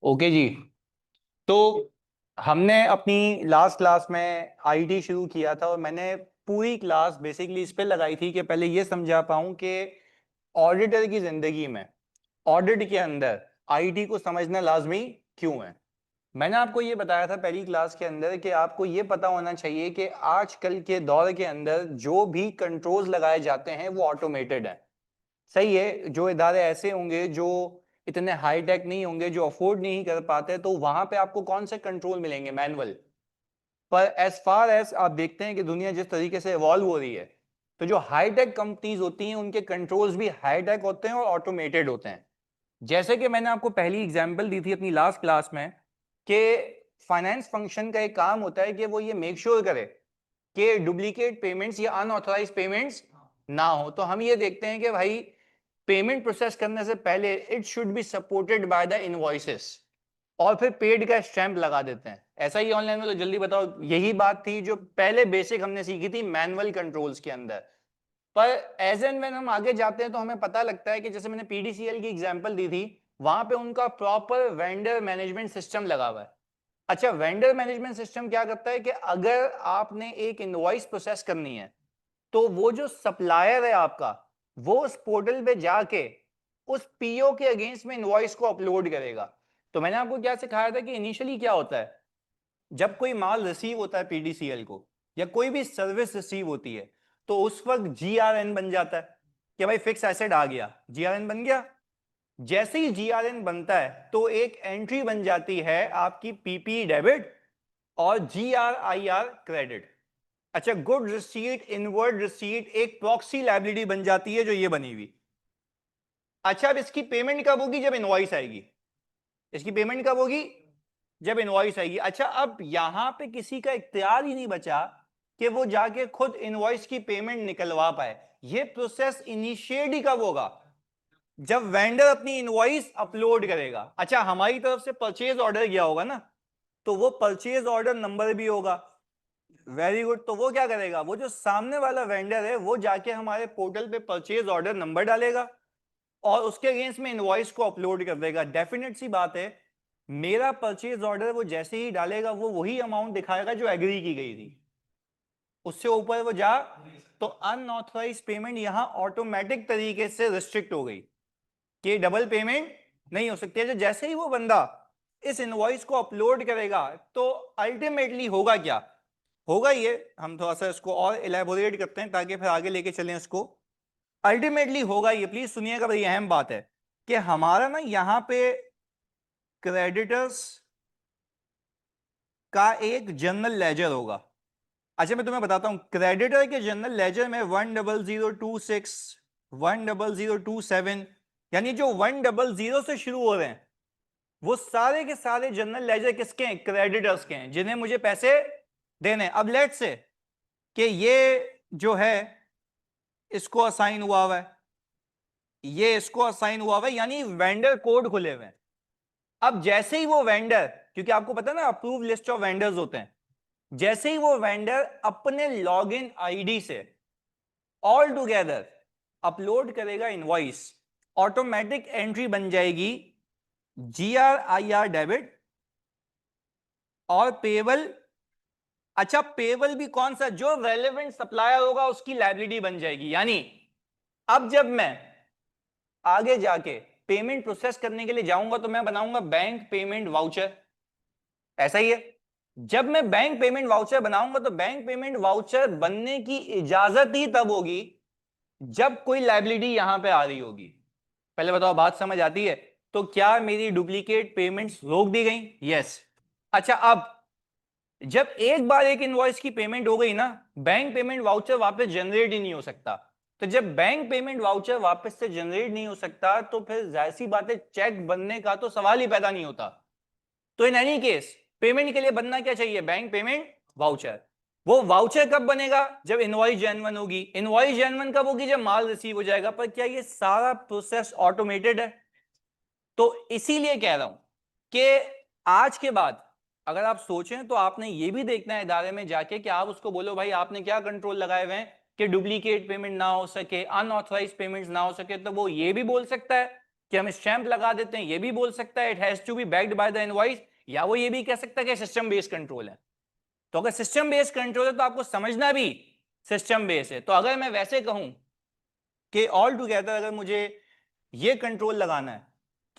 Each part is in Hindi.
ओके जी। तो हमने अपनी लास्ट क्लास में आईटी शुरू किया था और मैंने पूरी क्लास बेसिकली इस पे लगाई थी कि पहले ये समझा पाऊं कि ऑडिटर की जिंदगी में ऑडिट के अंदर आईटी को समझना लाजमी क्यों है। मैंने आपको ये बताया था पहली क्लास के अंदर कि आपको ये पता होना चाहिए कि आजकल के दौर के अंदर जो भी कंट्रोल्स लगाए जाते हैं वो ऑटोमेटेड है। सही है, जो इदारे ऐसे होंगे जो इतने हाई टेक नहीं होंगे, जो अफोर्ड नहीं कर पाते, तो वहां पे आपको कौन से कंट्रोल मिलेंगे? मैनुअल। पर एज फार एज आप देखते हैं कि दुनिया जिस तरीके से इवॉल्व हो रही है, तो जो हाई टेक कंपनीज होती हैं उनके कंट्रोल्स भी हाई टेक होते हैं और ऑटोमेटेड होते हैं। जैसे कि मैंने आपको पहली एग्जांपल दी थी अपनी लास्ट क्लास में कि फाइनेंस फंक्शन का एक काम होता है कि वो ये मेक श्योर करे कि डुप्लीकेट पेमेंट्स या अनऑथराइज पेमेंट्स ना हो। तो हम ये देखते हैं कि भाई पेमेंट प्रोसेस करने से पहले it should be supported by the invoices, और फिर पेड का स्टैंप लगा देते हैं। ऐसा ही ऑनलाइन में? तो जल्दी बताओ। यही बात थी जो पहले बेसिक हमने सीखी थी मैनुअल कंट्रोल्स के अंदर। पर एज एंड व्हेन हम आगे जाते हैं तो हमें पता लगता है कि जैसे मैंने पीडीसीएल की एग्जांपल दी थी, वहां पे उनका प्रॉपर वेंडर मैनेजमेंट सिस्टम लगा हुआ है। अच्छा, वेंडर मैनेजमेंट सिस्टम क्या करता है कि अगर आपने एक इनवॉइस प्रोसेस करनी है तो वो जो सप्लायर है आपका, वो उस पोर्टल पे जाके उस पीओ के अगेंस्ट में इनवॉइस को अपलोड करेगा। तो मैंने आपको क्या सिखाया था कि इनिशियली क्या होता है, जब कोई माल रिसीव होता है पीडीसीएल को या कोई भी सर्विस रिसीव होती है, तो उस वक्त जीआरएन बन जाता है कि भाई फिक्स एसेट आ गया, जीआरएन बन गया। जैसे ही जीआरएन बनता है तो एक एंट्री बन जाती है आपकी पीपी डेबिट और जीआरआईआर क्रेडिट। अच्छा, गुड रिसीट, इनवर्ड रिसीट, एक प्रॉक्सी लायबिलिटी बन जाती है जो ये बनी हुई। अच्छा, अब इसकी पेमेंट कब होगी? जब इनवॉइस आएगी। इसकी पेमेंट कब होगी? जब इनवॉइस आएगी। अच्छा, अब यहां पे किसी का इख्तियार ही नहीं बचा कि वो जाके खुद इनवॉइस की पेमेंट निकलवा पाए। ये प्रोसेस इनिशिएट ही कब होगा? जब वेंडर अपनी इनवॉइस अपलोड करेगा। अच्छा, हमारी तरफ से परचेज ऑर्डर गया होगा ना, तो वो परचेज ऑर्डर नंबर भी होगा। Very good. तो वो क्या करेगा, वो जो सामने वाला वेंडर है वो जाके हमारे पोर्टल पे परचेज ऑर्डर नंबर डालेगा और उसके अगेंस्ट में इनवॉइस को अपलोड कर देगा। डेफिनेट सी बात है, मेरा परचेज ऑर्डर वो जैसे ही डालेगा वो वही अमाउंट दिखाएगा जो एग्री की गई थी। उससे ऊपर वो जा तो अनऑथराइज पेमेंट यहां ऑटोमेटिक तरीके से रिस्ट्रिक्ट हो गई कि डबल पेमेंट नहीं हो सकती है। जैसे ही वो बंदा इस इनवॉइस को अपलोड करेगा तो अल्टीमेटली होगा क्या? होगा ये, हम थोड़ा सा इसको और इलेबोरेट करते हैं ताकि फिर आगे लेके चलें इसको। अल्टीमेटली होगा ये, प्लीज सुनिएगा, बड़ी अहम बात है कि हमारा ना यहां पे क्रेडिटर्स का एक जनरल लेजर होगा। अच्छा, मैं तुम्हें बताता हूं, क्रेडिटर के जनरल लेजर में 10026 10027, यानी जो 100 से शुरू हो रहे हैं वो सारे के सारे जनरल लेजर किसके हैं? क्रेडिटर्स के हैं, जिन्हें मुझे पैसे देने। अब लेट से कि ये जो है इसको असाइन हुआ हुआ है, ये इसको असाइन हुआ हुआ है, यानी वेंडर कोड खुले हुए हैं। अब जैसे ही वो वेंडर, क्योंकि आपको पता है ना अप्रूव लिस्ट ऑफ वेंडर्स होते हैं, जैसे ही वो वेंडर अपने लॉगिन आईडी से ऑल टुगेदर अपलोड करेगा इनवॉइस, ऑटोमेटिक एंट्री बन जाएगी जीआरआईआर डेबिट और पेबल। अच्छा, पेबल भी कौन सा? जो रेलेवेंट सप्लायर होगा उसकी लायबिलिटी बन जाएगी। यानी अब जब मैं आगे जाके पेमेंट प्रोसेस करने के लिए जाऊंगा तो मैं बनाऊंगा बैंक पेमेंट वाउचर। ऐसा ही है, जब मैं बैंक पेमेंट वाउचर बनाऊंगा तो बैंक पेमेंट वाउचर बनने की इजाजत ही तब होगी जब कोई लायबिलिटी यहां पे आ रही होगी। पहले बताओ, बात समझ आती है? तो क्या मेरी डुप्लीकेट पेमेंट्स रोक दी गई? यस। अच्छा, अब जब एक बार एक इनवॉइस की पेमेंट हो गई ना, बैंक पेमेंट वाउचर वापस जनरेट ही नहीं हो सकता। तो जब बैंक पेमेंट वाउचर वापस से जनरेट नहीं हो सकता तो फिर जाहिर सी बात है चेक बनने का तो सवाल ही पैदा नहीं होता। तो इन एनी केस पेमेंट के लिए बनना क्या चाहिए? Bank payment voucher. वो वाउचर कब बनेगा? जब इनवॉइस जेन्युइन होगी। इनवॉइस जेन्युइन कब होगी? जब माल रिसीव हो जाएगा। पर क्या ये सारा प्रोसेस ऑटोमेटेड है? तो इसीलिए कह रहा हूं कि आज के बाद अगर आप सोचें तो आपने ये भी देखना है इदारे में जाके कि आप उसको बोलो भाई आपने क्या कंट्रोल लगाए हुए हैं कि डुप्लीकेट पेमेंट ना हो सके, अनऑथराइज पेमेंट्स ना हो सके। तो वो ये भी बोल सकता है कि हम स्टैंप लगा देते हैं, ये भी बोल सकता है it has to be backed by the invoice, या वो ये भी कह सकता है कि सिस्टम बेस्ड कंट्रोल है। तो अगर सिस्टम बेस्ड कंट्रोल है तो आपको समझना भी सिस्टम बेस्ड है। तो अगर मैं वैसे कहूं कि ऑल टुगेदर अगर मुझे ये कंट्रोल लगाना है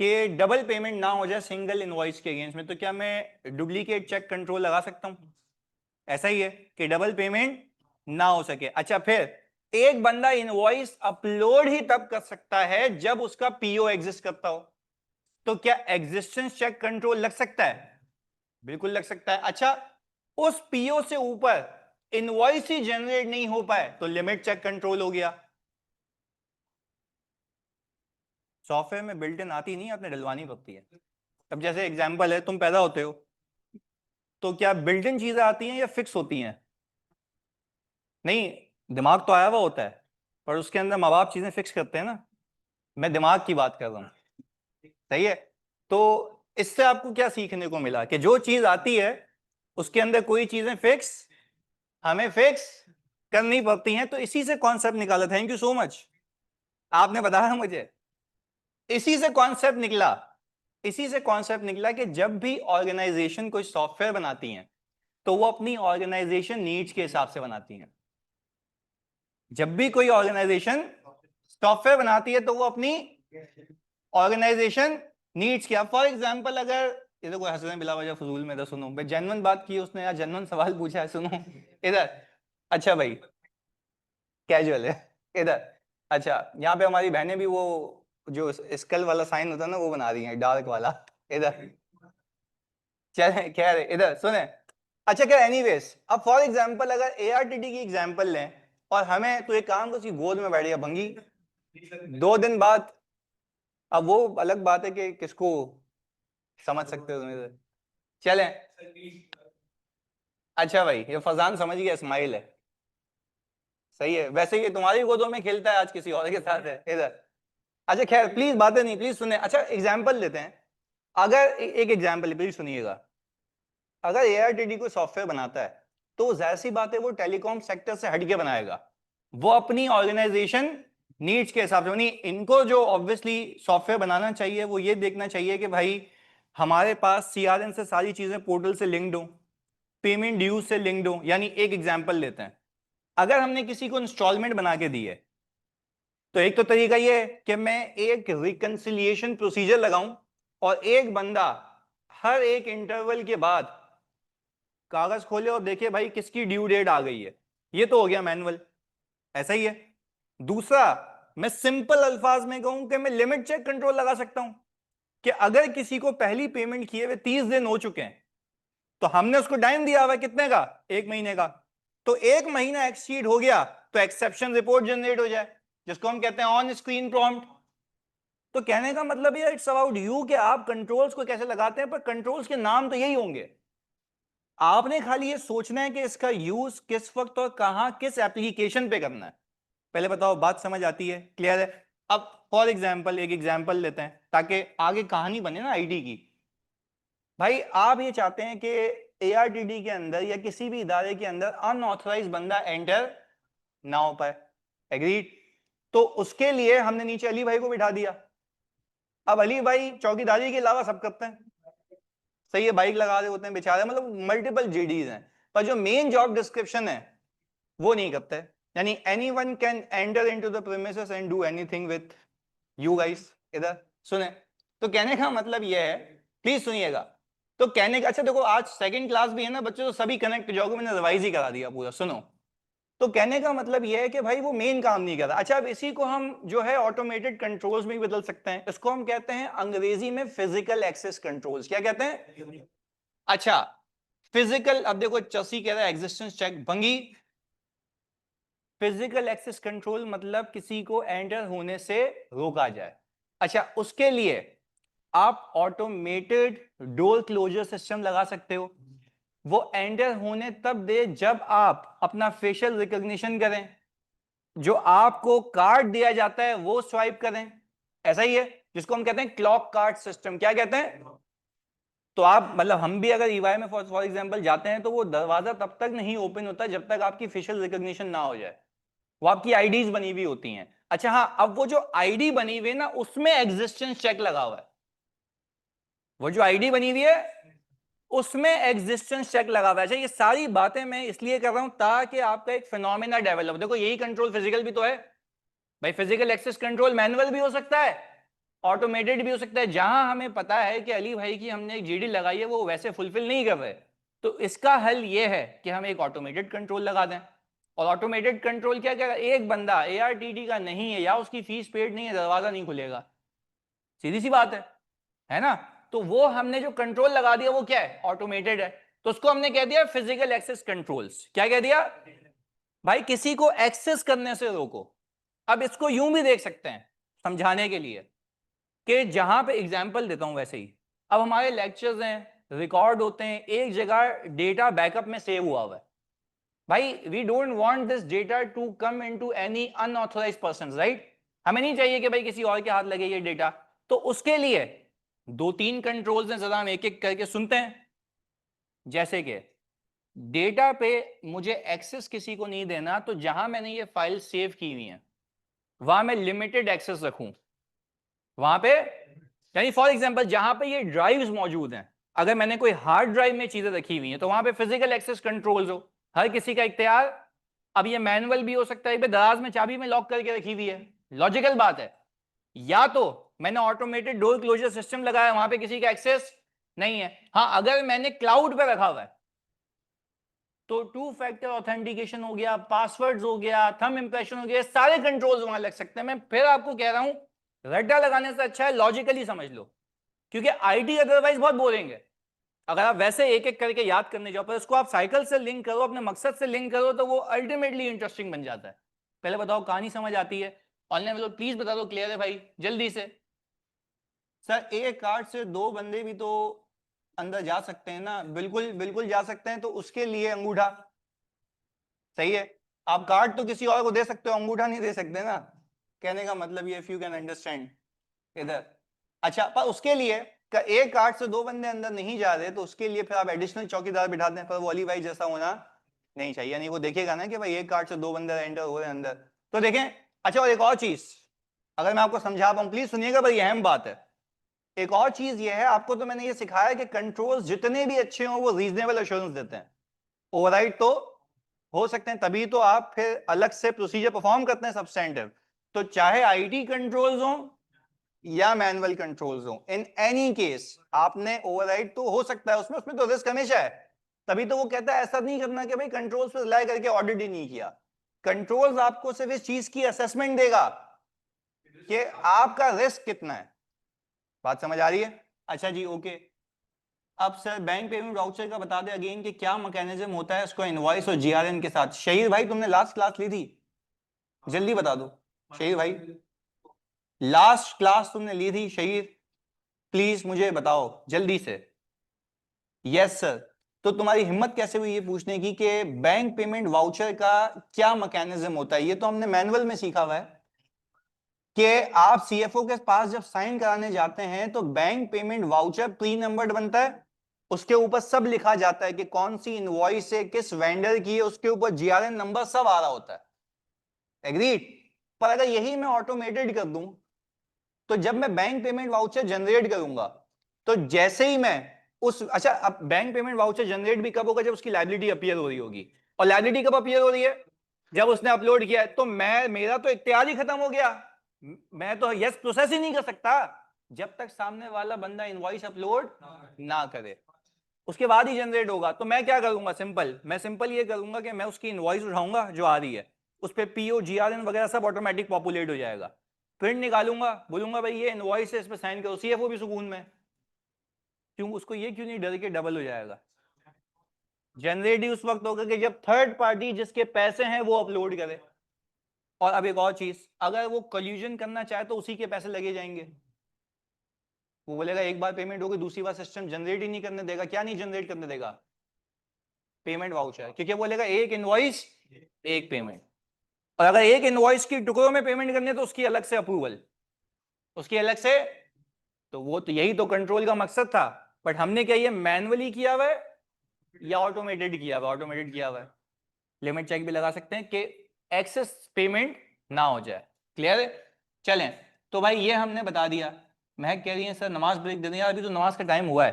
कि डबल पेमेंट ना हो जाए सिंगल इनवॉइस के अगेंस्ट में, तो क्या मैं डुप्लीकेट चेक कंट्रोल लगा सकता हूं? ऐसा ही है कि डबल पेमेंट ना हो सके। अच्छा, फिर एक बंदा इनवॉइस अपलोड ही तब कर सकता है जब उसका पीओ एग्जिस्ट करता हो, तो क्या एग्जिस्टेंस चेक कंट्रोल लग सकता है? बिल्कुल लग सकता है। अच्छा, उस पीओ से ऊपर इनवॉइस ही जनरेट नहीं हो पाए तो लिमिट चेक कंट्रोल हो गया। सॉफ्टवेयर में बिल्ट इन आती नहीं, आपने डलवानी पड़ती है। अब जैसे एग्जांपल है, तुम पैदा होते हो तो क्या बिल्ट इन चीजें आती हैं या फिक्स होती हैं? नहीं, दिमाग तो आया हुआ होता है, पर उसके अंदर माँ बाप चीजें फिक्स करते हैं ना। मैं दिमाग की बात कर रहा हूँ, सही है। तो इससे आपको क्या सीखने को मिला कि जो चीज आती है उसके अंदर कोई चीजें फिक्स हमें फिक्स करनी पड़ती हैं। तो इसी से कॉन्सेप्ट निकाला। थैंक यू सो मच, आपने बताया मुझे। इसी से कॉन्सेप्ट निकला, इसी से कॉन्सेप्ट निकला कि जब भी ऑर्गेनाइजेशन कोई सॉफ्टवेयर बनाती हैं तो वो अपनी ऑर्गेनाइजेशन नीड्स के हिसाब से बनाती हैं। जब भी कोई ऑर्गेनाइजेशन सॉफ्टवेयर बनाती है तो वो अपनी ऑर्गेनाइजेशन नीड्स क्या। फॉर एग्जांपल, अगर इधर कोई हंस रहे हैं बिला वजह फजूल में, इधर सुनो, मैं जेन्युइन बात की उसने यार, जेन्युइन सवाल पूछा है, सुनो इधर। अच्छा भाई, कैजुअल है इधर। अच्छा, यहाँ पे हमारी बहनें भी वो जो स्कल वाला साइन होता है ना वो बना रही हैं, डार्क वाला, इधर। चले खैर, इधर सुने। अच्छा क्या, एनीवेज, अब फॉर एग्जांपल अगर एआरटीडी की एग्जांपल लें और हमें तो एक काम तो उसकी गोद में बैठ गया भंगी 2 दिन बाद, अब वो अलग बात है कि किसको समझ सकते हो तुम इधर। चले, अच्छा भाई, ये फजान समझ गया, स्माइल है, सही है। वैसे ये तुम्हारी गोदों में खेलता है, आज किसी और के साथ है इधर। अच्छा खैर, प्लीज बातें नहीं, प्लीज सुने। अच्छा एग्जाम्पल लेते हैं, अगर एक एग्जाम्पल प्लीज सुनिएगा। अगर एआरटीडी कोई सॉफ्टवेयर बनाता है तो जाहिर सी बात है वो टेलीकॉम सेक्टर से हटके बनाएगा, वो अपनी ऑर्गेनाइजेशन नीड्स के हिसाब से। यानी इनको जो ऑब्वियसली सॉफ्टवेयर बनाना चाहिए वो ये देखना चाहिए कि भाई हमारे पास सीआरएम से सारी चीजें पोर्टल से लिंक्ड हो, पेमेंट ड्यूज से लिंक्ड हो। यानी एक एग्जांपल लेते हैं, अगर हमने किसी को इंस्टॉलमेंट बना के दी है तो एक तो तरीका ये है कि मैं एक रिकंसिलिएशन प्रोसीजर लगाऊं और एक बंदा हर एक इंटरवल के बाद कागज खोले और देखे भाई किसकी ड्यू डेट आ गई है। ये तो हो गया मैनुअल, ऐसा ही है। दूसरा, मैं सिंपल अल्फाज में कहूं कि मैं लिमिट चेक कंट्रोल लगा सकता हूं कि अगर किसी को पहली पेमेंट किए हुए 30 दिन हो चुके हैं तो हमने उसको टाइम दिया हुआ है कितने का, 1 महीने का, तो 1 महीना एक्सीड हो गया तो एक्सेप्शन रिपोर्ट जनरेट हो जाए, जिसको हम कहते हैं ऑन स्क्रीन प्रॉम्प्ट। तो कहने का मतलब ये इट्स अबाउट यू कि आप कंट्रोल्स को कैसे लगाते हैं, पर कंट्रोल्स के नाम तो यही होंगे। आपने खाली ये सोचना है कि इसका यूज किस वक्त और कहां किस एप्लीकेशन पे करना है। पहले बताओ, बात समझ आती है, क्लियर है? अब फॉर एग्जाम्पल एक एग्जाम्पल लेते हैं ताकि आगे कहानी बने ना आईटी की। भाई आप ये चाहते हैं कि एआरटीडी के अंदर या किसी भी इदारे के अंदर अनऑथराइज बंदा एंटर ना हो पाए, एग्रीड? तो उसके लिए हमने नीचे अली भाई को बिठा दिया। अब अली भाई चौकीदारी के अलावा सब करते हैं, सही है, बाइक लगा रहे होते हैं बेचारे, मतलब मल्टीपल जीडीज हैं, पर जो मेन जॉब डिस्क्रिप्शन है वो नहीं करते। यानी anyone can enter into the premises and do anything with you guys. इधर सुने, तो कहने का मतलब यह है, प्लीज सुनिएगा। तो कहने का, अच्छा देखो आज सेकंड क्लास भी है ना बच्चों, तो सभी कनेक्ट जाओगे, मैंने रिवाइज ही करा दिया पूरा, सुनो। तो कहने का मतलब यह है कि भाई वो मेन काम नहीं कर रहा। अच्छा, अब इसी को हम जो है ऑटोमेटेड कंट्रोल्स में भी बदल सकते हैं। इसको हम कहते हैं अंग्रेजी में फिजिकल एक्सेस कंट्रोल्स। क्या कहते हैं? अच्छा, फिजिकल, अब देखो चसी कह रहा है एग्जिस्टेंस चेक भंगी। फिजिकल एक्सेस कंट्रोल मतलब किसी को एंटर होने से रोका जाए। अच्छा, उसके लिए आप ऑटोमेटेड डोर क्लोजर सिस्टम लगा सकते हो। वो एंटर होने तब दे जब आप अपना फेशियल रिकॉग्निशन करें, जो आपको कार्ड दिया जाता है वो स्वाइप करें, ऐसा ही है, जिसको हम कहते हैं क्लॉक कार्ड सिस्टम। क्या कहते हैं? तो आप मतलब हम भी अगर ईवाई में फॉर एग्जांपल जाते हैं तो वो दरवाजा तब तक नहीं ओपन होता जब तक आपकी फेशियल रिकॉग्निशन ना हो जाए, वो आपकी आईडीज बनी हुई होती हैं। अच्छा हाँ, अब वो जो आईडी बनी हुई है ना, उसमें एग्जिस्टेंस चेक लगा हुआ है। वो जो आईडी बनी हुई है उसमें एग्जिस्टेंस चेक लगा हुआ है। अच्छा, ये सारी बातें मैं इसलिए कर रहा हूं ताकि आपका एक फिनोमेना डेवलप। देखो यही कंट्रोल फिजिकल भी तो है भाई। फिजिकल एक्सेस कंट्रोल मैनुअल भी हो सकता है, ऑटोमेटेड भी हो सकता है। जहां हमें पता है कि अली भाई की हमने एक जीडी लगाई है, वो वैसे फुलफिल नहीं कर रहे, तो इसका हल ये है कि हम एक ऑटोमेटेड कंट्रोल लगा दें। और ऑटोमेटेड कंट्रोल क्या क्या, एक बंदा एआरटीडी का नहीं है या उसकी फीस पेड नहीं है, दरवाजा नहीं खुलेगा। सीधी सी बात है ना। तो वो हमने जो कंट्रोल लगा दिया वो क्या है, ऑटोमेटेड है। तो उसको हमने कह दिया फिजिकल एक्सेस कंट्रोल्स। क्या कह दिया भाई, किसी को एक्सेस करने से रोको। अब इसको यूं भी देख सकते हैं समझाने के लिए कि जहां पे एग्जांपल देता हूं वैसे ही, अब हमारे लेक्चर्स हैं, रिकॉर्ड होते हैं, एक जगह डेटा बैकअप में सेव हुआ हुआ है भाई। We don't want this data to come into any unauthorised person, right. हमें नहीं चाहिए कि भाई किसी और के हाथ लगे ये डेटा। तो उसके लिए दो तीन कंट्रोल्स हैं, जरा हम एक एक करके सुनते हैं। जैसे कि डेटा पे मुझे एक्सेस किसी को नहीं देना, तो जहां मैंने ये फाइल सेव की हुई है वहां मैं लिमिटेड एक्सेस रखूं वहां पे। यानी फॉर एग्जांपल जहां पे ये ड्राइव्स मौजूद हैं, अगर मैंने कोई हार्ड ड्राइव में चीजें रखी हुई हैं तो वहां पे फिजिकल एक्सेस कंट्रोल्स हो, हर किसी का इख्तियार। अब ये मैनुअल भी हो सकता है, दराज में चाबी में लॉक करके रखी हुई है, लॉजिकल बात है। या तो मैंने ऑटोमेटेड डोर क्लोजर सिस्टम लगाया, वहां पे किसी का एक्सेस नहीं है। हाँ, अगर मैंने क्लाउड पे रखा हुआ है तो टू फैक्टर ऑथेंटिकेशन हो गया, पासवर्ड्स हो गया, थंब इंप्रेशन हो गया, सारे कंट्रोल्स वहां लग सकते हैं। मैं फिर आपको कह रहा हूं, रट्टा लगाने से अच्छा है लॉजिकली समझ लो, क्योंकि आईटी अदरवाइज बहुत बोरिंग है। अगर आप वैसे एक एक करके याद करने जाओ, पर इसको आप साइकिल से लिंक करो, अपने मकसद से लिंक करो, तो वो अल्टीमेटली इंटरेस्टिंग बन जाता है। पहले बताओ कहानी समझ आती है? ऑनलाइन में प्लीज बता दो, क्लियर है भाई, जल्दी से। सर एक कार्ड से दो बंदे भी तो अंदर जा सकते हैं ना? बिल्कुल बिल्कुल जा सकते हैं, तो उसके लिए अंगूठा सही है। आप कार्ड तो किसी और को दे सकते हो, अंगूठा नहीं दे सकते ना। कहने का मतलब ये, इफ यू कैन अंडरस्टैंड इधर। अच्छा, पर उसके लिए एक कार्ड से दो बंदे अंदर नहीं जा रहे, तो उसके लिए फिर आप एडिशनल चौकीदार बिठा दें, पर वो अली भाई जैसा होना नहीं चाहिए। नहीं, वो देखेगा ना कि भाई एक कार्ड से दो बंदे एंटर हो रहे हैं अंदर, तो देखें। अच्छा, और एक और चीज अगर मैं आपको समझा पाऊं, प्लीज सुनिएगा, बड़ी अहम बात है। एक और चीज ये है, आपको तो मैंने ये सिखाया कि कंट्रोल्स जितने भी अच्छे हों वो रीजनेबल एश्योरेंस देते हैं। ओवरराइड तो हो सकते हैं, तभी तो आप फिर अलग से प्रोसीजर परफॉर्म करते हैं सब्सटैंटिव। तो चाहे आईटी कंट्रोल्स हो या मैनुअल कंट्रोल्स हो, इन एनी केस आपने ओवरराइड तो हो सकता है उसमें उसमें तो रिस्क हमेशा है। तभी तो वो कहता है ऐसा नहीं करना कि भाई कंट्रोल्स पे रिलाई करके ऑडिट ही नहीं किया। कंट्रोल्स आपको सिर्फ इस चीज की असेसमेंट देगा कि आपका रिस्क कितना है। बात समझ आ रही है? अच्छा जी, ओके। अब सर बैंक पेमेंट वाउचर का बता दे अगेन कि क्या मैकेनिज्म होता है उसको इनवॉइस और जीआरएन के साथ। शहीद भाई तुमने लास्ट क्लास ली थी, जल्दी बता दो। शहीद भाई लास्ट क्लास तुमने ली थी? शहीद प्लीज मुझे बताओ जल्दी से। Yes sir. तो तुम्हारी हिम्मत कैसे हुई ये पूछने की कि बैंक पेमेंट वाउचर का क्या मैकेनिज्म होता है? ये तो हमने मैनुअल में सीखा हुआ है कि आप सीएफओ के पास जब साइन कराने जाते हैं तो bank payment voucher pre numbered बनता है, उसके ऊपर सब लिखा जाता है कि कौन सी इनवॉइस है, किस वेंडर की है, उसके ऊपर जीआरएन नंबर सब आ रहा होता है। एग्रीड? पर अगर यही मैं ऑटोमेटेड कर दूं, तो जब मैं बैंक पेमेंट वाउचर जनरेट करूंगा तो जैसे ही मैं उस, अच्छा अब बैंक पेमेंट वाउचर जनरेट भी कब होगा? जब उसकी लायबिलिटी अपीयर हो रही होगी। और लायबिलिटी कब अपीयर हो रही है? जब उसने अपलोड किया है। तो मैं, मेरा तो इख्तियार ही खत्म हो गया, मैं तो यस प्रोसेस ही नहीं कर सकता जब तक सामने वाला बंदा इनवॉइस अपलोड ना करे। उसके बाद ही जनरेट होगा। तो मैं क्या करूंगा? सिंपल, मैं सिंपल ये करूंगा कि मैं उसकी इनवॉइस उठाऊंगा जो आ रही है, उस पर पीओ जीआरएन वगैरह सब ऑटोमेटिक पॉपुलेट हो जाएगा। प्रिंट निकालूंगा, बोलूंगा भाई ये इनवॉइस है, इस पर साइन करो, सीएफओ भी सुकून में। क्यों? उसको ये क्यों नहीं डर के डबल हो जाएगा? जनरेट ही उस वक्त होगा कि जब थर्ड पार्टी जिसके पैसे हैं वो अपलोड करे। और अब एक और चीज, अगर वो कोल्यूजन करना चाहे तो उसी के पैसे लगे जाएंगे। वो बोलेगा एक बार पेमेंट होगी, दूसरी बार सिस्टम जनरेट ही नहीं करने देगा। क्या नहीं जनरेट करने देगा? Payment voucher. क्योंकि बोलेगा एक इनवॉइस एक पेमेंट। और अगर एक इनवॉइस की टुकड़ों में पेमेंट करनी है तो उसकी अलग से अप्रूवल, उसकी अलग से। तो वो तो यही तो कंट्रोल का मकसद था। बट हमने क्या ये मैनुअली किया हुआ है या ऑटोमेटेड किया हुआ? ऑटोमेटेड किया हुआ है। लिमिट चेक भी लगा सकते हैं कि एक्सेस पेमेंट ना हो जाए। क्लियर है? चलें, तो भाई ये हमने बता दिया। महक कह रही है सर नमाज ब्रेक दे दें। यार अभी तो नमाज का टाइम हुआ है,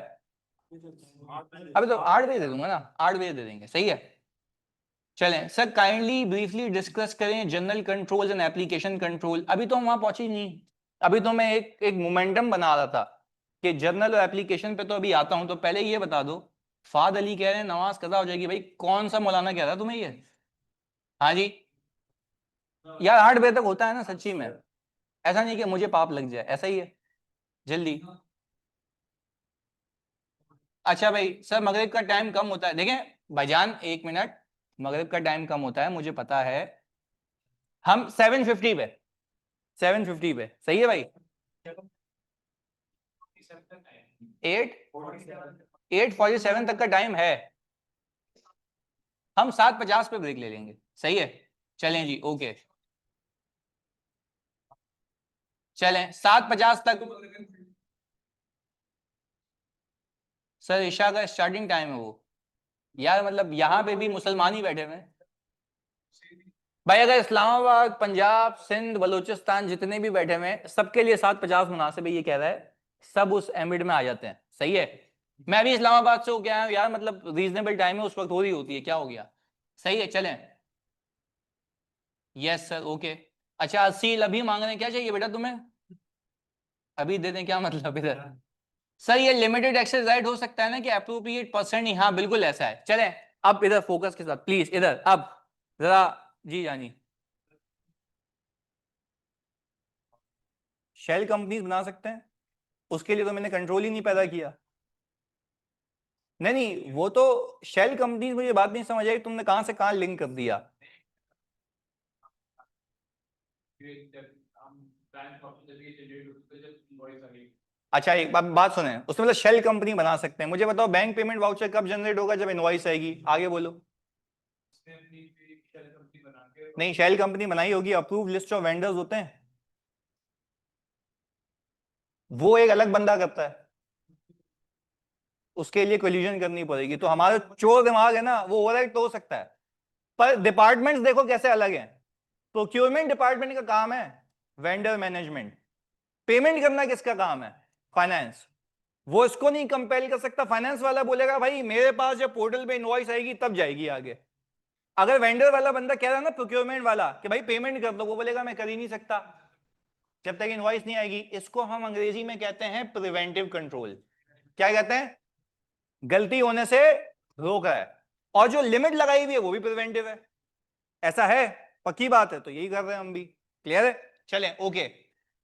अभी तो 8 बजे दे दूंगा ना, 8 बजे दे देंगे, सही है। चलें सर, काइंडली ब्रीफली डिस्कस करें general controls and application control. अभी तो हम वहां पहुंचे ही नहीं, अभी तो मैं एक मोमेंटम बना रहा था कि जनरल और एप्लीकेशन पे तो अभी आता हूं। तो पहले ये बता दो, फाद अली कह रहे हैं नमाज कज़ा हो जाएगी। भाई कौन सा मौलाना कह रहा है तुम्हें ये? हाँ जी, यार 8 बजे तक होता है ना सच्ची में, ऐसा नहीं कि मुझे पाप लग जाए, ऐसा ही है। जल्दी। अच्छा भाई सर, मगरिब का टाइम कम होता है, देखें भाईजान 1 मिनट, मगरिब का टाइम कम होता है मुझे पता है। हम 7:50 पे, 7:50 पे सही है भाई। 8:47 तक का टाइम है। हम 7:50 पे ब्रेक ले लेंगे, सही है। चलें जी, ओके। चलें 7:50 तक। सर ईशा का स्टार्टिंग टाइम है वो। यार मतलब यहाँ पे भी मुसलमान ही बैठे हुए हैं भाई। अगर इस्लामाबाद, पंजाब, सिंध, बलूचिस्तान जितने भी बैठे हुए हैं सबके लिए 7:50 मुनासिब है, ये कह रहा है। सब उस एमिड में आ जाते हैं, सही है। मैं भी इस्लामाबाद से होके आया हूँ यार, मतलब रीजनेबल टाइम है, उस वक्त हो रही होती है, क्या हो गया। सही है, चलें। Yes sir, okay. अच्छा अस्सी अभी मांग रहे हैं, क्या चाहिए बेटा तुम्हें? अभी दे दें क्या मतलब इधर? सर ये लिमिटेड एक्सेस राइट हो सकता है ना कि अप्रोप्रिएट पर्सन ही, हाँ बिल्कुल ऐसा है। चलें अब इधर फोकस के साथ प्लीज, इधर अब जरा। जी जानी, शेल कंपनीज बना सकते हैं, उसके लिए तो मैंने कंट्रोल ही नहीं पैदा किया। नहीं नहीं, वो तो शेल कंपनीज, मुझे बात नहीं समझ आई, तुमने कहां से कहां लिंक कर दिया? अच्छा एक बात सुने, उसमें मतलब शेल कंपनी बना सकते हैं। मुझे बताओ बैंक पेमेंट वाउचर कब जनरेट होगा? जब इनवॉइस आएगी। आगे बोलो। नहीं, शेल कंपनी बनाई होगी, अप्रूव लिस्ट ऑफ वेंडर्स होते हैं, वो एक अलग बंदा करता है, उसके लिए कोलिजन करनी पड़ेगी। तो हमारा चोर दिमाग है ना, वो ओवरराइट तो हो सकता है, पर डिपार्टमेंट्स देखो कैसे अलग हैं। प्रोक्योरमेंट डिपार्टमेंट का काम है वेंडर मैनेजमेंट, पेमेंट करना किसका काम है? फाइनेंस। वो इसको नहीं कंपेल कर सकता, फाइनेंस वाला बोलेगा भाई मेरे पास जब पोर्टल पे इनवॉइस आएगी तब जाएगी आगे। अगर वेंडर वाला बंदा कह रहा है ना, प्रोक्योरमेंट वाला, कि भाई पेमेंट कर दो, वो बोलेगा मैं कर ही नहीं सकता जब तक इनवॉइस नहीं आएगी। इसको हम अंग्रेजी में कहते हैं प्रिवेंटिव कंट्रोल। क्या कहते हैं? गलती होने से रोक रहा है, और जो लिमिट लगाई हुई है वो भी प्रिवेंटिव है। ऐसा है, पक्की बात है, तो यही कर रहे हैं हम भी। क्लियर है? चलें, ओके।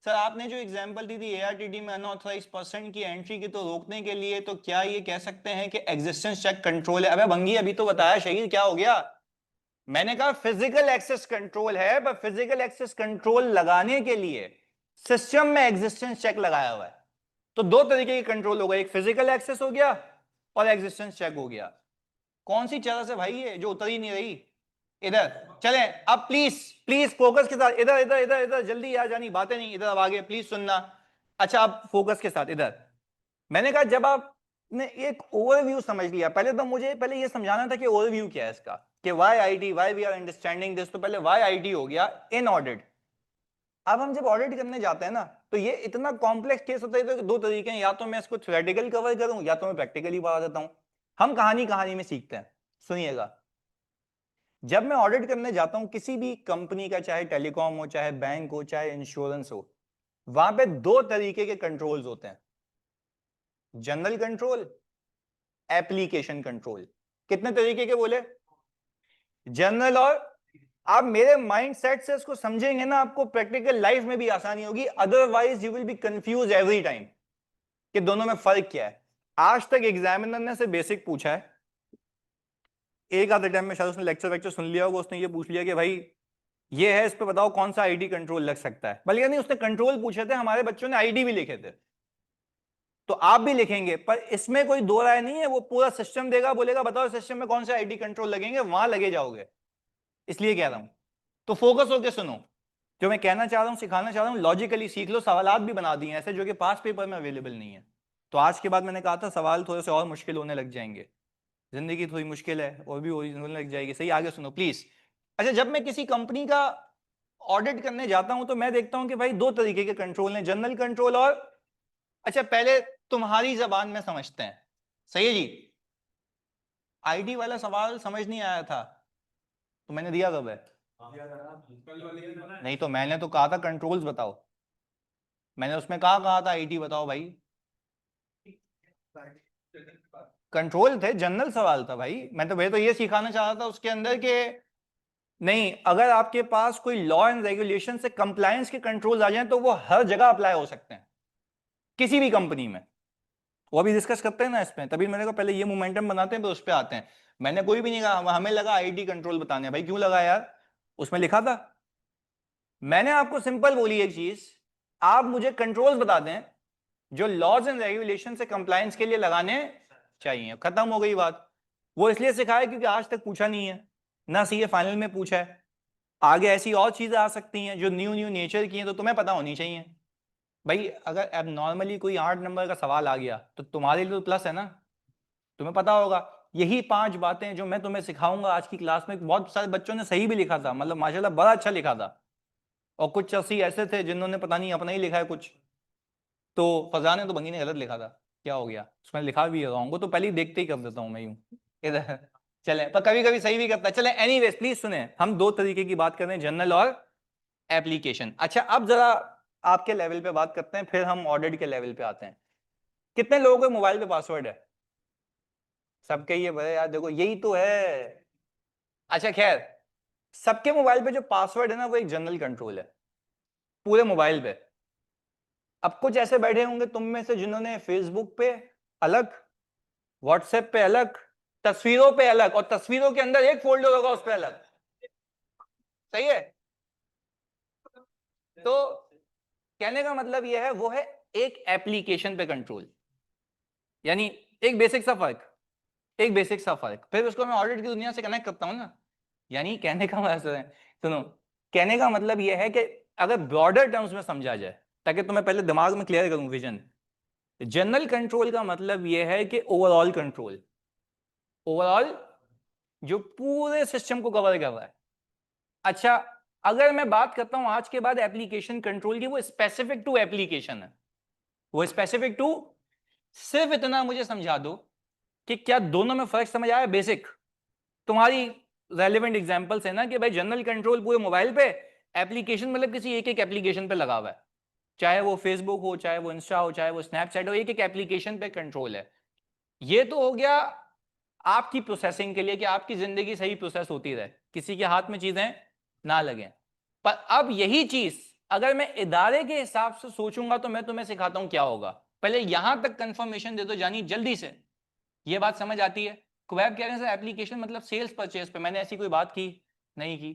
सर आपने जो एग्जांपल दी थी एआरटीडी में अनऑथराइज पर्सन की एंट्री की, तो रोकने के लिए तो क्या ये कह सकते हैं कि एग्जिस्टेंस चेक कंट्रोल है? अबे भंगी अभी तो बताया शहीद, क्या हो गया? मैंने कहा फिजिकल एक्सेस कंट्रोल है, पर फिजिकल एक्सेस कंट्रोल लगाने के लिए सिस्टम में एग्जिस्टेंस चेक लगाया हुआ है। तो दो तरीके की कंट्रोल हो गए, एक फिजिकल एक्सेस हो गया और एग्जिस्टेंस चेक हो गया। कौन सी चरस है भाई ये जो उतर ही नहीं रही? इधर चलें अब, प्लीज प्लीज फोकस के साथ, इधर इधर इधर इधर, जल्दी आ जानी बातें नहीं, इधर अब आगे प्लीज सुनना। अच्छा अब फोकस के साथ इधर। मैंने कहा जब आपने एक ओवरव्यू समझ लिया, पहले तो मुझे पहले ये समझाना था कि ओवरव्यू क्या है इसका, कि why IT, why we are understanding this. तो पहले वाई आईटी हो गया, इन ऑडिट। अब हम जब ऑडिट करने जाते हैं ना, तो ये इतना कॉम्प्लेक्स केस होता है, तो दो तरीके हैं, या तो मैं इसको थ्योरेटिकल कवर करूं या तो मैं प्रैक्टिकली बता देता हूं। हम कहानी कहानी में सीखते हैं, सुनिएगा। जब मैं ऑडिट करने जाता हूं किसी भी कंपनी का, चाहे टेलीकॉम हो, चाहे बैंक हो, चाहे इंश्योरेंस हो, वहां पे दो तरीके के कंट्रोल्स होते हैं, जनरल कंट्रोल, एप्लीकेशन कंट्रोल। कितने तरीके के बोले? जनरल और, आप मेरे माइंड सेट से इसको समझेंगे ना, आपको प्रैक्टिकल लाइफ में भी आसानी होगी, otherwise you will be confuse every time कि दोनों में फर्क क्या है। आज तक एग्जामिनर ने से बेसिक पूछा है, एक आधे टाइम में शायद उसने लेक्चर वेक्चर सुन लिया होगा, उसने ये पूछ लिया कि भाई ये है, इस पे बताओ कौन सा आईडी कंट्रोल लग सकता है। बल्कि नहीं, उसने कंट्रोल पूछे थे, हमारे बच्चों ने आईडी भी लिखे थे, तो आप भी लिखेंगे, पर इसमें कोई दो राय नहीं है। वो पूरा सिस्टम देगा, बोलेगा बताओ सिस्टम में कौन से आईडी कंट्रोल लगेंगे, वहां लगे जाओगे। इसलिए कह रहा हूं, तो फोकस होकर सुनो। जो मैं कहना चाह रहा हूं, सिखाना चाह रहा हूं, लॉजिकली सीख लो। सवालात भी बना दिए ऐसे जो कि पास पेपर में अवेलेबल नहीं है। तो आज के बाद मैंने कहा था सवाल थोड़े से और मुश्किल होने लग जाएंगे, जिंदगी थोड़ी मुश्किल है और भी होने लग जाएगी। सही, आगे सुनो प्लीज। अच्छा, जब मैं किसी कंपनी का ऑडिट करने जाता हूं तो मैं देखता हूं कि भाई दो तरीके के कंट्रोल हैं, जनरल कंट्रोल और, अच्छा पहले तुम्हारी जबान में समझते हैं, सही है जी। आईडी वाला सवाल समझ नहीं आया था तो मैंने दिया कब है? नहीं तो मैंने तो कहा था कंट्रोल्स बताओ, मैंने उसमें कहा था आईडी बताओ भाई। कंट्रोल थे, जनरल सवाल था भाई, मैं तो भाई तो ये सिखाना चाह रहा था उसके अंदर के, नहीं अगर आपके पास कोई लॉ एंड रेगुलेशन से कंप्लायंस के कंट्रोल्स आ जाएं तो वो हर जगह अप्लाई हो सकते हैं किसी भी कंपनी में, वो अभी डिस्कस करते हैं ना इसमें, तभी मैंने कहा पहले ये मोमेंटम बनाते हैं फिर उस पर आते हैं। मैंने कोई भी नहीं कहा, हमें लगा आईडी कंट्रोल बताने, भाई क्यों लगा यार, उसमें लिखा था। मैंने आपको सिंपल बोली एक चीज, आप मुझे कंट्रोल्स बता दें जो लॉज एंड रेगुलेशन से कंप्लायंस के लिए लगाने चाहिए, खत्म हो गई बात। वो इसलिए सिखाया क्योंकि आज तक पूछा नहीं है, ना सीए फाइनल में पूछा है, आगे ऐसी और चीजें आ सकती हैं जो न्यू न्यू नेचर की हैं तो तुम्हें पता होनी चाहिए। भाई अगर अब नॉर्मली कोई 8 नंबर का सवाल आ गया तो तुम्हारे लिए तो प्लस है ना, तुम्हें पता होगा। यही 5 बातें जो मैं तुम्हें सिखाऊंगा आज की क्लास में, बहुत सारे बच्चों ने सही भी लिखा था, मतलब माशाल्लाह बड़ा अच्छा लिखा था, और कुछ 80 ऐसे थे जिन्होंने पता नहीं अपना ही लिखा है कुछ। तो फजान ने तो बंगी ने गलत लिखा था, क्या हो गया उसमें लिखा भी रहा, तो पहले ही देखते ही कर देता हूं मैं यूं इधर। चले पर कभी कभी सही भी करता है, चले एनीवेज प्लीज सुने, हम दो तरीके की बात कर रहे हैं, जनरल और एप्लीकेशन। अच्छा अब जरा आपके लेवल पे बात करते हैं, फिर हम ऑडिट के लेवल पे आते हैं। कितने लोगों के मोबाइल पे पासवर्ड है? सबके ये बड़े यार, देखो यही तो है। अच्छा खैर, सबके मोबाइल पे जो पासवर्ड है ना वो एक जनरल कंट्रोल है पूरे मोबाइल पे। अब कुछ ऐसे बैठे होंगे तुम में से जिन्होंने फेसबुक पे अलग, व्हाट्सएप पे अलग, तस्वीरों पे अलग, और तस्वीरों के अंदर एक फोल्डर होगा उस पे अलग, सही है। तो कहने का मतलब यह है, वो है एक एप्लीकेशन पे कंट्रोल, यानी एक बेसिक सा फर्क, एक बेसिक सा फर्क, फिर उसको मैं ऑडिट की दुनिया से कनेक्ट करता हूँ ना। यानी कहने का मतलब है, सुनो, कहने का मतलब यह है कि अगर ब्रॉडर टर्म्स में समझा जाए, ताकि तुम्हें पहले दिमाग में क्लियर करूं विजन, जनरल कंट्रोल का मतलब यह है कि ओवरऑल कंट्रोल, ओवरऑल जो पूरे सिस्टम को कवर कर रहा है। अच्छा अगर मैं बात करता हूं आज के बाद एप्लीकेशन कंट्रोल की, वो स्पेसिफिक टू एप्लीकेशन है, वो स्पेसिफिक टू, सिर्फ इतना मुझे समझा दो कि क्या दोनों में फर्क समझ आया बेसिक। तुम्हारी रेलिवेंट एग्जांपल्स है ना कि भाई जनरल कंट्रोल पूरे मोबाइल पे, एप्लीकेशन मतलब किसी एक एक एप्लीकेशन पे लगा हुआ है, चाहे वो फेसबुक हो, चाहे वो इंस्टा हो, चाहे वो स्नैपचैट हो, एक एक एप्लीकेशन पे कंट्रोल है। ये तो हो गया आपकी प्रोसेसिंग के लिए कि आपकी जिंदगी सही प्रोसेस होती रहे, किसी के हाथ में चीजें ना लगे। पर अब यही चीज अगर मैं इदारे के हिसाब से सोचूंगा तो मैं तुम्हें सिखाता हूं क्या होगा। पहले यहां तक कंफर्मेशन दे दो जानी जल्दी से, ये बात समझ आती है? वेब कह रहे हैं सर एप्लीकेशन मतलब सेल्स परचेज पे, मैंने ऐसी कोई बात की नहीं की।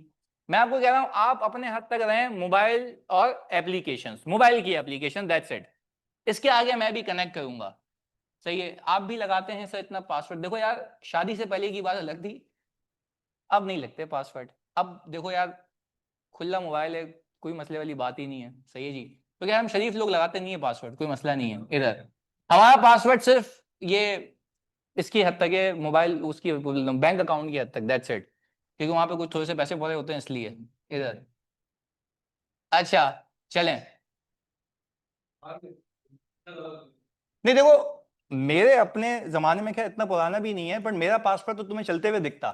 मैं आपको कह रहा हूं आप अपने हद तक रहें मोबाइल और एप्लीकेशंस, मोबाइल की एप्लीकेशन, दैट्स इट। इसके आगे मैं भी कनेक्ट करूंगा, सही है। आप भी लगाते हैं सर इतना पासवर्ड, देखो यार शादी से पहले की बात अलग थी, अब नहीं लगते पासवर्ड। अब देखो यार खुला मोबाइल है, कोई मसले वाली बात ही नहीं है, सही है जी। तो क्या हम शरीफ लोग लगाते नहीं है पासवर्ड, कोई मसला नहीं है इधर। हमारा पासवर्ड सिर्फ ये इसकी हद तक है, मोबाइल उसकी बैंक अकाउंट की हद तक, दैट्स इट, क्योंकि वहां पे कुछ थोड़े से पैसे पड़े होते हैं इसलिए इधर। अच्छा चलें, नहीं देखो मेरे अपने जमाने में क्या इतना पुराना भी नहीं है, पर मेरा पासवर्ड तो तुम्हें चलते हुए दिखता,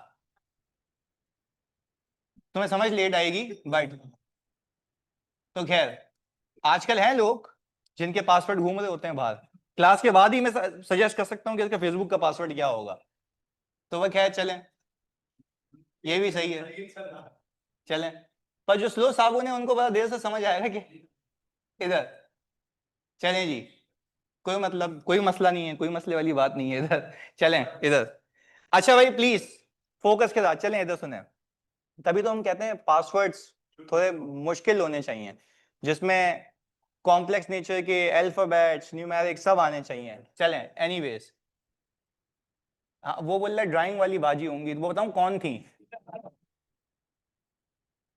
तुम्हें समझ लेट आएगी बट, तो खैर आजकल हैं लोग जिनके पासवर्ड घूम रहे होते हैं बाहर, क्लास के बाद ही मैं सजेस्ट कर सकता हूँ कि इसका फेसबुक का पासवर्ड क्या होगा। तो वह खैर चलें, ये भी सही है, चलें। पर जो स्लो साबुन है उनको बड़ा देर से समझ आएगा कि इधर, चलें जी, कोई मतलब कोई मसला नहीं है, कोई मसले वाली बात नहीं है इधर, चलें इधर। अच्छा भाई प्लीज फोकस के साथ चलें इधर सुने, तभी तो हम कहते हैं पासवर्ड्स थोड़े मुश्किल होने चाहिए, जिसमें कॉम्प्लेक्स नेचर के अल्फाबेट्स न्यूमेरिक सब आने चाहिए। चलें एनीवेज, हाँ वो बोल रहा ड्राइंग वाली बाजी होंगी, तो वो बताऊं कौन थी?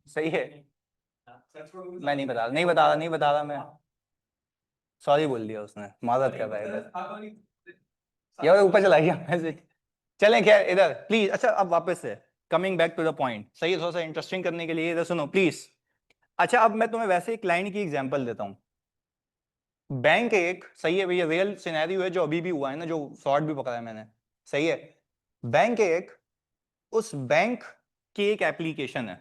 सही है, मैं नहीं बता रहा, नहीं बता रहा, नहीं बता रहा मैं, सॉरी बोल दिया उसने, माजरत कर रहा है इधर, यार ऊपर चला गया मैसेज। चलें खैर इधर प्लीज, अच्छा अब वापस से coming back to the point, सही है, थोड़ा सा इंटरेस्टिंग करने के लिए इधर सुनो प्लीज। अच्छा अब मैं तुम्हें वैसे एक लाइन की एग्जांपल देता हूं। बैंक एक सही है भैया, रियल सिनेरियो है जो अभी भी हुआ है ना, जो फ्रॉड भी पकड़ा है मैंने, सही है। बैंक एक, उस बैंक की एक एप्लीकेशन है,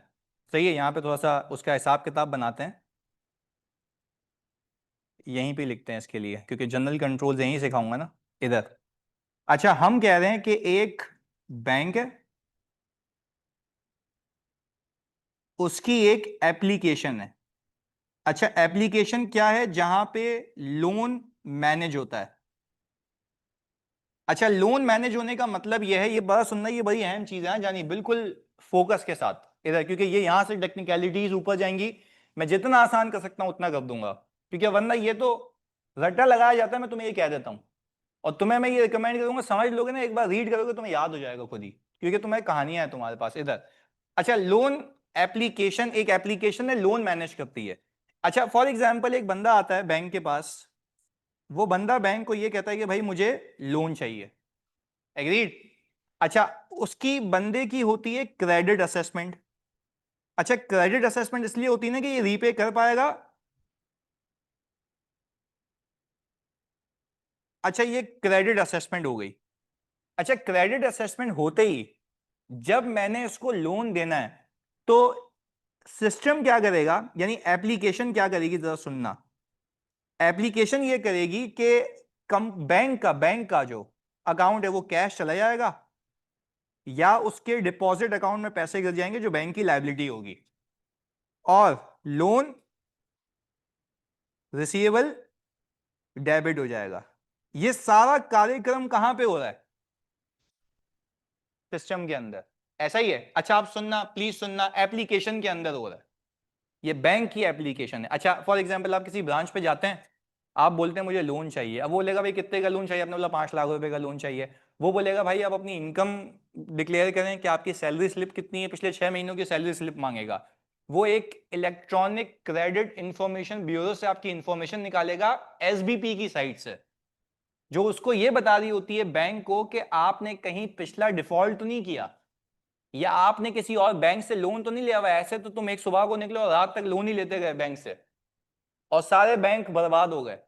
सही है। यहां पे थोड़ा सा उसका हिसाब किताब बनाते हैं, यहीं पे लिखते हैं इसके लिए, क्योंकि जनरल कंट्रोल यहीं सिखाऊंगा ना इधर। अच्छा हम कह रहे हैं कि एक बैंक है, उसकी एक एप्लीकेशन है। अच्छा एप्लीकेशन क्या है? जहां पे लोन मैनेज होता है। अच्छा लोन मैनेज होने का मतलब यह है, ये बड़ा सुनना, ये बड़ी अहम चीज है जानी, बिल्कुल फोकस के साथ इधर, क्योंकि ये यहां से टेक्निकलिटीज ऊपर जाएंगी। मैं जितना आसान कर सकता हूं उतना कर दूंगा, क्योंकि वरना ये तो रट्टा लगाया जाता है, मैं तुम्हें ये कह देता हूं। और तुम्हें मैं ये रिकमेंड करूंगा, समझ लोगे ना, एक बार रीड करोगे तुम्हें याद हो जाएगा खुद ही, क्योंकि तुम्हें कहानियां हैं तुम्हारे पास इधर। अच्छा लोन एप्लीकेशन, एक एप्लीकेशन है, लोन मैनेज करती है। अच्छा फॉर एग्जाम्पल एक बंदा आता है बैंक के पास, वो बंदा बैंक को ये कहता है कि भाई मुझे लोन चाहिए, एग्रीड। अच्छा उसकी बंदे की होती है क्रेडिट असेसमेंट। अच्छा क्रेडिट असेसमेंट इसलिए होती है ना कि ये रीपे कर पाएगा। अच्छा ये क्रेडिट असेसमेंट हो गई। अच्छा क्रेडिट असेसमेंट होते ही जब मैंने इसको लोन देना है, तो सिस्टम क्या करेगा, यानी एप्लीकेशन क्या करेगी, जरा सुनना। एप्लीकेशन ये करेगी कि कम बैंक का जो अकाउंट है वो कैश चला जाएगा, या उसके डिपॉजिट अकाउंट में पैसे गिर जाएंगे जो बैंक की लायबिलिटी होगी, और लोन रिसीवेबल डेबिट हो जाएगा। ये सारा कार्यक्रम कहां पे हो रहा है? सिस्टम के अंदर। ऐसा ही है। अच्छा आप सुनना, प्लीज सुनना, एप्लीकेशन के अंदर हो रहा है, ये बैंक की एप्लीकेशन है। अच्छा फॉर एग्जांपल आप किसी ब्रांच पे जाते हैं, आप बोलते हैं मुझे लोन चाहिए, अब वो बोलेगा भाई कितने का लोन चाहिए, आपने बोला 5 लाख रुपए का लोन चाहिए। वो बोलेगा भाई आप अपनी इनकम डिक्लेयर करें कि आपकी सैलरी स्लिप कितनी है, पिछले 6 महीनों की सैलरी स्लिप मांगेगा। वो एक इलेक्ट्रॉनिक क्रेडिट इंफॉर्मेशन ब्यूरो से आपकी इंफॉर्मेशन निकालेगा, एसबीपी की साइट से, जो उसको ये बता रही होती है बैंक को कि आपने कहीं पिछला डिफॉल्ट तो नहीं किया, या आपने किसी और बैंक से लोन तो नहीं लिया हुआ। ऐसे तो तुम एक सुबह को निकले और रात तक लोन ही लेते गए बैंक से, और सारे बैंक बर्बाद हो गए।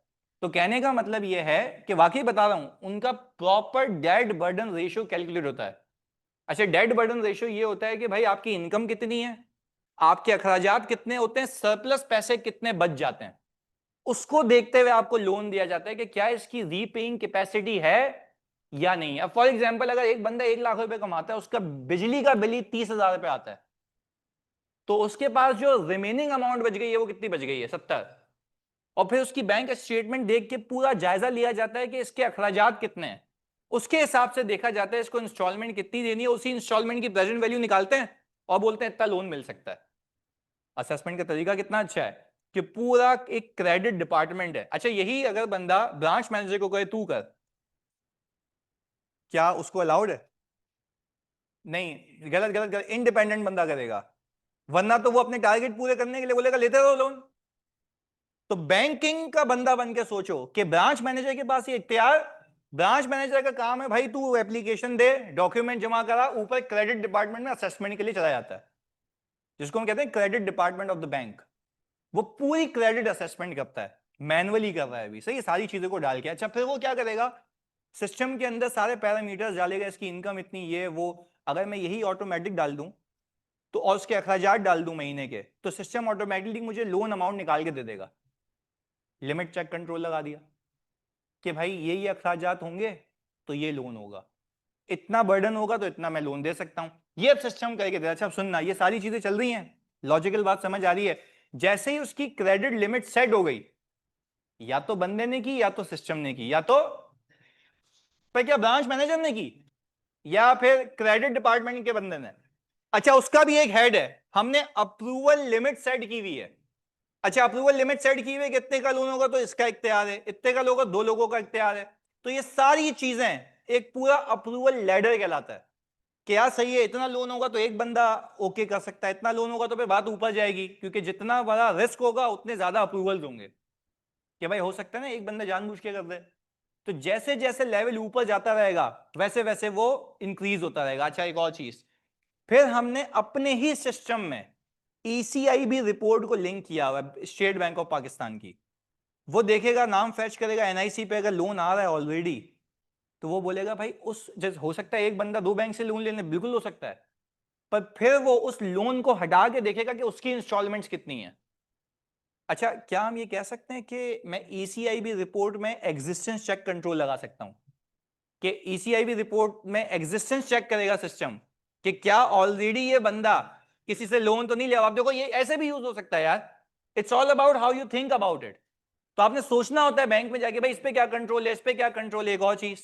तो कहने का मतलब यह है कि वाकई बता रहा हूं, उनका proper debt burden ratio calculate होता है। अच्छा डेट बर्डन रेशियो ये होता है कि भाई आपकी इनकम कितनी है, आपके अखराजात कितने होते हैं, सरप्लस पैसे कितने बच जाते हैं, उसको देखते हुए आपको लोन दिया जाता है कि क्या इसकी रीपेइंग कैपेसिटी है या नहीं। अब फॉर एग्जांपल अगर एक बंदा 1 लाख रुपए कमाता है, उसका बिजली का बिल ही 30,000 रुपए आता है, तो उसके पास जो रिमेनिंग अमाउंट बच गई है वो कितनी बच गई है? 70। और फिर उसकी बैंक स्टेटमेंट देख के पूरा जायजा लिया जाता है कि इसके अखराजात कितने हैं, उसके हिसाब से देखा जाता है इसको इंस्टॉलमेंट कितनी देनी है, उसी इंस्टॉलमेंट की प्रेजेंट वैल्यू निकालते हैं और बोलते हैं इतना लोन मिल सकता है। असेसमेंट का तरीका कितना अच्छा है कि पूरा एक क्रेडिट डिपार्टमेंट है। अच्छा यही अगर बंदा ब्रांच मैनेजर को कहे तू कर, क्या उसको अलाउड है? नहीं, गलत गलत गलत, इंडिपेंडेंट बंदा करेगा, वरना तो वो अपने टारगेट पूरे करने के लिए बोलेगा लेते रहो लोन। तो बैंकिंग का बंदा बन के सोचो कि ब्रांच मैनेजर के पास ये इख्तियार, ब्रांच मैनेजर का काम है भाई तू एप्लीकेशन दे, डॉक्यूमेंट जमा करा, ऊपर क्रेडिट डिपार्टमेंट में असेसमेंट के लिए चला जाता है, जिसको हम कहते हैं credit department of the bank. वो पूरी क्रेडिट असेसमेंट करता है, मैनुअली कर रहा है अभी, सही है, सारी चीजों को डाल के। अच्छा फिर वो क्या करेगा, सिस्टम के अंदर सारे पैरामीटर्स डालेगा, इसकी इनकम इतनी, ये वो। अगर मैं यही ऑटोमेटिक डाल दूं तो, और उसके अखराजात डाल दूं महीने के, तो सिस्टम ऑटोमेटिकली मुझे लोन अमाउंट निकाल के दे देगा। लिमिट चेक कंट्रोल लगा दिया कि भाई ये अखराजात होंगे तो ये लोन होगा, इतना बर्डन होगा तो इतना मैं लोन दे सकता हूं, ये अब सिस्टम करके दे। अच्छा अब सुनना, ये सारी चीजें चल रही हैं, लॉजिकल बात समझ आ रही है। जैसे ही उसकी क्रेडिट लिमिट सेट हो गई, या तो बंदे ने की या तो सिस्टम ने की, या तो पर क्या ब्रांच मैनेजर ने की, या फिर क्रेडिट डिपार्टमेंट के बंदे ने। अच्छा उसका भी एक हेड है, हमने अप्रूवल लिमिट सेट की हुई है। अच्छा अप्रूवल लिमिट सेट की हुई है कि इतने का लोन होगा तो इसका इख्तियार है, इतने का लोग 2 लोगों का इख्तियार है। तो ये सारी चीजें एक पूरा अप्रूवल लेडर कहलाता है। क्या सही है, इतना लोन होगा तो एक बंदा ओके कर सकता है, इतना लोन होगा तो फिर बात ऊपर जाएगी, क्योंकि जितना बड़ा रिस्क होगा उतने ज्यादा अप्रूवल होंगे, कि भाई हो सकता है ना एक बंदा जानबूझ के कर दे। तो जैसे जैसे लेवल ऊपर जाता रहेगा वैसे वैसे वो इंक्रीज होता रहेगा। अच्छा एक और चीज, फिर हमने अपने ही सिस्टम में ECIB रिपोर्ट को लिंक किया हुआ है स्टेट बैंक ऑफ पाकिस्तान की, वो देखेगा, नाम फैच करेगा, NIC पे अगर लोन आ रहा है ऑलरेडी, तो वो बोलेगा भाई उस, जैसे हो सकता है एक बंदा 2 बैंक से लोन लेने, बिल्कुल हो सकता है, पर फिर वो उस लोन को हटा के देखेगा कि उसकी इंस्टॉलमेंट्स कितनी है। अच्छा, क्या हम ये कह सकते हैं कि मैं ECIB रिपोर्ट में एग्जिस्टेंस चेक कंट्रोल लगा सकता हूं कि ECIB रिपोर्ट में एग्जिस्टेंस चेक करेगा सिस्टम कि क्या ऑलरेडी ये बंदा किसी से लोन तो नहीं लिया? आप देखो ये ऐसे भी यूज हो सकता है यार, it's all about how you think about it. तो आपने सोचना होता है बैंक में जाके भाई इस पे क्या कंट्रोल है, इस पे क्या कंट्रोल है। एक और चीज,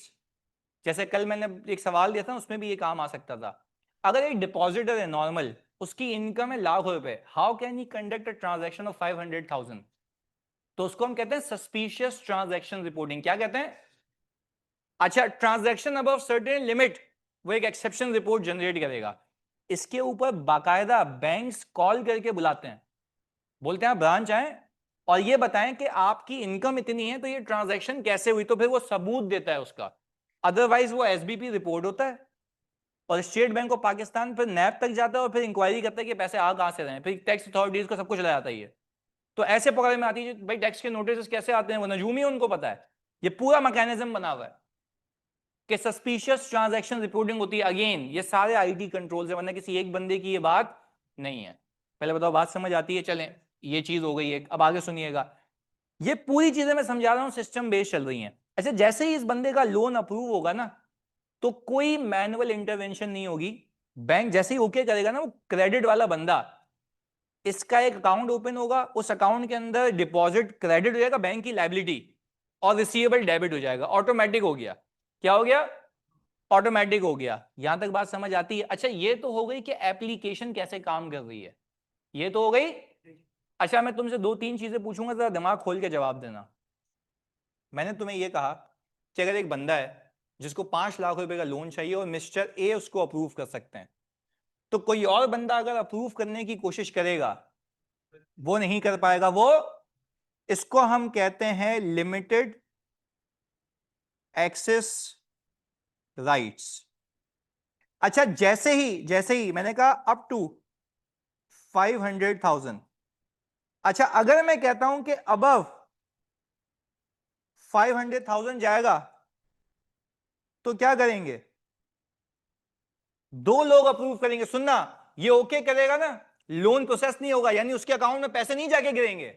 जैसे कल मैंने एक सवाल दिया था उसमें भी ये काम आ सकता था, अगर एक डिपॉजिटर है नॉर्मल, उसकी इनकम है लाखों रुपए, how can he conduct a transaction of 500,000? तो उसको हम कहते हैं सस्पिशियस ट्रांजैक्शन रिपोर्टिंग। क्या कहते हैं? अच्छा, ट्रांजैक्शन अबव सर्टेन लिमिट, वो एक एक्सेप्शन रिपोर्ट जनरेट करेगा। इसके ऊपर बाकायदा बैंक्स कॉल करके बुलाते हैं, बोलते हैं आप ब्रांच आए और ये बताएं कि आपकी इनकम इतनी है तो ये ट्रांजैक्शन कैसे हुई, तो फिर वो सबूत देता है उसका। अदरवाइज वो SBP रिपोर्ट होता है और स्टेट बैंक ऑफ पाकिस्तान फिर नैब तक जाता है और फिर इंक्वायरी करता है कि पैसे आ कहां से रहे हैं, फिर टैक्स अथॉरिटीज को सब कुछ चला जाता है ये। तो ऐसे पकड़ में आती है भाई टैक्स के नोटिस कैसे आते हैं, वो नजूम ही उनको पता है। ये पूरा मैकेनिज्म बना हुआ है कि सस्पिशियस ट्रांजैक्शन रिपोर्टिंग होती है। अगेन ये सारे IT कंट्रोल से, वरना किसी एक बंदे की ये बात नहीं है। पहले बताओ बात समझ आती है? चलें, ये चीज हो गई है, अब आगे सुनिएगा। ये पूरी चीजें मैं समझा रहा हूं सिस्टम बेस्ड चल रही हैं। ऐसे जैसे ही इस बंदे का लोन अप्रूव होगा ना, तो कोई मैनुअल इंटरवेंशन नहीं होगी। बैंक जैसे ही ओके करेगा ना, वो क्रेडिट वाला बंदा, इसका एक अकाउंट ओपन होगा, उस अकाउंट के अंदर डिपॉजिट क्रेडिट हो जाएगा बैंक की लायबिलिटी, और रिसीवेबल डेबिट हो जाएगा। ऑटोमेटिक हो गया। क्या हो गया? ऑटोमेटिक हो गया। यहां तक बात समझ आती है? अच्छा, ये तो हो गई कि एप्लीकेशन कैसे काम कर रही है, ये तो हो गई। अच्छा, मैं तुमसे 2-3 चीजें पूछूंगा, जरा दिमाग खोल के जवाब देना। मैंने तुम्हें यह कहा कि अगर एक बंदा है जिसको 5 लाख रुपए का लोन चाहिए और मिस्टर ए उसको अप्रूव कर सकते हैं, तो कोई और बंदा अगर अप्रूव करने की कोशिश करेगा वो नहीं कर पाएगा। वो, इसको हम कहते हैं लिमिटेड एक्सेस राइट्स। अच्छा, जैसे ही मैंने कहा अप टू 500,000। अच्छा, अगर मैं कहता हूं कि अबव 500,000 जाएगा तो क्या करेंगे? 2 लोग अप्रूव करेंगे। सुनना, ये ओके करेगा ना, लोन प्रोसेस नहीं होगा, यानी उसके अकाउंट में पैसे नहीं जाके गिरेंगे।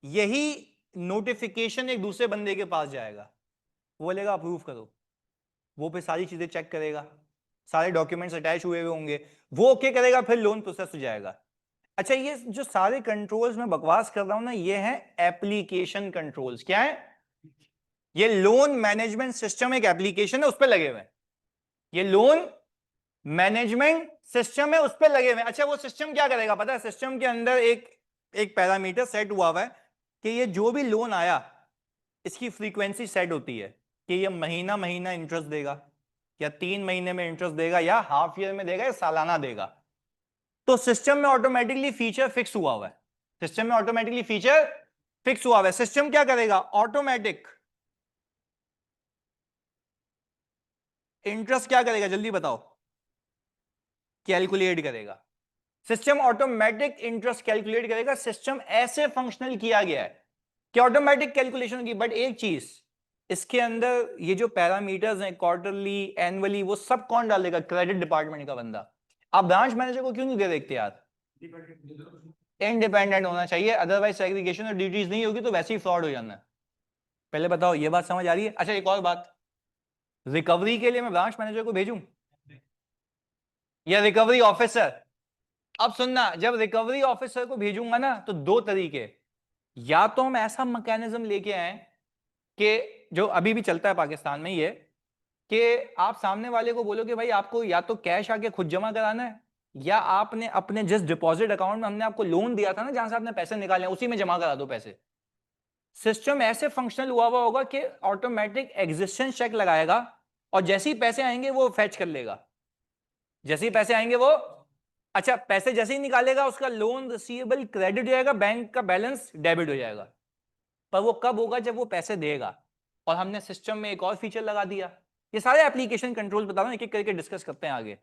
यही नोटिफिकेशन एक दूसरे बंदे के पास जाएगा, वो बोलेगा अप्रूव करो, वो पे सारी चीजें चेक करेगा, सारे डॉक्यूमेंट्स अटैच हुए हुए होंगे, वो ओके करेगा, फिर लोन प्रोसेस हो जाएगा। अच्छा, ये जो सारे कंट्रोल्स में बकवास कर रहा हूं ना, ये है एप्लीकेशन कंट्रोल्स। क्या है? ये लोन मैनेजमेंट सिस्टम एक एप्लीकेशन है, उस पर लगे हुए हैं। ये लोन मैनेजमेंट सिस्टम है, उस पर लगे हुए हैं। अच्छा, वो सिस्टम क्या करेगा पता है? सिस्टम के अंदर एक एक पैरामीटर सेट हुआ हुआ है कि ये जो भी लोन आया, इसकी फ्रीक्वेंसी सेट होती है कि ये महीना महीना इंटरेस्ट देगा, या 3 महीने में इंटरेस्ट देगा, या हाफ ईयर में देगा, या सालाना देगा। तो सिस्टम में ऑटोमेटिकली फीचर फिक्स हुआ हुआ है। सिस्टम में ऑटोमेटिकली फीचर फिक्स हुआ हुआ है। सिस्टम क्या करेगा? ऑटोमेटिक इंटरेस्ट क्या करेगा, जल्दी बताओ? कैलकुलेट करेगा। सिस्टम ऑटोमेटिक इंटरेस्ट कैलकुलेट करेगा। सिस्टम ऐसे फंक्शनल किया गया है कि ऑटोमेटिक कैलकुलेशन होगी। बट एक चीज, इसके अंदर ये जो पैरामीटर्स हैं, क्वार्टरली, एनुअली, वो सब कौन डालेगा? क्रेडिट डिपार्टमेंट का बंदा। आप ब्रांच मैनेजर को क्यों नहीं दे देखते यार? इंडिपेंडेंट होना चाहिए, अदरवाइज सेग्रीगेशन और ड्यूटीज नहीं होगी तो वैसे ही फ्रॉड हो जाना है। पहले बताओ, ये बात समझ आ रही है? अच्छा, एक और बात, रिकवरी के लिए मैं ब्रांच मैनेजर को भेजूं या रिकवरी ऑफिसर? अब सुनना, जब रिकवरी ऑफिसर को भेजूंगा ना, तो 2 तरीके, या तो हम ऐसा मैकेनिज्म लेके आए कि जो अभी भी चलता है पाकिस्तान में, ये कि आप सामने वाले को बोलो कि भाई आपको या तो कैश आके खुद जमा कराना है, या आपने अपने जिस डिपॉजिट अकाउंट में हमने आपको लोन दिया था ना, जहां से आपने पैसे निकाले हैं, उसी में जमा करा दो पैसे। सिस्टम ऐसे फंक्शनल हुआ हुआ होगा कि ऑटोमेटिक एग्जिस्टेंस चेक लगाएगा, और जैसे ही पैसे आएंगे वो फेच कर लेगा। जैसे ही पैसे आएंगे वो, अच्छा, पैसे जैसे ही निकालेगा उसका लोन रिसीवेबल क्रेडिट हो जाएगा, बैंक का बैलेंस डेबिट हो जाएगा। पर वो कब होगा? जब वो पैसे देगा। और हमने सिस्टम में एक और फीचर लगा दिया। ये सारे एप्लीकेशन कंट्रोल बता रहा हूं, एक एक करके डिस्कस करते हैं आगे।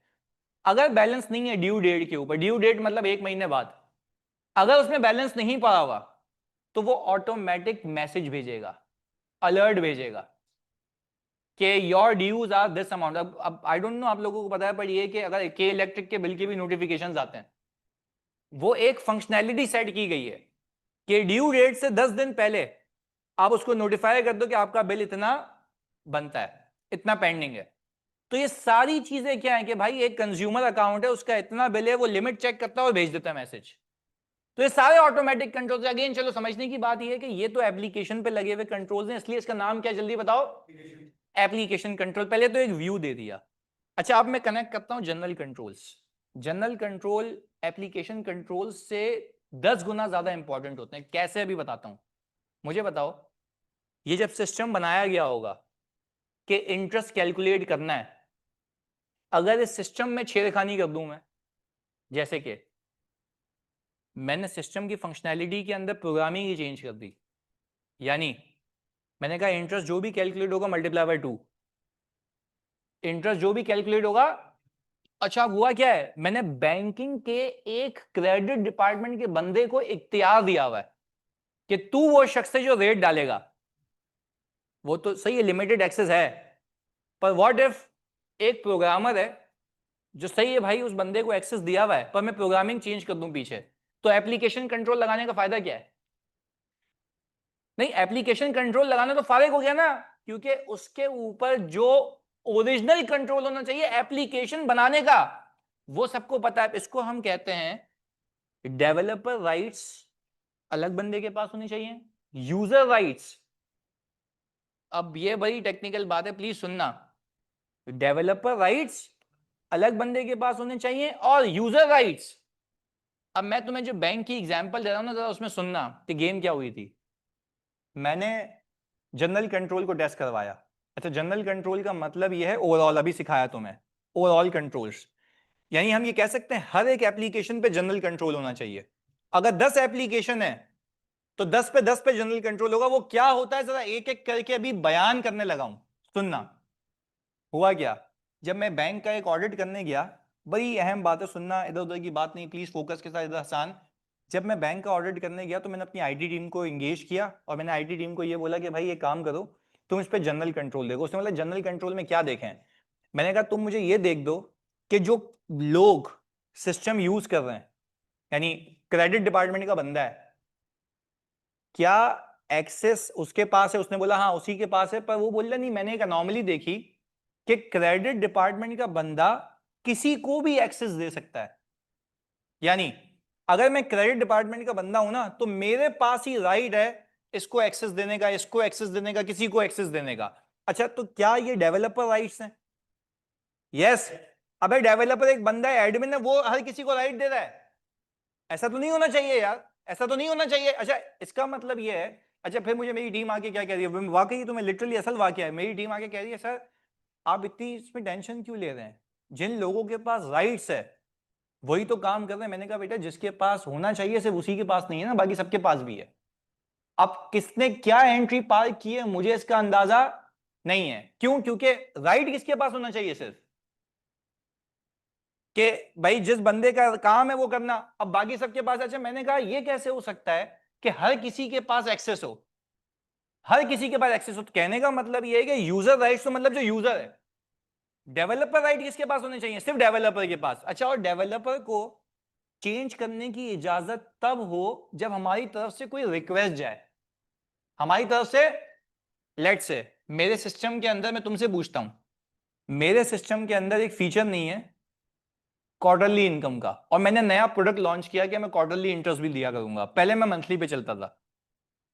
अगर बैलेंस नहीं है ड्यू डेट के ऊपर, ड्यू डेट मतलब 1 महीने बाद, अगर उसमें बैलेंस नहीं पड़ा हुआ तो वो ऑटोमेटिक मैसेज भेजेगा, अलर्ट भेजेगा कि your dues are this amount. अब आई डोंट नो आप लोगों को पता है, पर ये कि अगर के इलेक्ट्रिक के बिल के भी नोटिफिकेशंस आते हैं, वो एक फंक्शनैलिटी सेट की गई है कि ड्यू डेट से 10 दिन पहले आप उसको नोटिफाई कर दो कि आपका बिल इतना बनता है, इतना पेंडिंग है। तो ये सारी चीजें क्या है कि भाई एक कंज्यूमर अकाउंट है, उसका इतना बिल है, वो लिमिट चेक करता है और भेज देता है मैसेज। तो ये सारे ऑटोमेटिक कंट्रोल। अगेन चलो समझने की बात ये है कि ये तो एप्लीकेशन पे लगे हुए कंट्रोल्स हैं, इसलिए इसका नाम क्या, जल्दी बताओ। Application control. पहले तो एक व्यू दे दिया। अच्छा, अब मैं कनेक्ट करता हूं general controls. General control application control से 10 गुना ज्यादा इंपॉर्टेंट होते हैं। कैसे, अभी बताता हूं। मुझे बताओ, ये जब सिस्टम बनाया गया होगा कि इंटरेस्ट कैलकुलेट करना है, अगर इस सिस्टम में छेड़खानी कर दूं मैं, जैसे कि मैंने सिस्टम की फंक्शनैलिटी के अंदर प्रोग्रामिंग ही चेंज कर दी, यानी मैंने कहा इंटरेस्ट जो भी कैलकुलेट होगा मल्टीप्लाई बाय 2, इंटरेस्ट जो भी कैलकुलेट होगा। अच्छा, अब हुआ क्या है, मैंने बैंकिंग के एक क्रेडिट डिपार्टमेंट के बंदे को इख्तियार दिया हुआ है कि तू वो शख्स है जो रेट डालेगा। वो तो सही है, लिमिटेड एक्सेस है, पर व्हाट इफ एक प्रोग्रामर है जो सही है भाई, उस बंदे को एक्सेस दिया हुआ है, पर मैं प्रोग्रामिंग चेंज कर दूं पीछे, तो एप्लीकेशन कंट्रोल लगाने का फायदा क्या है? नहीं, एप्लीकेशन कंट्रोल लगाना तो फारिग हो गया ना, क्योंकि उसके ऊपर जो ओरिजिनल कंट्रोल होना चाहिए एप्लीकेशन बनाने का, वो सबको पता है। इसको हम कहते हैं डेवलपर राइट्स अलग बंदे के पास होनी चाहिए, यूजर राइट्स। अब ये बड़ी टेक्निकल बात है, प्लीज सुनना। डेवलपर राइट्स अलग बंदे के पास होने चाहिए और यूजर राइट्स। अब मैं तुम्हें जो बैंक की एग्जांपल दे रहा हूं ना, जरा उसमें सुनना कि गेम क्या हुई थी। मैंने जनरल कंट्रोल को टेस्ट करवाया। अच्छा, जनरल कंट्रोल का मतलब ये है ओवरऑल, अभी सिखाया तुम्हें ओवरऑल कंट्रोल्स। यानी हम ये कह सकते हैं हर एक एप्लीकेशन पे जनरल कंट्रोल होना चाहिए। अगर 10 एप्लीकेशन है तो 10 पे 10 पे जनरल कंट्रोल होगा। वो क्या होता है जरा एक एक करके अभी बयान करने लगा हूं, सुनना। हुआ क्या, जब मैं बैंक का एक ऑडिट करने गया, बड़ी अहम बात है, सुनना, इधर उधर की बात नहीं, प्लीज फोकस के साथ, इधर आसान। जब मैं बैंक का ऑडिट करने गया तो मैंने अपनी आईटी टीम को एंगेज किया और मैंने आईटी टीम को ये बोला कि भाई ये काम करो, तुम इस पे जनरल कंट्रोल देखो। उसने बोला जनरल कंट्रोल में क्या देखें? मैंने कहा तुम मुझे ये देख दो कि जो लोग सिस्टम यूज कर रहे हैं, यानी क्रेडिट डिपार्टमेंट का बंदा है, क्या एक्सेस उसके पास है? उसने बोला हाँ उसी के पास है, पर वो बोल रहा नहीं, मैंने एक अनोमली देखी कि क्रेडिट डिपार्टमेंट का बंदा किसी को भी एक्सेस दे सकता है। यानी अगर मैं क्रेडिट डिपार्टमेंट का बंदा हूं ना, तो मेरे पास ही राइट है इसको एक्सेस देने का, इसको एक्सेस देने का, किसी को एक्सेस देने का। अच्छा, तो क्या ये डेवलपर राइट्स हैं? यस। अबे डेवलपर एक बंदा है, एडमिन है, वो हर किसी को राइट दे रहा है। ऐसा तो नहीं होना चाहिए यार, ऐसा तो नहीं होना चाहिए। अच्छा, इसका मतलब ये है। अच्छा, फिर मुझे मेरी टीम आके क्या कह रही है, वाकई तुम्हें लिटरली असल वाकया है, मेरी टीम आके कह रही है सर आप इतनी इसमें टेंशन क्यों ले रहे हैं, जिन लोगों के पास राइट्स है वही तो काम कर रहे हैं। मैंने कहा बेटा जिसके पास होना चाहिए सिर्फ उसी के पास नहीं है ना, बाकी सबके पास भी है। अब किसने क्या एंट्री पार की है मुझे इसका अंदाजा नहीं है। क्यों? क्योंकि राइट किसके पास होना चाहिए? सिर्फ कि भाई जिस बंदे का काम है वो करना, अब बाकी सबके पास। अच्छा, मैंने कहा ये कैसे हो सकता है कि हर किसी के पास एक्सेस हो, हर किसी के पास एक्सेस हो? तो कहने का मतलब ये है कि यूजर राइट्स तो मतलब जो यूजर है। डेवलपर राइट किसके पास होने चाहिए? सिर्फ डेवलपर के पास। अच्छा, और डेवलपर को चेंज करने की इजाजत तब हो जब हमारी तरफ से कोई रिक्वेस्ट जाए, हमारी तरफ से। लेट्स से मेरे सिस्टम के अंदर, मैं तुमसे पूछता हूं, मेरे सिस्टम के अंदर एक फीचर नहीं है क्वार्टरली इनकम का, और मैंने नया प्रोडक्ट लॉन्च किया कि मैं क्वार्टरली इंटरेस्ट भी दिया करूंगा। पहले मैं मंथली पे चलता था।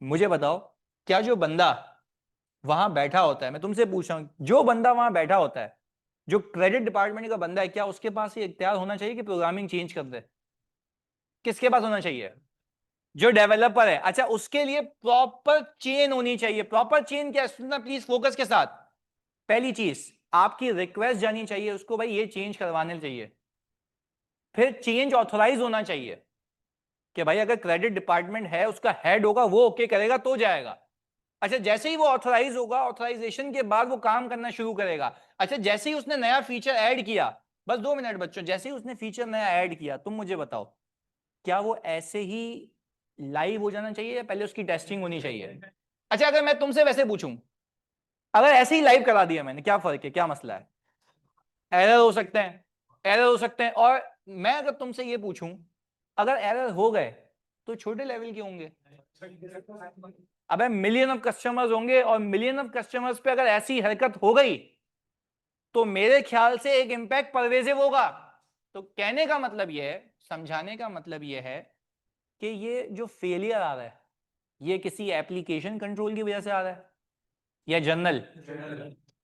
मुझे बताओ, क्या जो बंदा वहां बैठा होता है, मैं तुमसे पूछ रहा हूं, जो बंदा वहां बैठा होता है, जो क्रेडिट डिपार्टमेंट का बंदा है, क्या उसके पास ये इख्तियार होना चाहिए कि प्रोग्रामिंग चेंज कर दे? किसके पास होना चाहिए? जो डेवलपर है। अच्छा, उसके लिए प्रॉपर चेन होनी चाहिए। प्रॉपर चेन क्या है, सुनना प्लीज फोकस के साथ। पहली चीज, आपकी रिक्वेस्ट जानी चाहिए उसको, भाई ये चेंज करवाने चाहिए। फिर चेंज ऑथोराइज होना चाहिए कि भाई अगर क्रेडिट डिपार्टमेंट है, उसका हेड होगा, वो ओके करेगा तो जाएगा। अच्छा, जैसे ही वो ऑथोराइज होगा, ऑथोराइजेशन के बाद वो काम करना शुरू करेगा। अच्छा, जैसे ही उसने नया फीचर ऐड किया, बस 2 मिनट बच्चों, जैसे ही उसने फीचर नया ऐड किया, तुम मुझे बताओ क्या वो ऐसे ही लाइव हो जाना चाहिए या पहले उसकी टेस्टिंग होनी चाहिए? अच्छा, अगर मैं तुमसे वैसे पूछूं, अगर ऐसे ही लाइव करा दिया मैंने, क्या फर्क है, क्या मसला है? एरर हो सकते हैं, एरर हो सकते हैं। और मैं अगर तुमसे ये पूछूं, अगर एरर हो गए तो छोटे लेवल के होंगे। अबे मिलियन ऑफ कस्टमर्स होंगे, और मिलियन ऑफ कस्टमर्स पे अगर ऐसी हरकत हो गई तो मेरे ख्याल से एक इंपैक्ट परवेजिव होगा। तो कहने का मतलब यह है, समझाने का मतलब यह है कि ये जो फेलियर आ रहा है ये किसी एप्लीकेशन कंट्रोल की वजह से आ रहा है या जनरल?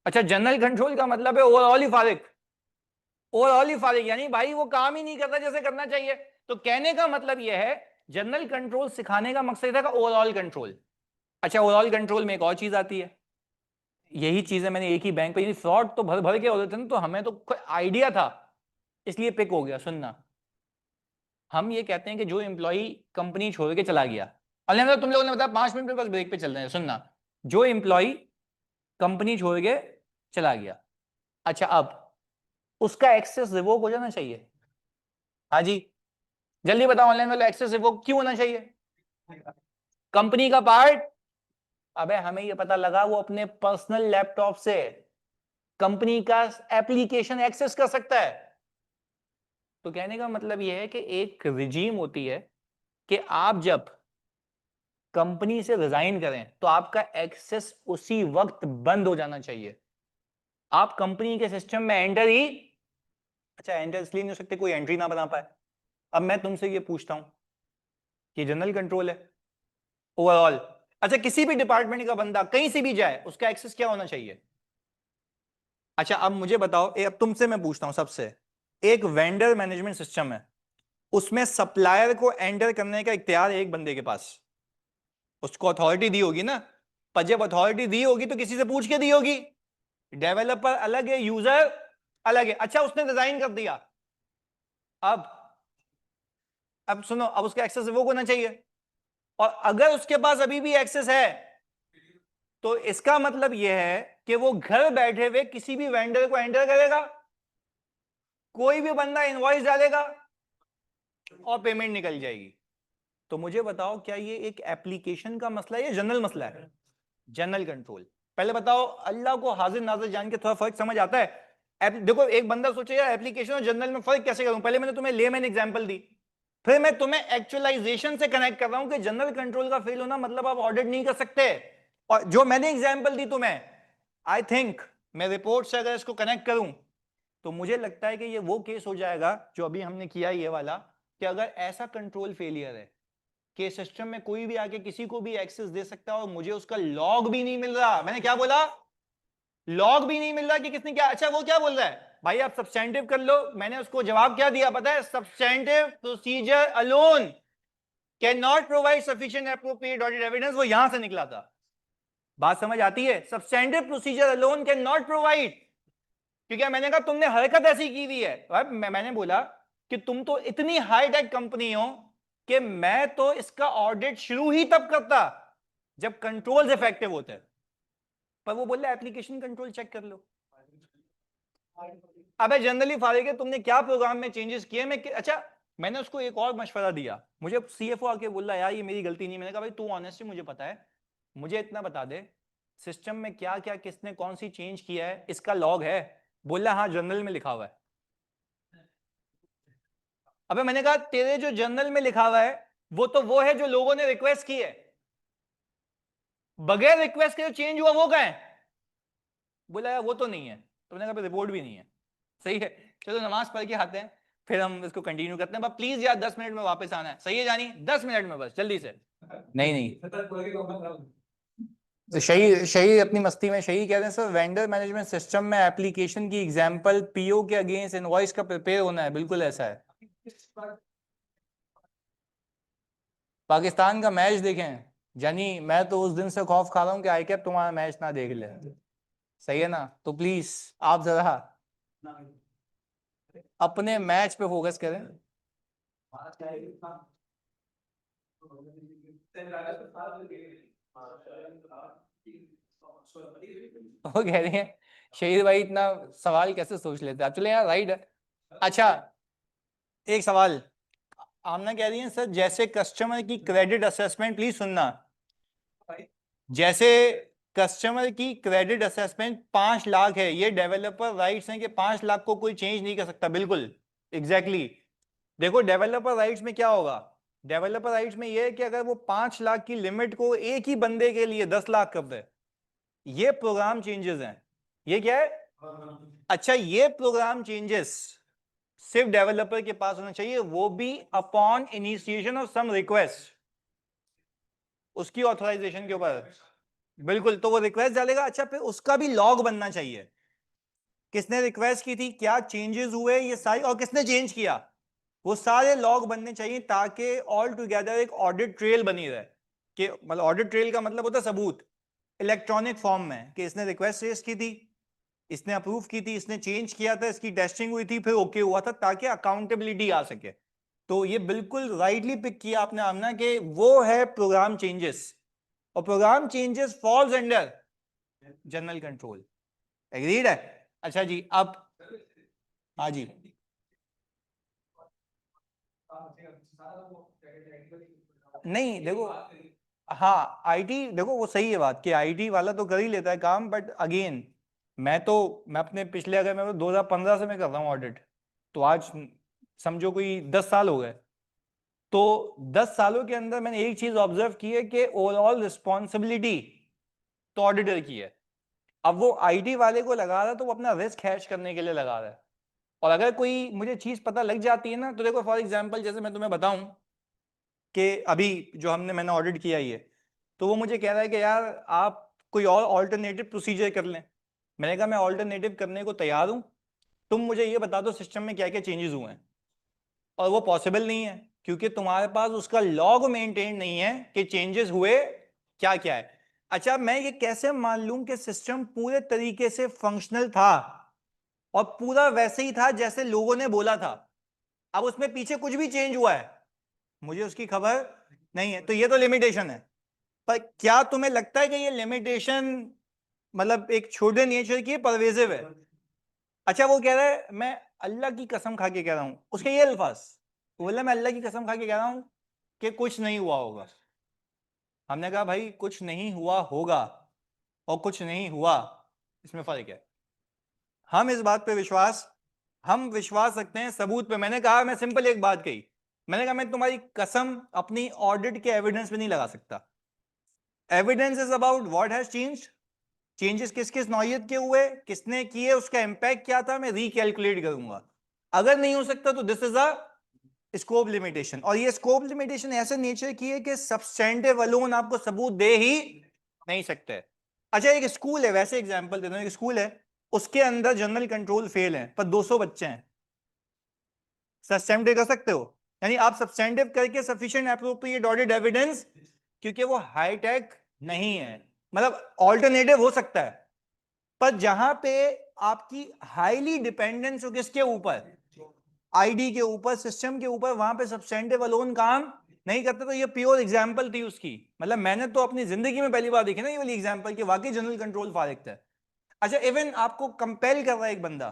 अच्छा, जनरल कंट्रोल का मतलब है ओवरऑल ही फारिग, ओवरऑल ही फारिग, यानी भाई वो काम ही नहीं करता जैसे करना चाहिए। तो कहने का मतलब यह है, जनरल कंट्रोल सिखाने का मकसद था ओवरऑल कंट्रोल। अच्छा, ओवरऑल कंट्रोल में एक और चीज आती है, यही चीजें मैंने एक ही बैंक पे, फ्रॉड तो भर भर के होते थे ना, तो हमें तो कोई आइडिया था इसलिए पिक हो गया। सुनना, हम ये कहते हैं कि जो एम्प्लॉय कंपनी छोड़ के चला गया, मतलब तुम लोगों ने बताया 5 मिनट में बस ब्रेक पे चल रहे हैं, सुनना, जो एम्प्लॉय कंपनी छोड़ के चला गया, अच्छा अब उसका एक्सेस रिवोक हो जाना चाहिए? हाँ जी, जल्दी बताओ, ऑनलाइन वाला एक्सेस रिवोक क्यों होना चाहिए? कंपनी का पार्ट, अबे हमें ये पता लगा वो अपने पर्सनल लैपटॉप से कंपनी का एप्लीकेशन एक्सेस कर सकता है। तो कहने का मतलब यह है कि एक रिजीम होती है कि आप जब कंपनी से रिजाइन करें तो आपका एक्सेस उसी वक्त बंद हो जाना चाहिए। आप कंपनी के सिस्टम में एंटर ही, अच्छा एंटर इसलिए नहीं हो सकते कोई एंट्री ना बना पाए। अब मैं तुमसे ये पूछता हूं कि जनरल कंट्रोल है ओवरऑल, अच्छा किसी भी डिपार्टमेंट का बंदा कहीं से भी जाए उसका एक्सेस क्या होना चाहिए? अच्छा अब मुझे बताओ, अब तुमसे मैं पूछता हूं सबसे, एक वेंडर मैनेजमेंट सिस्टम है, उसमें सप्लायर को एंटर करने का इख्तियार है एक बंदे के पास, उसको अथॉरिटी दी होगी ना, पर जब अथॉरिटी दी होगी तो किसी से पूछ के दी होगी। डेवलपर अलग है, यूजर अलग है। अच्छा उसने डिजाइन कर दिया, अब अब सुनो, अब उसका एक्सेस वो होना चाहिए, और अगर उसके पास अभी भी एक्सेस है तो इसका मतलब यह है कि वो घर बैठे हुए किसी भी वेंडर को एंटर करेगा, कोई भी बंदा इनवॉइस डालेगा और पेमेंट निकल जाएगी। तो मुझे बताओ, क्या ये एक एप्लीकेशन का मसला है या जनरल मसला है? General control. पहले बताओ, अल्लाह को हाजिर नाजिर जान के थोड़ा फर्क समझ आता है? देखो एक बंदा सोचेगा एप्लीकेशन और जनरल में फर्क कैसे करूं, पहले मैंने तुम्हें लेमैन एग्जांपल दी, फिर मैं तुम्हें एक्चुअलाइजेशन से कनेक्ट कर रहा हूं कि जनरल कंट्रोल का फेल होना मतलब आप ऑडिट नहीं कर सकते। और जो मैंने एग्जांपल दी तुम्हें, आई थिंक मैं रिपोर्ट से अगर इसको कनेक्ट करूं तो मुझे लगता है कि ये वो केस हो जाएगा जो अभी हमने किया ये वाला, कि अगर ऐसा कंट्रोल फेलियर है कि सिस्टम में कोई भी आके किसी को भी एक्सेस दे सकता है और मुझे उसका लॉग भी नहीं मिल रहा। मैंने क्या बोला? लॉग भी नहीं मिल रहा कि किसने क्या। अच्छा वो क्या बोल रहा है, भाई आप सब्सटेंटिव कर लो। मैंने उसको जवाब क्या दिया पता है? Substantive procedure alone can not provide sufficient appropriate audit evidence, वो यहां से निकला था। बात समझ आती है? Substantive procedure alone can not provide, क्योंकि मैंने कहा तुमने हरकत ऐसी की हुई है। मैंने बोला कि तुम तो इतनी हाईटेक कंपनी हो कि मैं तो इसका ऑडिट शुरू ही तब करता जब कंट्रोल्स इफेक्टिव होते हैं, पर वो बोल रहा एप्लीकेशन कंट्रोल चेक कर लो। अबे जनरली फारिग है, तुमने क्या प्रोग्राम में चेंजेस किए? मैं अच्छा मैंने उसको एक और मशवरा दिया, मुझे सीएफओ आके बोल रहा यार ये मेरी गलती नहीं। मैंने कहा भाई तू ऑनेस्टली मुझे पता है, मुझे इतना बता दे सिस्टम में क्या क्या किसने कौन सी चेंज किया है, इसका लॉग है? बोल रहा हाँ जर्नल में लिखा हुआ है। अबे मैंने कहा तेरे जो जर्नल में लिखा हुआ है वो है जो लोगों ने रिक्वेस्ट की है, बगैर रिक्वेस्ट के जो चेंज हुआ वो कहाँ है? बोला यार वो तो नहीं है। तो मैंने कहा रिपोर्ट भी नहीं है। सही है, चलो नमाज पढ़ के आते हैं फिर हम इसको कंटिन्यू करते हैं। प्लीज यार 10 मिनट में वापस आना है, सही है जानी? 10 मिनट में बस जल्दी से। नहीं नहीं, तो शही शही अपनी मस्ती में शही कह रहे हैं सर, वेंडर मैनेजमेंट सिस्टम में एप्लीकेशन की एग्जांपल पीओ के अगेंस्ट इनवॉइस का प्रिपेयर होना है, बिल्कुल ऐसा है। पाकिस्तान का मैच देखें जानी, मैं तो उस दिन से खौफ खा रहा हूं कि आई कैप तुम्हारा मैच ना देख ले। सही है ना? तो प्लीज आप जरा अपने मैच पे फोकस करें। वो कह रही हैं शहीद भाई इतना सवाल कैसे सोच लेते हैं आप, चले यार राइट है। अच्छा एक सवाल, आमना कह रही है सर जैसे कस्टमर की क्रेडिट असेसमेंट, प्लीज सुनना, जैसे कस्टमर की क्रेडिट असेसमेंट 5 लाख है, ये डेवलपर राइट्स हैं कि 5 लाख को कोई चेंज नहीं कर सकता, बिल्कुल एग्जैक्टली exactly. देखो डेवलपर राइट्स में क्या होगा, डेवलपर राइट्स में ये है कि अगर वो 5 लाख की लिमिट को एक ही बंदे के लिए 10 लाख कर दे, ये प्रोग्राम चेंजेस हैं। ये क्या है? अच्छा, ये प्रोग्राम चेंजेस सिर्फ डेवलपर के पास होना चाहिए, वो भी upon initiation of some request, उसकी ऑथराइजेशन के ऊपर। बिल्कुल, तो वो रिक्वेस्ट डालेगा। अच्छा, फिर उसका भी लॉग बनना चाहिए, किसने रिक्वेस्ट की थी, क्या चेंजेस हुए, ये सारी, और किसने चेंज किया, वो सारे लॉग बनने चाहिए, ताकि ऑल टुगेदर एक ऑडिट ट्रेल बनी रहे। कि मतलब ऑडिट ट्रेल का मतलब होता है सबूत इलेक्ट्रॉनिक फॉर्म में, कि इसने रिक्वेस्ट रेज की थी, इसने अप्रूव की थी, इसने चेंज किया था, इसकी टेस्टिंग हुई थी, फिर ओके हुआ था, ताकि अकाउंटेबिलिटी आ सके। तो ये बिल्कुल राइटली पिक किया आपने आमना, कि वो है प्रोग्राम चेंजेस, और program changes falls under general control. Agreed है? अच्छा जी, अब हाँ जी, नहीं देखो, हाँ आईटी, देखो वो सही है बात कि आईटी वाला तो कर ही लेता है काम, बट अगेन मैं अपने पिछले, अगर मैं 2015 से मैं कर रहा हूँ ऑडिट, तो आज समझो कोई 10 साल हो गए। तो 10 सालों के अंदर मैंने एक चीज ऑब्जर्व की है कि ओवरऑल रिस्पॉन्सिबिलिटी तो ऑडिटर की है। अब वो आईटी वाले को लगा रहा है तो वो अपना रिस्क हैश करने के लिए लगा रहा है, और अगर कोई मुझे चीज पता लग जाती है ना, तो देखो फॉर एग्जांपल जैसे मैं तुम्हें बताऊं कि अभी जो मैंने ऑडिट किया ही है, तो वो मुझे कह रहा है कि यार आप कोई और ऑल्टरनेटिव प्रोसीजर कर लें। मैंने कहा मैं ऑल्टरनेटिव करने को तैयार हूं, तुम मुझे ये बता दो सिस्टम में क्या क्या चेंजेस हुए हैं। और वो पॉसिबल नहीं है, क्योंकि तुम्हारे पास उसका लॉग मेंटेन नहीं है कि चेंजेस हुए क्या क्या है। अच्छा, मैं ये कैसे मान लूं कि सिस्टम पूरे तरीके से फंक्शनल था और पूरा वैसे ही था जैसे लोगों ने बोला था, अब उसमें पीछे कुछ भी चेंज हुआ है, मुझे उसकी खबर नहीं है। तो ये तो लिमिटेशन है, पर क्या तुम्हें लगता है कि ये लिमिटेशन मतलब एक छोटे नेचर की परवेजिव है? अच्छा, वो कह रहा है मैं अल्लाह की कसम खा के कह रहा हूं, उसके ये अल्फाज, वो बोला मैं अल्लाह की कसम खा के कह रहा हूं कि कुछ नहीं हुआ होगा। हमने कहा भाई कुछ नहीं हुआ होगा और कुछ नहीं हुआ, इसमें फर्क है। हम इस बात पे विश्वास हम विश्वास रखते हैं सबूत पे। मैंने कहा, मैं सिंपल एक बात कही, मैंने कहा मैं तुम्हारी कसम अपनी ऑडिट के एविडेंस पे नहीं लगा सकता। Evidence is about what has changed, changes किस किस नौयत के हुए, किसने किए, उसका इंपैक्ट क्या था, मैं रिकैलकुलेट करूंगा। अगर नहीं हो सकता तो this is a scope limitation, और ये स्कोप लिमिटेशन ऐसे नेचर की है कि सब्सटेंटिव अलोन आपको सबूत दे ही नहीं सकते। अच्छा, एक स्कूल है, वैसे एग्जांपल देता हूं, एक स्कूल है, उसके अंदर जनरल कंट्रोल फेल है पर 200 बच्चे हैं, सब्सटेंटिव कर सकते हो? यानी आप सब्सटेंटिव करके सफिशिएंट एप्रोप्रिएट ऑडिट एविडेंस, क्योंकि वो हाईटेक नहीं है, मतलब ऑल्टरनेटिव हो सकता है, पर जहां पे आपकी हाईली डिपेंडेंस हो किसके ऊपर, आईडी के ऊपर, सिस्टम के ऊपर, वहां पे सब्सटेंटिव अलोन काम नहीं करते। तो ये प्योर एग्जांपल थी उसकी, मतलब मैंने तो अपनी जिंदगी में पहली बार देखी ना ये वाली एग्जांपल कि वाकई जनरल कंट्रोल फारिग था। अच्छा, इवन आपको कंपेल कर रहा है एक बंदा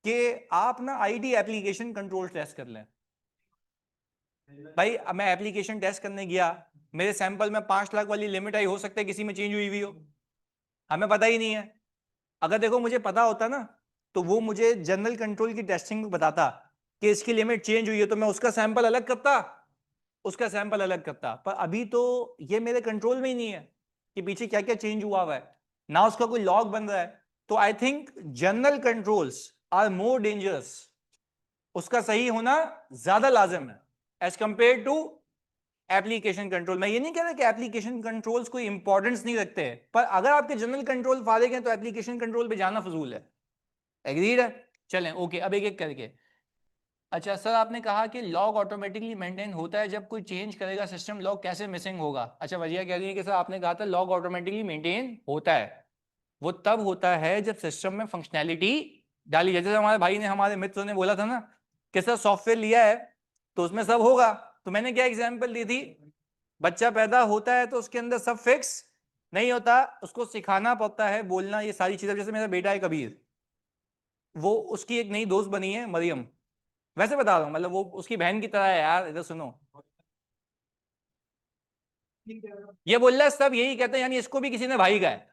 कि आप ना आईडी एप्लीकेशन कंट्रोल टेस्ट कर लें। भाई अब मैं एप्लीकेशन टेस्ट करने गया, मेरे सैंपल में 5 लाख वाली लिमिट आई, हो सकता है किसी में चेंज हुई हुई हो, हमें पता ही नहीं है। अगर देखो मुझे पता होता ना, तो वो मुझे जनरल कंट्रोल की टेस्टिंग में बताता कि इसकी लिमिट चेंज हुई है, तो मैं उसका सैंपल अलग करता, उसका सैंपल अलग करता। पर अभी तो ये मेरे कंट्रोल में ही नहीं है कि पीछे क्या क्या चेंज हुआ है, ना उसका कोई लॉग बन रहा है। तो I think general controls are more dangerous, उसका सही होना ज्यादा लाजिम है as compare to application control. मैं ये नहीं कह रहा कि एप्लीकेशन कंट्रोल्स कोई इंपॉर्टेंस नहीं रखते हैं, पर अगर आपके जनरल कंट्रोल फारिग हैं तो एप्लीकेशन कंट्रोल पे जाना फजूल है। एग्रीड है? चलें ओके, अब एक एक करके। अच्छा सर, आपने कहा कि लॉग ऑटोमेटिकली मेंटेन होता है, जब कोई चेंज करेगा सिस्टम लॉग कैसे मिसिंग होगा? अच्छा, वजह कह रही है कि सर आपने कहा था लॉग ऑटोमेटिकली मेंटेन होता है, वो तब होता है जब सिस्टम में फंक्शनैलिटी डाली जाए। जैसे हमारे भाई ने, हमारे मित्र ने बोला था ना कि सर सॉफ्टवेयर लिया है तो उसमें सब होगा, तो मैंने क्या एग्जांपल दी थी, बच्चा पैदा होता है तो उसके अंदर सब फिक्स नहीं होता, उसको सिखाना पड़ता है, बोलना, ये सारी चीजें। जैसे मेरा बेटा है कबीर, वो उसकी एक नई दोस्त बनी है मरियम, वैसे बता रहा हूँ, मतलब वो उसकी बहन की तरह है यार, इधर सुनो। ये बोल रहा है सब यही कहते हैं, यानी इसको भी किसी ने भाई का है।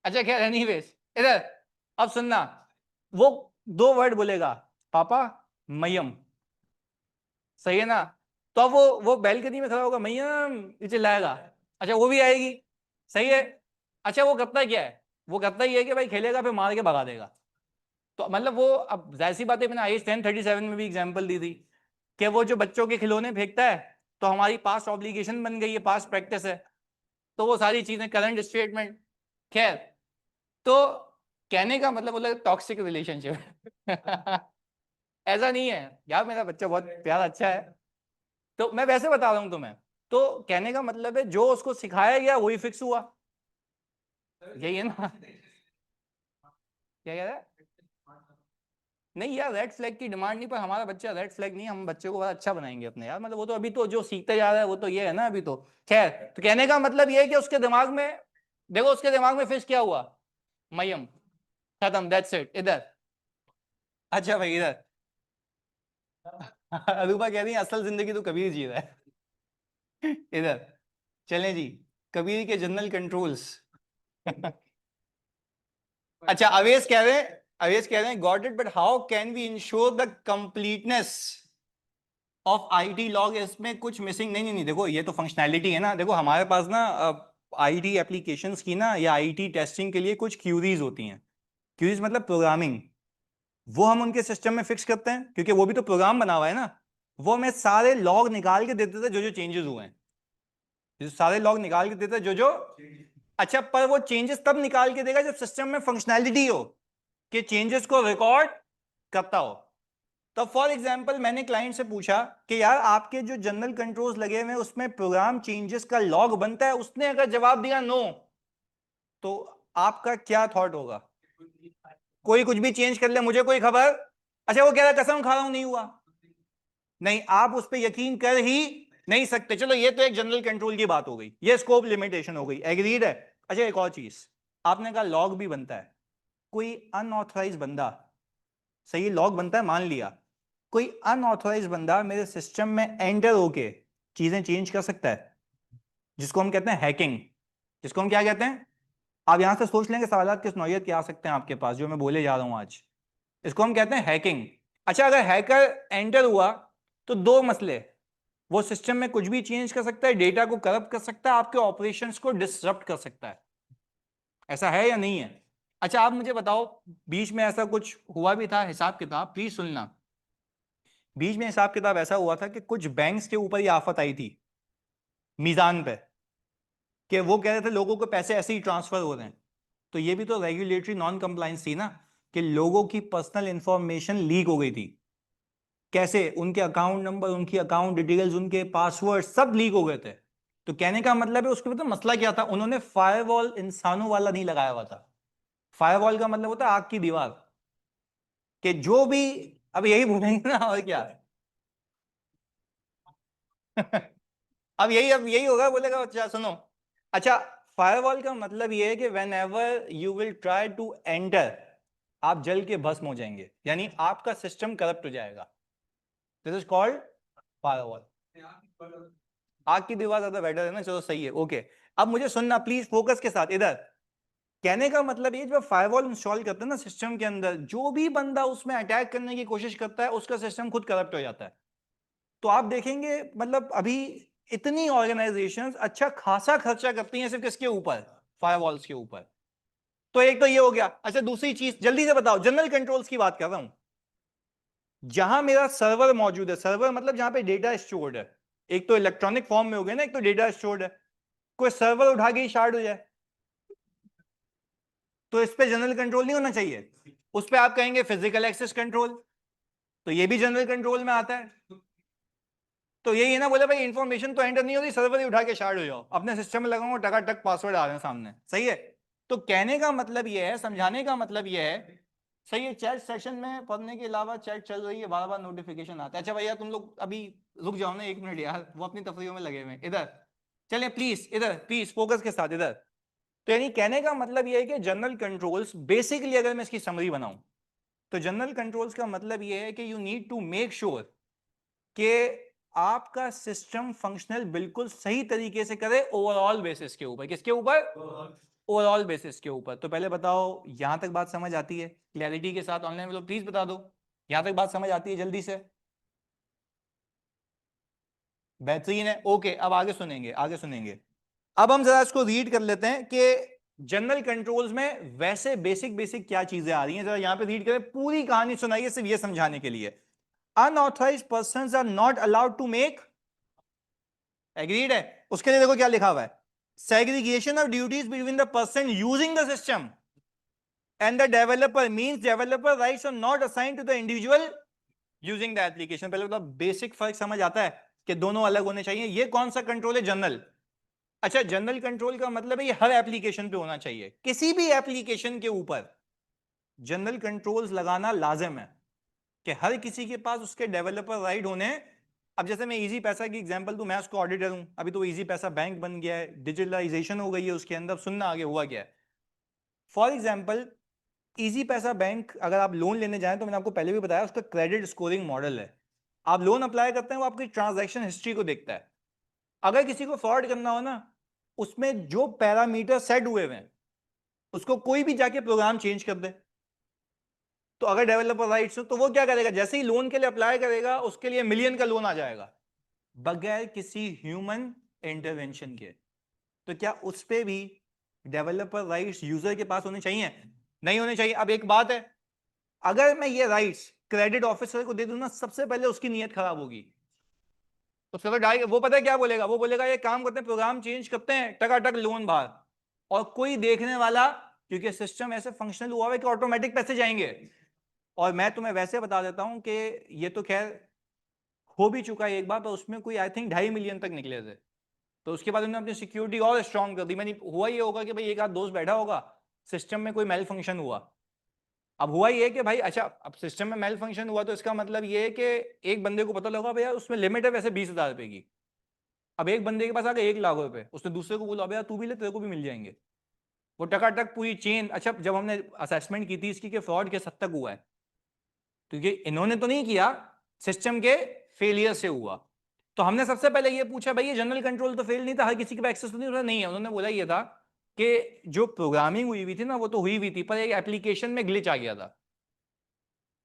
अच्छा खैर एनीवेज, इधर अब सुनना, वो दो वर्ड बोलेगा, पापा, मयम, सही है ना? तो अब वो बैल्कनी में खड़ा होगा, मयम, ये चिल्लाएगा। अच्छा वो भी आएगी, सही है। अच्छा वो करता क्या है? वो करता ही है कि भाई खेलेगा फिर मार के भगा देगा। तो मतलब वो, अब जाहिर सी बात है, मैंने आईएएस 1037 में भी एग्जांपल दी थी कि वो जो बच्चों के खिलौने फेंकता है, तो हमारी पास्ट ऑब्लिगेशन बन गई है, पास्ट प्रैक्टिस है, तो वो सारी चीजें करंट स्टेटमेंट। खैर, तो कहने का मतलब बोला टॉक्सिक रिलेशनशिप ऐसा नहीं है यार, मेरा बच्चा बहुत प्यारा अच्छा है। तो मैं वैसे बता रहा हूं तुम्हें। तो कहने का मतलब है जो उसको सिखाया गया वही फिक्स हुआ, यही है ना? क्या कह रहा है? नहीं यार, रेड फ्लैग की डिमांड नहीं, पर हमारा बच्चा रेड फ्लैग नहीं है, हम बच्चे को बड़ा अच्छा बनाएंगे अपने यार, मतलब वो तो अभी तो जो सीखते जा रहा है वो तो ये है ना अभी तो। खैर, तो कहने का मतलब ये है कि उसके दिमाग में, देखो उसके दिमाग में फिक्स क्या हुआ, मयम, खत्म, दैट्स इट। इधर, अच्छा भाई इधर अरूबा कह रही है असल जिंदगी तो कबीर जी रहा है इधर, चलें जी, कबीर के जनरल कंट्रोल्स अच्छा अवेश कह रहे हैं got it, but how can we ensure the completeness of IT log? इसमें कुछ मिसिंग नहीं, नहीं नहीं, देखो ये तो फंक्शनैलिटी है ना, देखो हमारे पास ना आईटी एप्लीकेशंस की ना या आईटी टेस्टिंग के लिए कुछ क्यूरीज होती हैं। क्यूरीज मतलब प्रोग्रामिंग, वो हम उनके सिस्टम में फिक्स करते हैं, क्योंकि वो भी तो प्रोग्राम बना हुआ है ना। वो हमें सारे लॉग निकाल के देते थे जो जो चेंजेस हुए हैं, जो सारे लॉग निकाल के देते थे जो जो। अच्छा, पर वो चेंजेस तब निकाल के देगा जब सिस्टम में फंक्शनैलिटी हो कि चेंजेस को रिकॉर्ड करता हो। तो फॉर एग्जांपल मैंने क्लाइंट से पूछा कि यार आपके जो जनरल कंट्रोल्स लगे हुए हैं उसमें प्रोग्राम चेंजेस का लॉग बनता है? उसने अगर जवाब दिया नो, तो आपका क्या थॉट होगा? कोई कुछ भी चेंज कर ले, मुझे कोई खबर। अच्छा वो कह रहा है कसम खा रहा हूं नहीं हुआ। नहीं, आप उस पर यकीन कर ही नहीं सकते। चलो ये तो एक जनरल कंट्रोल की बात हो गई, ये स्कोप लिमिटेशन हो गई, एग्रीड है। अच्छा एक और चीज, आपने कहा लॉग भी बनता है, कोई अनऑथराइज बंदा, सही लॉग बनता है मान लिया, कोई अनऑथराइज बंदा मेरे सिस्टम में एंटर होके चीजें चेंज कर सकता है, जिसको हम कहते हैं हैकिंग। जिसको हम क्या कहते हैं? आप यहां से सोच लेंगे सवालात किस नौयत के आ सकते हैं आपके पास जो मैं बोले जा रहा हूं आज। इसको हम कहते हैं हैकिंग। अच्छा अगर हैकर एंटर हुआ तो दो मसले, वो सिस्टम में कुछ भी चेंज कर सकता है, डेटा को करप्ट कर सकता है, आपके ऑपरेशंस को डिसरप्ट कर सकता है। ऐसा है या नहीं है? अच्छा आप मुझे बताओ, बीच में ऐसा कुछ हुआ भी था हिसाब किताब, प्लीज सुनना। बीच में हिसाब किताब ऐसा हुआ था कि कुछ बैंक्स के ऊपर ये आफत आई थी, मीजान पे, कि वो कह रहे थे लोगों को पैसे ऐसे ही ट्रांसफर हो रहे हैं। तो ये भी तो रेगुलेटरी नॉन कंप्लायंस थी ना, कि लोगों की पर्सनल इंफॉर्मेशन लीक हो गई थी। कैसे? उनके अकाउंट नंबर, उनकी अकाउंट डिटेल्स, उनके पासवर्ड सब लीक हो गए थे। तो कहने का मतलब है उसके मतलब मसला क्या था, उन्होंने फायरवॉल इंसानों वाला नहीं लगाया हुआ था। फायरवॉल का मतलब होता है आग की दीवार, कि जो भी, अब यही बोलेंगे ना और क्या अब यही होगा, बोलेगा अच्छा सुनो। अच्छा, फायरवॉल का मतलब ये है कि whenever you will try to enter, आप जल के भस्म हो जाएंगे, यानी आपका सिस्टम करप्ट हो जाएगा। This is called firewall. आग की दीवार ज्यादा बेटर है ना, चलो सही है, ओके। अब मुझे सुनना प्लीज फोकस के साथ इधर। कहने का मतलब ये, जब फायरवॉल इंस्टॉल करते हैं ना सिस्टम के अंदर, जो भी बंदा उसमें अटैक करने की कोशिश करता है उसका सिस्टम खुद करप्ट हो जाता है। तो आप देखेंगे मतलब अभी इतनी ऑर्गेनाइजेशंस अच्छा खासा खर्चा करती हैं सिर्फ किसके ऊपर, फायरवॉल्स के ऊपर। तो एक तो ये हो गया। अच्छा दूसरी चीज जल्दी से बताओ, जनरल कंट्रोल्स की बात कर रहा हूं, जहां मेरा सर्वर मौजूद है, सर्वर मतलब जहां पे डेटा स्टोर्ड है, एक तो इलेक्ट्रॉनिक फॉर्म में हो गया ना, एक तो डेटा स्टोर्ड है। कोई सर्वर उठा के ही शार्ट हो जाए तो इस पे जनरल कंट्रोल नहीं होना चाहिए। उस पे आप कहेंगे फिजिकल एक्सेस कंट्रोल, तो ये भी जनरल कंट्रोल में आता है। तो यही है ना, बोले भाई इंफॉर्मेशन तो एंटर नहीं होती, सर्वर ही उठा के शार्ट हो जाओ, अपने सिस्टम में लगाऊंगा टकाटक पासवर्ड आ रहे हैं सामने, सही है। तो कहने का मतलब ये है, समझाने का मतलब ये है, सही है। चैट सेशन में पढ़ने के अलावा चैट चल रही है, बार बार नोटिफिकेशन आता है। अच्छा भैया तुम लोग अभी रुक जाओ ना 1 मिनट यार, वो अपनी तफरीयों में लगे हुए हैं। इधर चलिए प्लीज, इधर प्लीज फोकस के साथ इधर। तो यानी कहने का मतलब ये है कि जनरल कंट्रोल्स बेसिकली, अगर मैं इसकी समरी बनाऊं, तो जनरल कंट्रोल्स का मतलब ये है कि you need to make sure कि आपका सिस्टम फंक्शनल बिल्कुल सही तरीके से करे ओवरऑल बेसिस के ऊपर। किसके ऊपर? ओवरऑल बेसिस के ऊपर। तो पहले बताओ यहां तक बात समझ आती है क्लैरिटी के साथ? ऑनलाइन में लोग प्लीज बता दो यहां तक बात समझ आती है जल्दी से। बेहतरीन है, ओके। अब आगे सुनेंगे, आगे सुनेंगे। अब हम जरा इसको रीड कर लेते हैं कि जनरल कंट्रोल्स में वैसे बेसिक बेसिक क्या चीजें आ रही हैं। जरा यहां पे रीड करें, पूरी कहानी सुनाइए सिर्फ ये समझाने के लिए। Unauthorised persons are not allowed to make, agreed है? उसके लिए देखो क्या लिखा हुआ है, segregation of duties between the person using the system and the developer means developer rights are not assigned to the individual using the application. पहले मतलब बेसिक फर्क समझ आता है कि दोनों अलग होने चाहिए। ये कौन सा कंट्रोल है? जनरल। अच्छा, जनरल कंट्रोल का मतलब है ये हर एप्लीकेशन पे होना चाहिए, किसी भी एप्लीकेशन के ऊपर जनरल कंट्रोल्स लगाना लाजिम है कि हर किसी के पास उसके डेवलपर राइट होने। अब जैसे मैं इजी पैसा की एग्जांपल दूं, मैं उसको ऑडिटर हूं, अभी तो इजी पैसा बैंक बन गया है, डिजिटलाइजेशन हो गई है उसके अंदर, सुनना आगे हुआ गया है। फॉर एग्जाम्पल इजी पैसा बैंक, अगर आप लोन लेने जाएं तो मैंने आपको पहले भी बताया उसका क्रेडिट स्कोरिंग मॉडल है। आप लोन अप्लाई करते हैं वो आपकी ट्रांजैक्शन हिस्ट्री को देखता है। अगर किसी को फ्रॉड करना हो ना, उसमें जो पैरामीटर सेट हुए हुए हैं उसको कोई भी जाके प्रोग्राम चेंज कर दे, तो अगर डेवलपर राइट्स हो तो वो क्या करेगा, जैसे ही लोन के लिए अप्लाई करेगा उसके लिए मिलियन का लोन आ जाएगा बगैर किसी ह्यूमन इंटरवेंशन के। तो क्या उस पे भी डेवलपर राइट्स यूजर के पास होने चाहिए? नहीं होने चाहिए। अब एक बात है, अगर मैं ये राइट्स क्रेडिट ऑफिसर को दे दूं ना, सबसे पहले उसकी नीयत खराब होगी। तो फिर वो पता है क्या बोलेगा, वो बोलेगा ये काम करते हैं प्रोग्राम चेंज करते हैं टकाटक लोन बाहर, और कोई देखने वाला, क्योंकि सिस्टम ऐसे फंक्शनल हुआ है कि ऑटोमेटिक पैसे जाएंगे। और मैं तुम्हें वैसे बता देता हूं कि ये तो खैर हो भी चुका है एक बार, पर उसमें कोई आई थिंक 2.5 मिलियन तक निकले थे। तो उसके बाद उन्होंने अपनी सिक्योरिटी और स्ट्रॉन्ग कर दी। मैंने हुआ ये होगा कि भाई एक आध दोस्त बैठा होगा, सिस्टम में कोई मेल फंक्शन हुआ। अब हुआ ये कि भाई अच्छा, अब सिस्टम में मेल फंक्शन हुआ तो इसका मतलब ये है कि एक बंदे को पता लगा भैया उसमें लिमिट है वैसे 20,000 रुपए की। अब एक बंदे के पास आ गए 1 लाख रुपए, उसने दूसरे को बोला भैया तू भी ले, तेरे को भी मिल जाएंगे। वो टकाटक पूरी चेन। अच्छा, जब हमने असेसमेंट की थी इसकी कि फ्रॉड किस हद तक हुआ है, तो ये इन्होंने तो नहीं किया, सिस्टम के फेलियर से हुआ। तो हमने सबसे पहले ये पूछा भाई ये जनरल कंट्रोल तो फेल नहीं था, हर किसी के पास एक्सेस तो नहीं होता? नहीं है। उन्होंने बोला ये था कि जो प्रोग्रामिंग हुई हुई थी ना वो तो हुई हुई थी, पर एक एप्लीकेशन में ग्लिच आ गया था।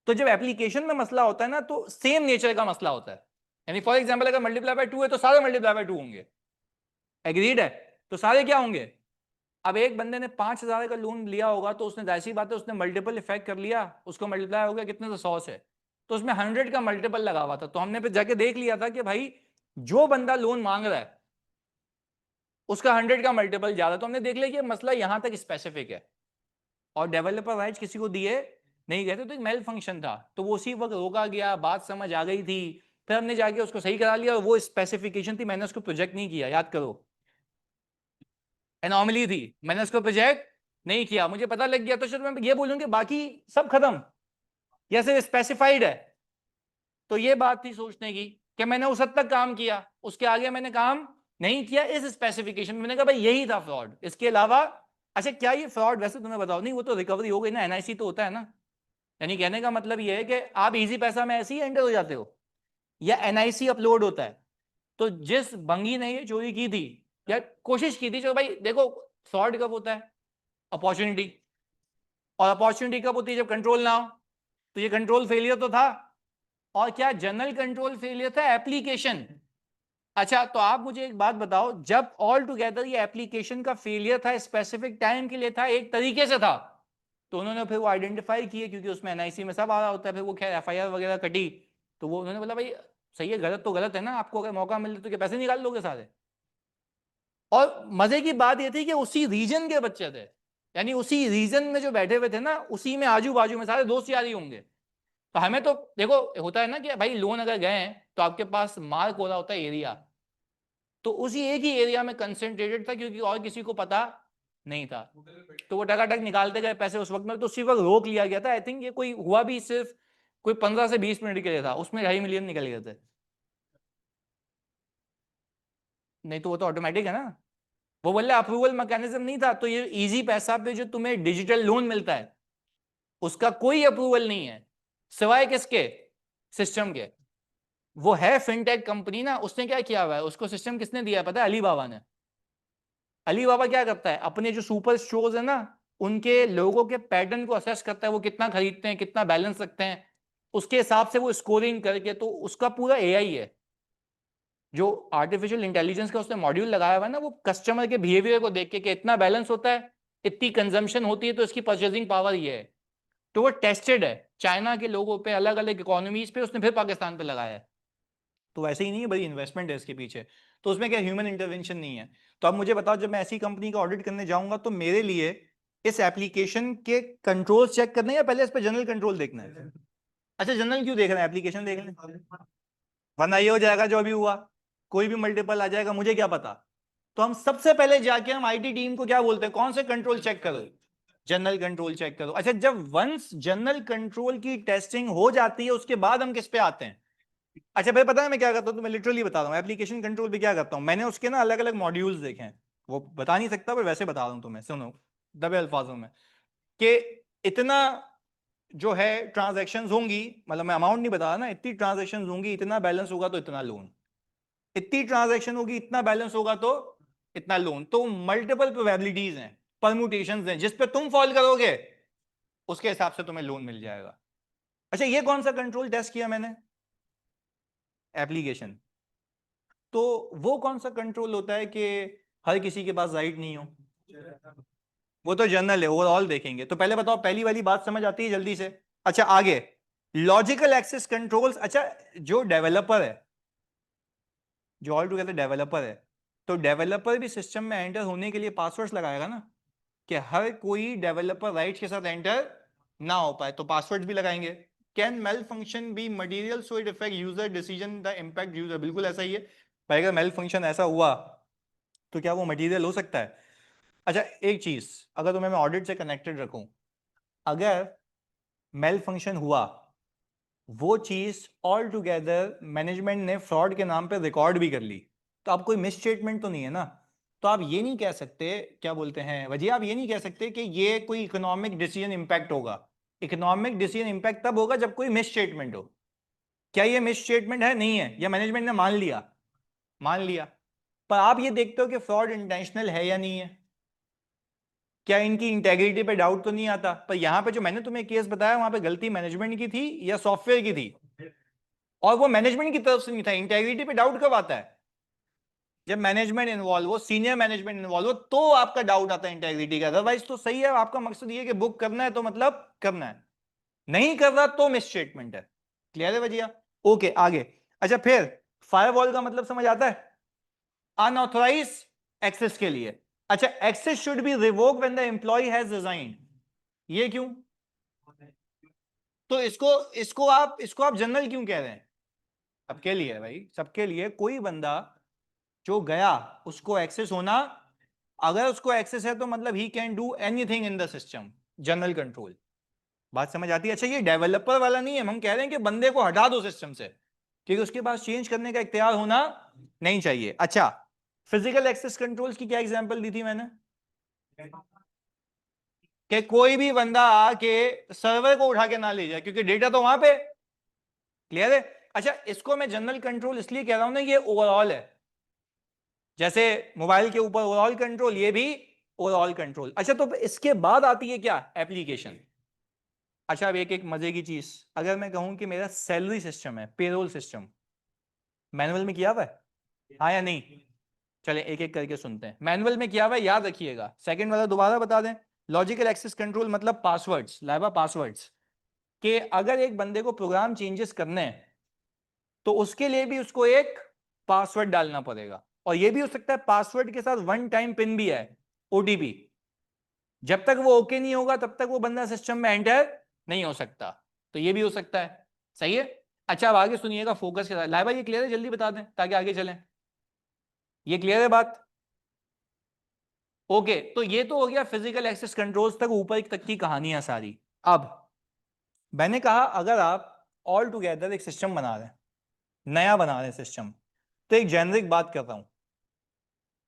तो जब एप्लीकेशन में मसला होता है ना तो सेम नेचर का मसला होता है। यानी फॉर एग्जांपल अगर मल्टीप्लाई बाय 2 है तो सारे मल्टीप्लाई बाय 2 होंगे, एग्रीड है? तो सारे क्या होंगे? अब एक बंदे ने 5,000 का लोन लिया होगा तो उसने जाहिर सी बात है उसने मल्टीपल इफेक्ट कर लिया, उसको मल्टीप्लाई हो गया कितने से 100 से, तो उसमें 100 का मल्टीपल लगा हुआ था। तो हमने फिर जाके देख लिया था कि भाई जो बंदा लोन मांग रहा है उसका 100 का मल्टीपल ज्यादा। तो हमने देख लिया कि मसला यहां तक स्पेसिफिक है और डेवलपर राइट्स किसी को दिए नहीं गए थे, तो एक मेल फंक्शन था। तो वो उसी वक्त रोका गया, बात समझ आ गई थी, फिर हमने जाके उसको सही करा लिया। और वो स्पेसिफिकेशन थी, मैंने उसको प्रोजेक्ट नहीं किया, याद करो, एनॉमली थी, मैंने उसको प्रोजेक्ट नहीं किया। मुझे पता लग गया तो शायद मैं ये बोलूं कि बाकी सब खत्म, या सिर्फ स्पेसिफाइड है। तो ये बात थी सोचने की कि मैंने उस हद तक काम किया, उसके आगे मैंने काम नहीं किया इस स्पेसिफिकेशन में। मैंने कहा भाई यही था फ्रॉड, इसके अलावा। अच्छा, क्या ये फ्रॉड वैसे तुम्हें बताओ, नहीं वो तो रिकवरी हो गई ना, एनआईसी तो होता है ना। यानी कहने का मतलब ये है कि आप इजी पैसा में ऐसे ही एंटर हो जाते हो या एनआईसी अपलोड होता है। तो जिस बंगी ने ये चोरी की थी या कोशिश की थी, चलो भाई देखो, फ्रॉड कब होता है? अपॉर्चुनिटी। और अपॉर्चुनिटी कब होती है? जब कंट्रोल ना हो। तो ये कंट्रोल फेलियर तो था। और क्या जनरल कंट्रोल फेलियर था? एप्लीकेशन। अच्छा, तो आप मुझे एक बात बताओ, जब ऑल टुगेदर ये एप्लीकेशन का फेलियर था, स्पेसिफिक टाइम के लिए था, एक तरीके से था, तो उन्होंने फिर वो आइडेंटिफाई किए, क्योंकि उसमें एनआईसी में सब आ रहा होता है, फिर वो खैर एफआईआर वगैरह कटी। तो वो उन्होंने बोला भाई सही है, गलत तो गलत है ना, आपको अगर मौका मिले तो क्या पैसे निकाल लोगे सारे? और मजे की बात ये थी कि उसी रीजन के बच्चे थे, यानी उसी रीजन में जो बैठे हुए थे ना, उसी में आजू बाजू में सारे दोस्त यार ही होंगे। तो हमें तो देखो होता है ना कि भाई लोन अगर गए हैं तो आपके पास मार्क हो रहा होता है एरिया, तो उसी एक ही एरिया में कंसेंट्रेटेड था क्योंकि और किसी को पता नहीं था। तो वो टकाटक निकालते गए पैसे उस वक्त में, तो उसी वक्त रोक लिया गया था। आई थिंक ये कोई हुआ भी सिर्फ कोई 15 से 20 मिनट के लिए था, उसमें 2.5 मिलियन निकल गए थे। नहीं तो वो तो ऑटोमेटिक है ना, वो बोले अप्रूवल मैकेनिज्म नहीं था। तो ये इजी पैसा पे जो तुम्हें डिजिटल लोन मिलता है, उसका कोई अप्रूवल नहीं है सिवाय किसके, सिस्टम के। वो है फिनटेक कंपनी ना, उसने क्या किया हुआ है, उसको सिस्टम किसने दिया है पता है, अलीबाबा ने। अलीबाबा क्या करता है, अपने जो सुपर स्टोर्स है ना, उनके लोगों के पैटर्न को असेस करता है, वो कितना खरीदते हैं, कितना बैलेंस रखते हैं, उसके हिसाब से वो स्कोरिंग करके, तो उसका पूरा एआई है जो आर्टिफिशियल इंटेलिजेंस का उसने मॉड्यूल लगाया हुआ है ना, वो कस्टमर के बिहेवियर को देख के इतना बैलेंस होता है, इतनी कंजम्पशन होती है, तो इसकी परचेसिंग पावर ये है। तो वो टेस्टेड है चाइना के लोगों पे, अलग अलग इकोनॉमीज पे, उसने फिर पाकिस्तान पे लगाया है। तो वैसे ही नहीं है, बड़ी इन्वेस्टमेंट है इसके पीछे। तो उसमें क्या ह्यूमन इंटरवेंशन नहीं है। तो अब मुझे बताओ, जब मैं ऐसी कंपनी का ऑडिट करने जाऊंगा तो मेरे लिए इस एप्लीकेशन के कंट्रोल चेक करने हैं या पहले इस पर जनरल कंट्रोल देखना है? अच्छा, जनरल क्यों देखना है, एप्लीकेशन देख लें, वरना ये हो जाएगा जो अभी हुआ, कोई भी मल्टीपल आ जाएगा, मुझे क्या पता। तो हम सबसे पहले जाके हम आईटी टीम को क्या बोलते हैं, कौन से कंट्रोल चेक करो, जनरल कंट्रोल चेक करो। अच्छा, जब वंस जनरल कंट्रोल की टेस्टिंग हो जाती है उसके बाद हम किस पे आते हैं। अच्छा भाई, पता है मैं क्या करता हूँ, तो मैं लिटरली बता रहा हूँ, एप्लीकेशन कंट्रोल पे क्या करता हूँ, मैंने उसके ना अलग अलग मॉड्यूल्स देखे हैं, वो बता नहीं सकता पर वैसे बता रहा हूँ तुम्हें, सुनो दबे अल्फाजों में, कि इतना जो है ट्रांजैक्शंस होंगी, मतलब मैं अमाउंट नहीं बता रहा ना, इतनी ट्रांजैक्शंस होंगी, इतना बैलेंस होगा तो इतना लोन, इतनी ट्रांजैक्शन होगी, इतना बैलेंस होगा तो इतना लोन। तो मल्टीपल प्रोबेबिलिटीज हैं, परम्यूटेशंस हैं, जिस पे तुम फॉल करोगे उसके हिसाब से तुम्हें लोन मिल जाएगा। अच्छा, ये कौन सा कंट्रोल टेस्ट किया मैंने, एप्लीकेशन। तो वो कौन सा कंट्रोल होता है कि हर किसी के पास राइट नहीं हो, वो तो जनरल है, ओवरऑल देखेंगे। तो पहले बताओ, पहली वाली बात समझ आती है जल्दी से। अच्छा आगे, लॉजिकल एक्सेस कंट्रोल्स। अच्छा, जो डेवलपर है, जो ऑल टुगेदर डेवलपर है, तो डेवलपर भी सिस्टम में एंटर होने के लिए पासवर्ड्स लगाएगा ना, कि हर कोई डेवलपर राइट्स के साथ एंटर ना हो पाए, तो पासवर्ड भी लगाएंगे। Can malfunction be material so it effect user decision the impact user, बिल्कुल ऐसा ही है भाई, अगर मेल फंक्शन ऐसा हुआ तो क्या वो मटीरियल हो सकता है। अच्छा, एक चीज, अगर तुम्हें मैं ऑडिट से कनेक्टेड रखूं, अगर मेल फंक्शन हुआ, वो चीज ऑल टुगेदर मैनेजमेंट ने फ्रॉड के नाम पे रिकॉर्ड भी कर ली, तो अब कोई मिस स्टेटमेंट तो नहीं है ना। तो आप ये नहीं कह सकते, क्या बोलते हैं वजह, आप ये नहीं कह सकते कि ये कोई इकोनॉमिक डिसीजन इंपैक्ट होगा। इकोनॉमिक डिसीजन इंपैक्ट तब होगा जब कोई मिस स्टेटमेंट हो। क्या ये मिस स्टेटमेंट है, नहीं है, या मैनेजमेंट ने मान लिया, मान लिया, पर आप ये देखते हो कि फ्रॉड इंटेंशनल है या नहीं है, क्या इनकी इंटेग्रिटी पे डाउट तो नहीं आता। पर यहां पे जो मैंने तुम्हें केस बताया, वहां पे गलती मैनेजमेंट की थी या सॉफ्टवेयर की थी, और वो मैनेजमेंट की तरफ से नहीं था। इंटेग्रिटी पे डाउट कब आता है, जब मैनेजमेंट इन्वॉल्व हो, सीनियर मैनेजमेंट इन्वॉल्व हो, तो आपका डाउट आता है इंटेग्रिटी का। अदरवाइज तो सही है, आपका मकसद ये है कि बुक करना है तो मतलब करना है, नहीं कर रहा तो मिस स्टेटमेंट है। क्लियर है भैया, ओके आगे। अच्छा, फिर फायरवॉल का मतलब समझ आता है, अनऑथराइज एक्सेस के लिए। अच्छा, access should be revoke when the employee has resigned, ये क्यों, तो इसको आप जनरल क्यों कह रहे हैं, सबके लिए है भाई, सबके लिए, कोई बंदा जो गया उसको एक्सेस होना, अगर उसको एक्सेस है तो मतलब he can do anything in the system, general control. बात समझ आती है। अच्छा, ये डेवलपर वाला नहीं है, हम कह रहे हैं कि बंदे को हटा दो सिस्टम से, क्योंकि उसके पास चेंज करने का इख्तियार होना नहीं चाहिए। अच्छा, फिजिकल एक्सेस कंट्रोल्स की क्या एग्जांपल दी थी मैंने, कि कोई भी बंदा आके सर्वर को उठा के ना ले जाए, क्योंकि डेटा तो वहां पे। क्लियर है। अच्छा, इसको मैं जनरल कंट्रोल इसलिए कह रहा हूं ना, ये ओवरऑल है, जैसे मोबाइल के ऊपर ओवरऑल कंट्रोल, ये भी ओवरऑल कंट्रोल। अच्छा, तो इसके बाद आती है क्या, एप्लीकेशन। अच्छा, अब एक एक मजे की चीज, अगर मैं कहूं कि मेरा सैलरी सिस्टम है, पेरोल सिस्टम, मैनुअल में किया हुआ है, हाँ या नहीं, चले एक एक करके सुनते हैं। मैनुअल में किया हुआ है, याद रखिएगा, सेकंड वाला दोबारा बता दें। लॉजिकल एक्सेस कंट्रोल मतलब पासवर्ड्स, लाइबा पासवर्ड्स, कि अगर एक बंदे को प्रोग्राम चेंजेस करने हैं तो उसके लिए भी उसको एक पासवर्ड डालना पड़ेगा, और ये भी हो सकता है पासवर्ड के साथ वन टाइम पिन भी है, ओटीपी। जब तक वो ओके नहीं होगा तब तक वो बंदा सिस्टम में एंटर नहीं हो सकता, तो ये भी हो सकता है। सही है। अच्छा, अब आगे सुनिएगा फोकस के साथ, लाइबा ये क्लियर है, जल्दी बता दें ताकि आगे चलें, ये क्लियर है बात, ओके। तो ये तो हो गया फिजिकल एक्सेस कंट्रोल्स तक, ऊपर तक की कहानियां सारी। अब मैंने कहा, अगर आप ऑल टुगेदर एक सिस्टम बना रहे हैं, नया बना रहे हैं सिस्टम, तो एक जेनरिक बात कर रहा हूं,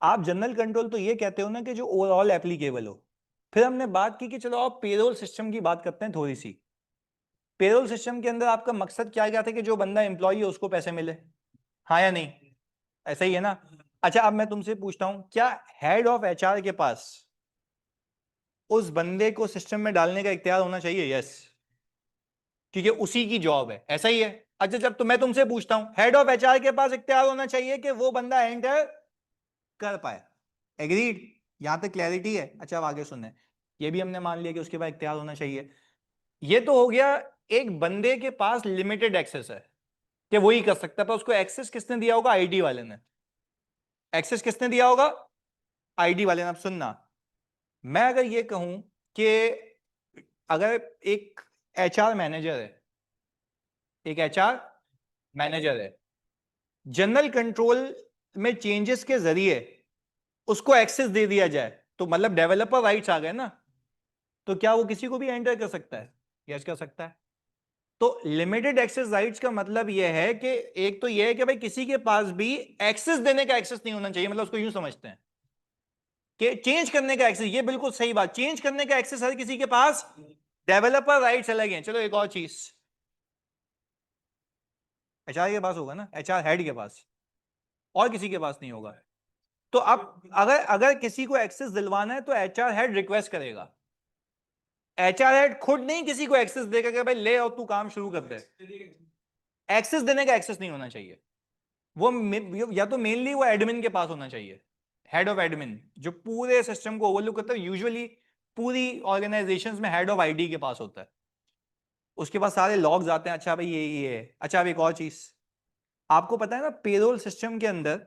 आप जनरल कंट्रोल तो ये कहते हो ना कि जो ओवरऑल एप्लीकेबल हो, फिर हमने बात की कि चलो आप पेरोल सिस्टम की बात करते हैं थोड़ी सी। पेरोल सिस्टम के अंदर आपका मकसद क्या था कि जो बंदा एम्प्लॉय है उसको पैसे मिले, हाँ या नहीं? ऐसा ही है ना? अच्छा, अब मैं तुमसे पूछता हूं, क्या हेड ऑफ एचआर के पास उस बंदे को सिस्टम में डालने का इख्तियार होना चाहिए? यस, क्योंकि उसी की जॉब है, ऐसा ही है। अच्छा, जब तो मैं तुमसे पूछता हूं, हेड ऑफ एचआर के पास इख्तियार होना चाहिए कि वो बंदा एंटर कर पाए। एग्रीड? यहां तक क्लैरिटी है? अच्छा, अब आगे सुनने, ये भी हमने मान लिया कि उसके पास इख्तियार होना चाहिए। ये तो हो गया, एक बंदे के पास लिमिटेड एक्सेस है कि वही कर सकता है, पर उसको एक्सेस किसने दिया होगा? आईडी वाले ने। एक्सेस किसने दिया होगा? आईडी वाले ने। अब सुनना, मैं अगर ये कहूं कि अगर एक एचआर मैनेजर है, एक एचआर मैनेजर है, जनरल कंट्रोल में चेंजेस के जरिए उसको एक्सेस दे दिया जाए, तो मतलब डेवलपर राइट्स आ गए ना, तो क्या वो किसी को भी एंटर कर सकता है? यस, कर सकता है। तो लिमिटेड एक्सेस राइट्स का मतलब यह है कि एक तो यह है कि भाई किसी के पास भी एक्सेस देने का एक्सेस नहीं होना चाहिए, मतलब उसको यूं समझते हैं कि चेंज करने का एक्सेस, ये बिल्कुल सही बात, चेंज करने का एक्सेस हर किसी के पास, डेवलपर राइट्स अलग हैं। चलो एक और चीज, एचआर के पास होगा ना, एचआर हेड के पास, और किसी के पास नहीं होगा। तो अब अगर अगर किसी को एक्सेस दिलवाना है तो एचआर हेड रिक्वेस्ट करेगा, एचआर हेड खुद नहीं किसी को एक्सेस देगा कि भाई ले और तू काम शुरू कर दे। एक्सेस देने का एक्सेस नहीं होना चाहिए, वो या तो मेनली वो एडमिन के पास होना चाहिए, हेड ऑफ एडमिन, जो पूरे सिस्टम को ओवरलुक करता है। यूजुअली पूरी ऑर्गेनाइजेशंस में हेड ऑफ आईडी के पास होता है, उसके पास सारे लॉग्स आते हैं। अच्छा भाई ये है। अच्छा, अब एक और चीज, आपको पता है ना पेरोल सिस्टम के अंदर,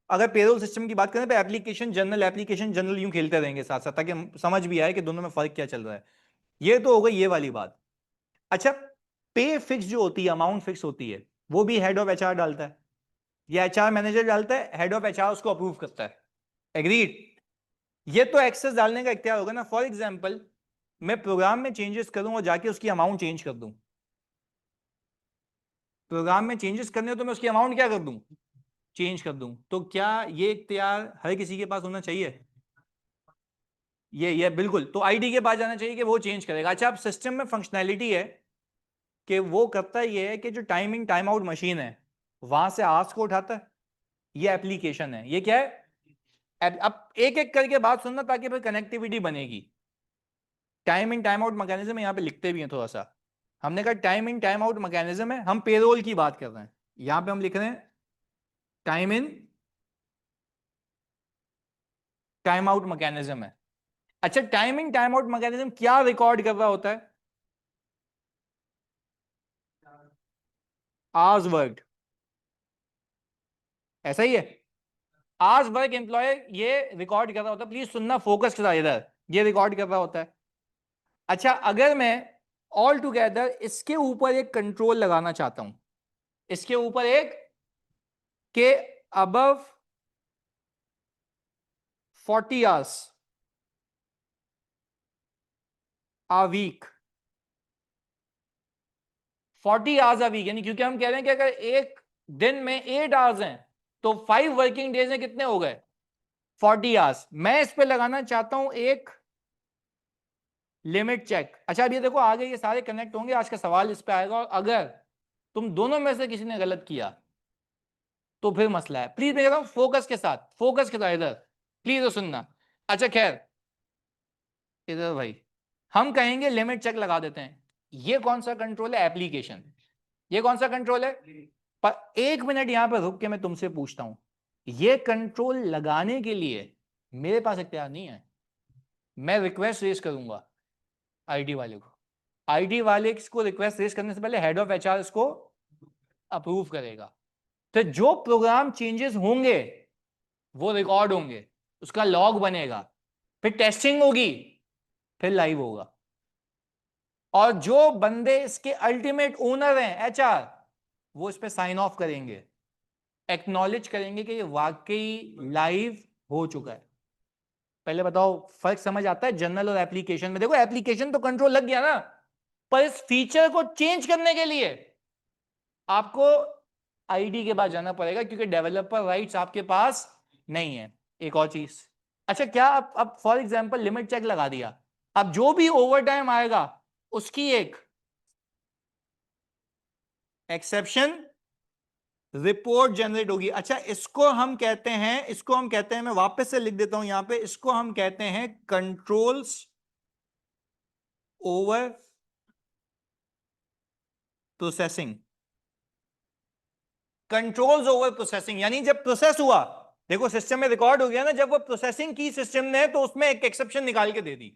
अगर पेरोल सिस्टम की बात करें तो एप्लीकेशन जनरल, एप्लीकेशन जनरल यूं खेलते रहेंगे साथ साथ, ताकि समझ भी आए कि दोनों में फर्क क्या चल रहा है। ये तो हो गई ये वाली बात। अच्छा, पे फिक्स जो होती है, अमाउंट फिक्स होती है, वो भी हेड ऑफ एचआर डालता है या एचआर मैनेजर डालता है? हेड ऑफ एचआर उसको अप्रूव करता है। एग्रीड? ये तो एक्सेस डालने का इख्तियार होगा ना। फॉर एग्जांपल, मैं प्रोग्राम में चेंजेस करूं और जाके उसकी अमाउंट चेंज कर दूं, प्रोग्राम में चेंजेस करने हो तो मैं उसकी अमाउंट क्या कर दूं? चेंज कर दूं। तो क्या ये इख्तियार हर किसी के पास होना चाहिए? ये बिल्कुल, तो आईडी के पास जाना चाहिए कि वो चेंज करेगा। अच्छा, अब सिस्टम में फंक्शनैलिटी है कि वो करता ये है कि जो time in time out machine है वहां से आवर्स को उठाता है। ये एप्लीकेशन है, ये क्या है? अब एक एक करके बात सुनना ताकि फिर कनेक्टिविटी बनेगी। Time in time out mechanism यहां पे लिखते भी हैं थोड़ा सा। हमने कहा time in time out mechanism है, हम पेरोल की बात कर रहे हैं, यहां पे हम लिख रहे हैं time in time out mechanism है। अच्छा, time in time out mechanism क्या रिकॉर्ड कर रहा होता है? आवर्स वर्कड, ऐसा ही है। आवर्स वर्क एम्प्लॉय ये रिकॉर्ड कर रहा होता है, प्लीज सुनना फोकस के साथ इधर, ये रिकॉर्ड कर रहा होता है। अच्छा, अगर मैं ऑल टुगेदर इसके ऊपर एक कंट्रोल लगाना चाहता हूं, इसके ऊपर एक, के above 40 hours a week, 40 hours a week, यानी क्योंकि हम कह रहे हैं कि अगर एक दिन में 8 आवर्स हैं तो 5 वर्किंग डेज में कितने हो गए? 40 आवर्स। मैं इस पे लगाना चाहता हूं एक लिमिट चेक। अच्छा, अब ये देखो आगे ये सारे कनेक्ट होंगे, आज का सवाल इस पे आएगा, और अगर तुम दोनों में से किसी ने गलत किया तो फिर मसला है। प्लीज मैं कहता हूं फोकस के साथ, फोकस के साथ इधर प्लीज तो सुनना। अच्छा खैर, इधर भाई, हम कहेंगे लिमिट चेक लगा देते हैं। ये कौन सा कंट्रोल है? एप्लीकेशन। ये कौन सा कंट्रोल है? पर एक मिनट यहां पर रुक के मैं तुमसे पूछता हूं, ये कंट्रोल लगाने के लिए मेरे पास इख्तियार नहीं है, मैं रिक्वेस्ट रेज करूंगा आईडी वाले को। आईडी वाले को रिक्वेस्ट रेज करने से पहले हेड ऑफ एचआर इसको अप्रूव करेगा। तो जो प्रोग्राम चेंजेस होंगे वो रिकॉर्ड होंगे, उसका लॉग बनेगा, फिर टेस्टिंग होगी, फिर लाइव होगा। और जो बंदे इसके अल्टीमेट ओनर हैं एचआर, वो इस पे साइन ऑफ करेंगे, एक्नॉलेज करेंगे कि ये वाकई लाइव हो चुका है। पहले बताओ फर्क समझ आता है जनरल और एप्लीकेशन में? देखो एप्लीकेशन तो कंट्रोल लग गया ना, पर इस फीचर को चेंज करने के लिए आपको आईडी के पास जाना पड़ेगा, क्योंकि डेवलपर राइट्स आपके पास नहीं है। एक और चीज, अच्छा क्या अब फॉर एग्जांपल लिमिट चेक लगा दिया, अब जो भी ओवर टाइम आएगा उसकी एक एक्सेप्शन रिपोर्ट जनरेट होगी। अच्छा, इसको हम कहते हैं, मैं वापस से लिख देता हूं यहां पे, इसको हम कहते हैं controls over processing. Controls over processing यानी जब प्रोसेस हुआ, देखो सिस्टम में रिकॉर्ड हो गया ना, जब वो प्रोसेसिंग की सिस्टम ने तो उसमें एक एक्सेप्शन निकाल के दे दी।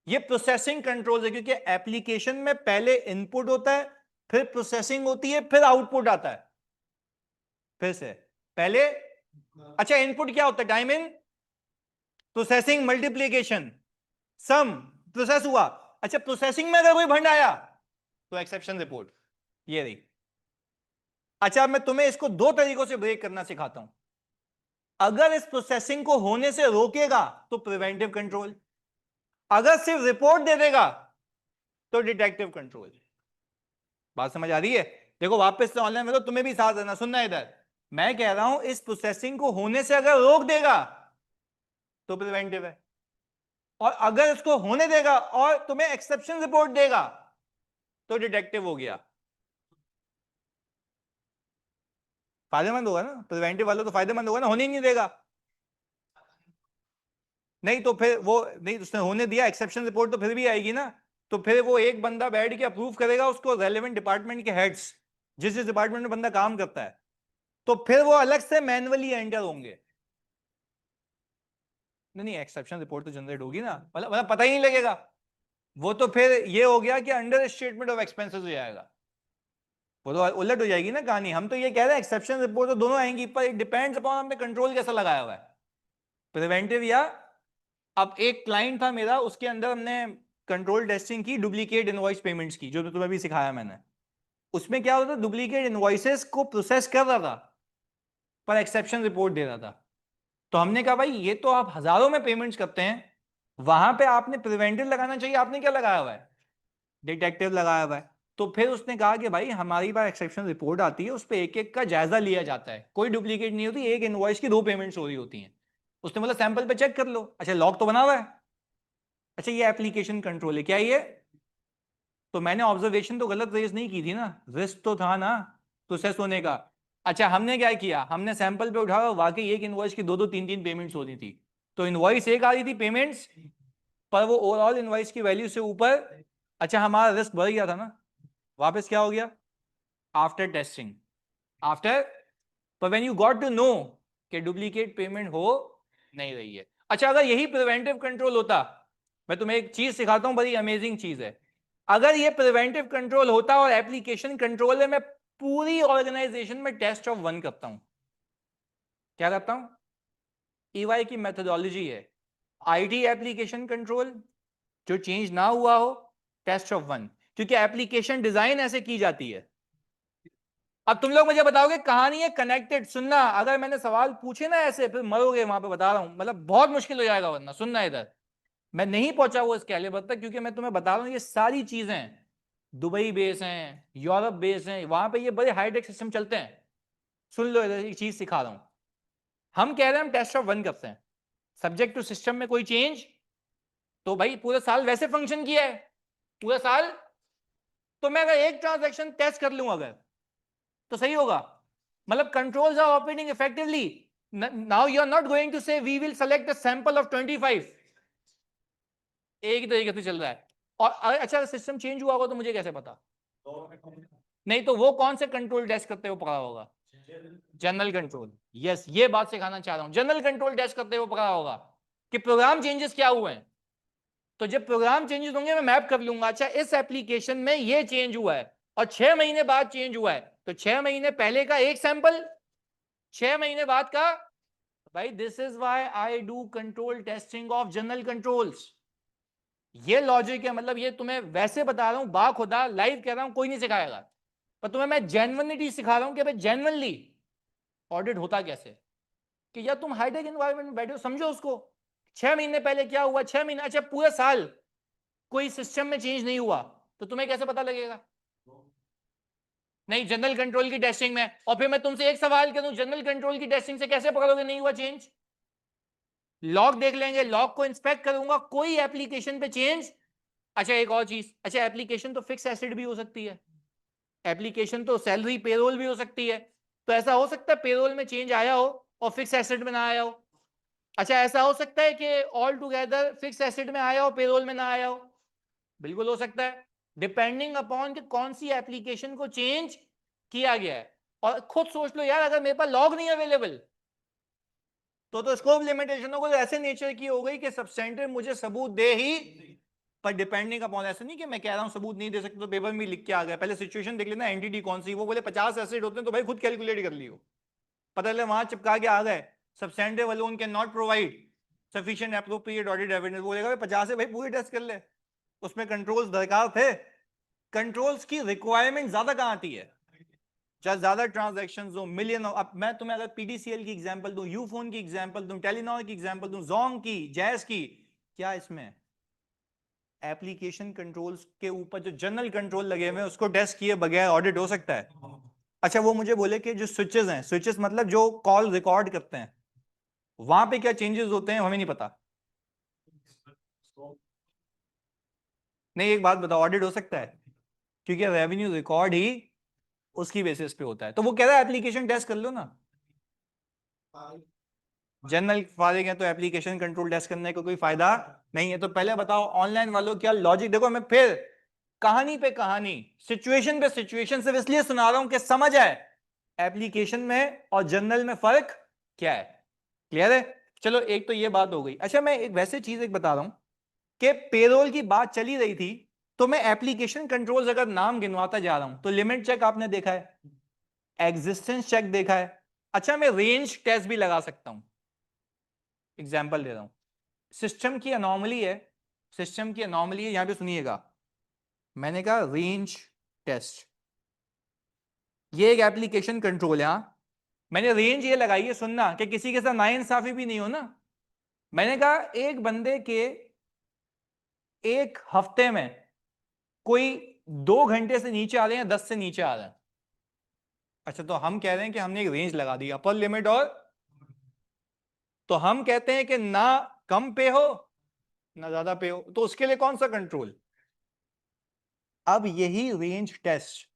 ये प्रोसेसिंग कंट्रोल है, क्योंकि एप्लीकेशन में पहले इनपुट होता है, फिर प्रोसेसिंग होती है, फिर आउटपुट आता है। फिर से पहले, अच्छा इनपुट क्या होता है? Time in processing multiplication sum, process हुआ। अच्छा, प्रोसेसिंग में अगर कोई भंड आया तो एक्सेप्शन रिपोर्ट, ये रही। अच्छा, अब मैं तुम्हें इसको दो तरीकों से ब्रेक करना सिखाता हूं। अगर इस प्रोसेसिंग को होने से रोकेगा तो प्रिवेंटिव कंट्रोल, अगर सिर्फ रिपोर्ट दे देगा तो डिटेक्टिव कंट्रोल। बात समझ आ रही है? देखो वापस से ऑनलाइन में, तो तुम्हें भी साथ देना, सुनना इधर। मैं कह रहा हूं इस प्रोसेसिंग को होने से अगर रोक देगा तो प्रिवेंटिव है, और अगर इसको होने देगा और तुम्हें एक्सेप्शन रिपोर्ट देगा तो डिटेक्टिव हो गया। फायदेमंद होगा ना, प्रिवेंटिव वाला तो फायदेमंद होगा ना, होने ही नहीं देगा। नहीं तो फिर वो नहीं, उसने होने दिया, एक्सेप्शन रिपोर्ट तो फिर भी आएगी ना। तो फिर वो एक बंदा बैठ के अप्रूव करेगा उसको, रेलेवेंट डिपार्टमेंट के हेड्स, जिस जिस डिपार्टमेंट में बंदा काम करता है, तो फिर वो अलग से मैनुअली एंटर होंगे। नहीं, एक्सेप्शन रिपोर्ट तो जनरेट होगी ना, मतलब पता ही नहीं लगेगा। वो तो फिर ये हो गया कि अंडर स्टेटमेंट ऑफ एक्सपेंसेस हो जाएगा, वो तो उलट हो जाएगी ना कहानी। हम तो ये कह रहे हैं एक्सेप्शन रिपोर्ट तो दोनों आएंगी, पर इट डिपेंड्स अपॉन हमने कंट्रोल कैसा लगाया हुआ है, प्रिवेंटिव या। अब एक क्लाइंट था मेरा, उसके अंदर हमने कंट्रोल टेस्टिंग की डुप्लीकेट इनवॉइस पेमेंट्स की, जो तो तुम्हें भी सिखाया मैंने। उसमें क्या होता था, डुप्लीकेट इनवॉइसेस को प्रोसेस कर रहा था पर एक्सेप्शन रिपोर्ट दे रहा था। तो हमने कहा भाई ये तो आप हजारों में पेमेंट्स करते हैं, वहां पे आपने प्रिवेंटिव लगाना चाहिए, आपने क्या लगाया हुआ है? डिटेक्टिव लगाया हुआ है। तो फिर उसने कहा कि भाई हमारी बार एक्सेप्शन रिपोर्ट आती है, उस पर एक एक का जायजा लिया जाता है, कोई डुप्लीकेट नहीं होती, एक इनवॉइस की दो पेमेंट्स हो रही होती हैं। उसने बोला सैंपल पे चेक कर लो। अच्छा, लॉग तो बना हुआ है। अच्छा, ये एप्लीकेशन कंट्रोल है क्या ये? तो मैंने ऑब्जर्वेशन तो गलत रेज नहीं की थी ना, रिस्क तो था ना प्रोसेस होने का। अच्छा, हमने क्या किया, हमने सैंपल पे उठाया, वाकई एक इनवॉइस की दो दो तीन तीन पेमेंट्स होती थी। तो इनवॉइस एक आ रही थी पेमेंट्स, पर वो ओवरऑल इनवॉइस की वैल्यू से ऊपर। अच्छा, हमारा रिस्क बढ़ गया था ना। वापस क्या हो गया? आफ्टर टेस्टिंग, आफ्टर, पर when you got to know कि डुप्लीकेट पेमेंट हो नहीं रही है। अच्छा, अगर यही प्रिवेंटिव कंट्रोल होता, मैं तुम्हें एक चीज सिखाता हूं, बड़ी अमेजिंग चीज है। अगर ये प्रिवेंटिव कंट्रोल होता और एप्लीकेशन कंट्रोल है, मैं पूरी ऑर्गेनाइजेशन में टेस्ट ऑफ वन करता हूं। क्या करता हूं? ईवाई की मेथोडोलॉजी है, आईटी एप्लीकेशन कंट्रोल, जो चेंज ना हुआ हो, टेस्ट ऑफ वन, क्योंकि एप्लीकेशन डिजाइन ऐसे की जाती है। अब तुम लोग मुझे बताओगे कहानी है कनेक्टेड, सुनना, अगर मैंने सवाल पूछे ना ऐसे फिर मरोगे वहां पे, बता रहा हूं, मतलब बहुत मुश्किल हो जाएगा वरना। सुनना इधर, मैं नहीं पहुंचा वो इस कैलिबर तक, क्योंकि मैं तुम्हें बता रहा हूं ये सारी चीजें दुबई बेस हैं, यूरोप बेस हैं, वहां पे ये बड़े हाईटेक सिस्टम चलते हैं। सुन लो इधर, एक चीज सिखा रहा हूं। हम कह रहे हैं हम टेस्ट ऑफ वन करते हैं, सब्जेक्ट टू सिस्टम में कोई चेंज, तो भाई पूरे साल वैसे फंक्शन किया है, पूरा साल। तो मैं अगर एक ट्रांजेक्शन टेस्ट कर लूं अगर, तो सही होगा। मतलब controls are operating effectively. Now you are not going to say we will select a sample of 25, एक ही तरीके से चल रहा है। और अच्छा, सिस्टम चेंज हुआ होगा तो मुझे कैसे पता? नहीं तो वो कौन से कंट्रोल टेस्ट करते हुए पकड़ा होगा? General control. यस, ये बात सिखाना चाह रहा हूं, जनरल कंट्रोल टेस्ट करते हुए पकड़ा होगा कि प्रोग्राम चेंजेस क्या हुए हैं। तो जब प्रोग्राम चेंजेस होंगे मैं मैप कर लूंगा, अच्छा इस एप्लीकेशन में ये चेंज हुआ है और 6 महीने बाद चेंज हुआ है, तो 6 महीने पहले का एक सैंपल, 6 महीने बाद का। भाई this is why I do control testing of general controls. ये लॉजिक है, मतलब ये तुम्हें वैसे बता रहा हूं, बाखुदा लाइव कह रहा हूं, कोई नहीं सिखाएगा, पर तुम्हें मैं जेन्युइनिटी सिखा रहा हूं कि भाई जेन्युइनली ऑडिट होता कैसे। कि यार तुम हाईटेक एनवायरनमेंट में बैठे हो, समझो उसको। 6 महीने पहले क्या हुआ, 6 महीने, अच्छा पूरे साल कोई सिस्टम में चेंज नहीं हुआ, तो तुम्हें कैसे पता लगेगा? नहीं, जनरल कंट्रोल की टेस्टिंग में। और फिर मैं तुमसे एक सवाल करूं, जनरल कंट्रोल की टेस्टिंग से कैसे पकड़ोगे नहीं हुआ चेंज? लॉग देख लेंगे, लॉग को इंस्पेक्ट करूंगा, कोई एप्लीकेशन पे चेंज। अच्छा एक और चीज, अच्छा एप्लीकेशन तो फिक्स एसेट भी हो सकती है, एप्लीकेशन तो सैलरी पेरोल भी हो सकती है। तो ऐसा हो सकता है पेरोल में चेंज आया हो और फिक्स एसेट में ना आया हो। अच्छा ऐसा हो सकता है कि ऑल टुगेदर फिक्स एसेट में आया हो पेरोल में ना आया हो, बिल्कुल हो सकता है, डिपेंडिंग अपॉन कि कौन सी एप्लीकेशन को चेंज किया गया है। और खुद सोच लो यार, अगर मेरे पास लॉग नहीं अवेलेबल तो स्कोप लिमिटेशनों को ऐसे नेचर की हो गई कि सब्सटेंटिव मुझे सबूत दे ही, पर डिपेंडिंग अपॉन, ऐसे नहीं कि मैं कह रहा हूं सबूत नहीं दे सकते तो पेपर में लिख के आ गया, पहले सिचुएशन देख लेना एंटिटी कौन सी, वो बोले 50 एसिड होते हैं तो भाई खुद कैलकुलेट कर लियो, पता चले वहां चिपका के आ गए substantive alone can not provide sufficient appropriate audit evidence, बोलेगा भाई 50 है भाई पूरी टेस्ट कर ले, उसमें कंट्रोल्स दरकार थे, कंट्रोल्स की रिक्वायरमेंट ज्यादा कहां आती है, चाहे ज्यादा ट्रांजैक्शंस हो, मिलियन हो। अब मैं तुम्हें अगर पीडीसीएल की एग्जांपल दूं, यूफोन की एग्जांपल दूं, टेलीनॉर की एग्जांपल दूं, जोंग की, जैस की, क्या इसमें एप्लीकेशन कंट्रोल्स के ऊपर जो जनरल कंट्रोल लगे हुए हैं उसको टेस्ट किए बगैर ऑडिट हो सकता है? अच्छा वो मुझे बोले कि जो स्विचेस हैं, स्विचेस मतलब जो कॉल रिकॉर्ड करते हैं, वहां पे क्या चेंजेस होते हैं हमें नहीं पता। नहीं एक बात बताओ, ऑडिट हो सकता है? क्योंकि रेवेन्यू रिकॉर्ड ही उसकी बेसिस पे होता है, तो वो कह रहा है एप्लीकेशन टेस्ट कर लो ना। जनरल फारिग है तो एप्लीकेशन कंट्रोल टेस्ट करने का कोई फायदा नहीं है। तो पहले बताओ ऑनलाइन वालों क्या लॉजिक, देखो मैं फिर कहानी पे कहानी, सिचुएशन पे सिचुएशन सिर्फ इसलिए सुना रहा हूं कि समझ आए एप्लीकेशन में और जनरल में फर्क क्या है। क्लियर है? चलो एक तो ये बात हो गई। अच्छा मैं एक वैसे चीज एक बता रहा हूं कि पेरोल की बात चली रही थी, तो मैं एप्लीकेशन कंट्रोल्स अगर नाम गिनवाता जा रहा हूं तो लिमिट चेक आपने देखा है, एग्जिस्टेंस चेक देखा है। अच्छा मैं रेंज टेस्ट भी लगा सकता हूं, एग्जाम्पल दे रहा हूं, सिस्टम की अनोमली है, सिस्टम की अनोमली है, यहां पे सुनिएगा, मैंने कहा रेंज टेस्ट, ये एक एप्लीकेशन कंट्रोल है। हाँ मैंने रेंज ये लगाई है, सुनना कि किसी के साथ नाइंसाफी भी नहीं हो ना। मैंने कहा एक बंदे के एक हफ्ते में कोई 2 घंटे से नीचे आ रहे हैं, 10 से नीचे आ रहे हैं। अच्छा तो हम कह रहे हैं कि हमने एक रेंज लगा दी अपर लिमिट, और तो हम कहते हैं कि ना कम पे हो ना ज्यादा पे हो, तो उसके लिए कौन सा कंट्रोल? अब यही रेंज टेस्ट